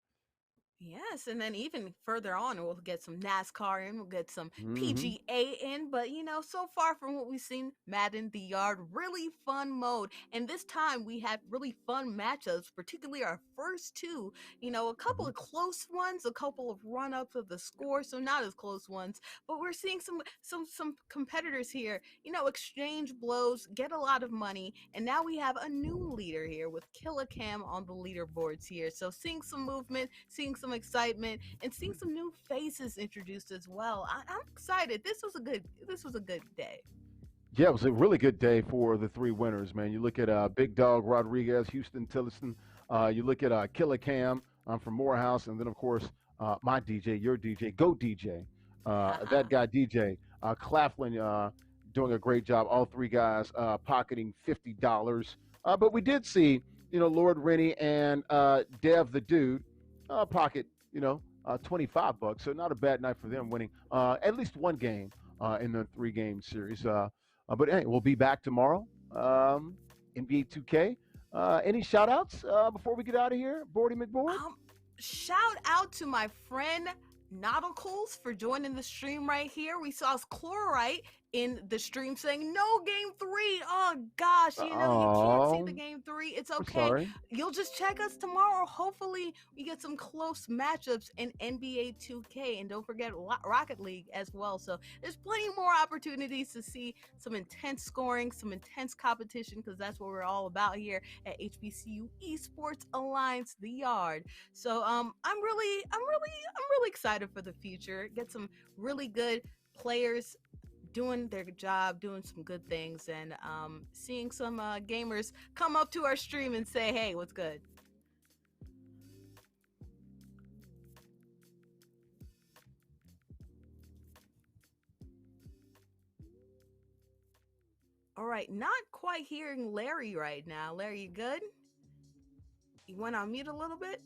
Yes, and then even further on, we'll get some NASCAR in, we'll get some Hmm. PGA in, but so far from what we've seen, Madden the Yard, really fun mode. And this time we had really fun matchups, particularly our first two, a couple Hmm. of close ones, a couple of run-ups of the score, so not as close ones, but we're seeing some competitors here, exchange blows, get a lot of money, and now we have a new leader here with Killicam on the leaderboards here. So seeing some movement, seeing some excitement, and seeing some new faces introduced as well. I'm excited. This was a good day. Yeah, it was a really good day for the three winners, man. You look at Big Dog Rodriguez, Houston Tillotson. You look at Killer Cam from Morehouse, and then of course my DJ, your DJ, Go DJ, that guy DJ, Claflin doing a great job. All three guys pocketing $50. But we did see, Lord Rennie and Dev the Dude pocket, 25 bucks. So not a bad night for them winning at least one game in the three-game series. But hey, we'll be back tomorrow. NBA 2K. Any shout outs before we get out of here, Bordy McBoard? Shout out to my friend Nauticals for joining the stream right here. We saw Chlorite in the stream saying no game 3. Oh gosh, you can't see the Oh, game 3. It's I'm okay. sorry. You'll just check us tomorrow. Hopefully we get some close matchups in NBA 2K, and don't forget Rocket League as well. So there's plenty more opportunities to see some intense scoring, some intense competition, because that's what we're all about here at HBCU Esports Alliance, the Yard. So I'm really excited for the future. Get some really good players doing their job, doing some good things, and seeing some gamers come up to our stream and say, "Hey, what's good?" All right, not quite hearing Larry right now. Larry, you good? You went on mute a little bit?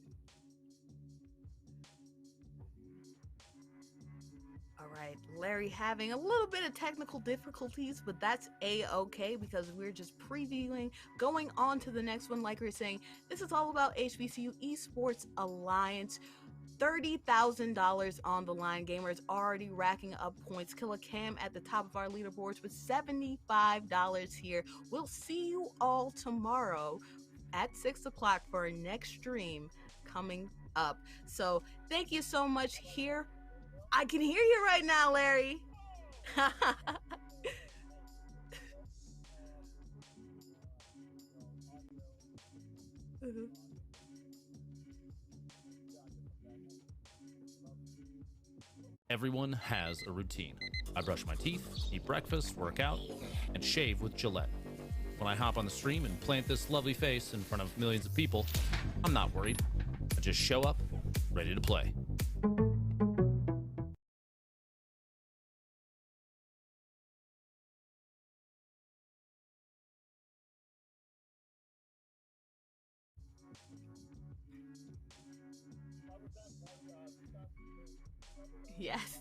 All right, Larry having a little bit of technical difficulties, but that's a-okay because we're just previewing, going on to the next one. Like we were saying, this is all about HBCU Esports Alliance. $30,000 on the line. Gamers already racking up points. Killer Cam at the top of our leaderboards with $75 here. We'll see you all tomorrow at 6 o'clock for our next stream coming up. So thank you so much here. I can hear you right now, Larry. Everyone has a routine. I brush my teeth, eat breakfast, work out, and shave with Gillette. When I hop on the stream and plant this lovely face in front of millions of people, I'm not worried. I just show up, ready to play. Yes.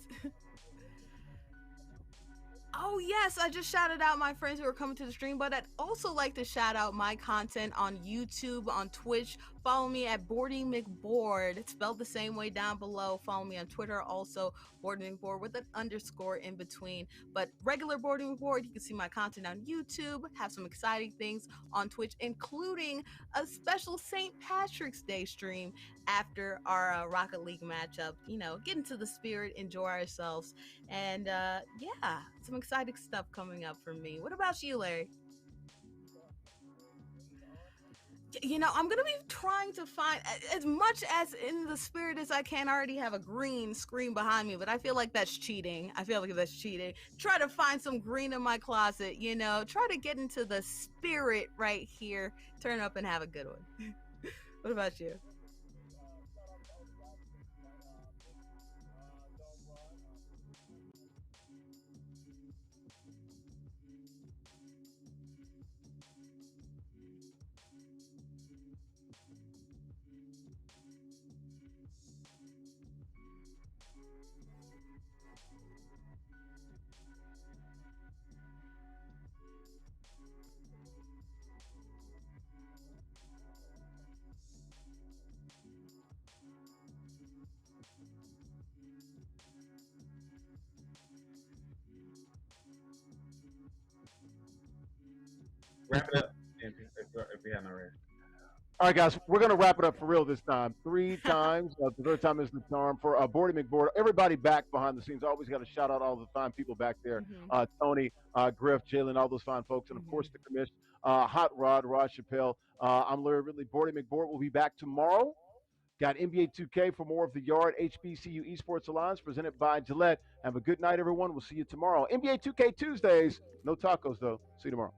Oh, yes, I just shouted out my friends who are coming to the stream, but I'd also like to shout out my content on YouTube, on Twitch. Follow me at Boarding McBoard. It's spelled the same way down below. Follow me on Twitter, also Boarding McBoard with an underscore in between. But regular Boarding McBoard, you can see my content on YouTube, have some exciting things on Twitch, including a special St. Patrick's Day stream after our Rocket League matchup. You know, get into the spirit, enjoy ourselves. And yeah, some exciting stuff coming up for me. What about you, Larry? You know, I'm gonna be trying to find as much as in the spirit as I can. I already have a green screen behind me, but I feel like that's cheating. Try to find some green in my closet, you know, try to get into the spirit right here. Turn up and have a good one. What about you? Wrap it up if we have not already. All right, guys, we're going to wrap it up for real this time. Three times. The third time is the charm for Boardy McBoard. Everybody back behind the scenes. Always got to shout out all the fine people back there. Tony, Griff, Jalen, all those fine folks. And, of course, the commish, Hot Rod, Rod Chappelle. I'm Larry Ridley. Boardy McBoard will be back tomorrow. Got NBA 2K for more of the Yard HBCU Esports Alliance presented by Gillette. Have a good night, everyone. We'll see you tomorrow. NBA 2K Tuesdays. No tacos, though. See you tomorrow.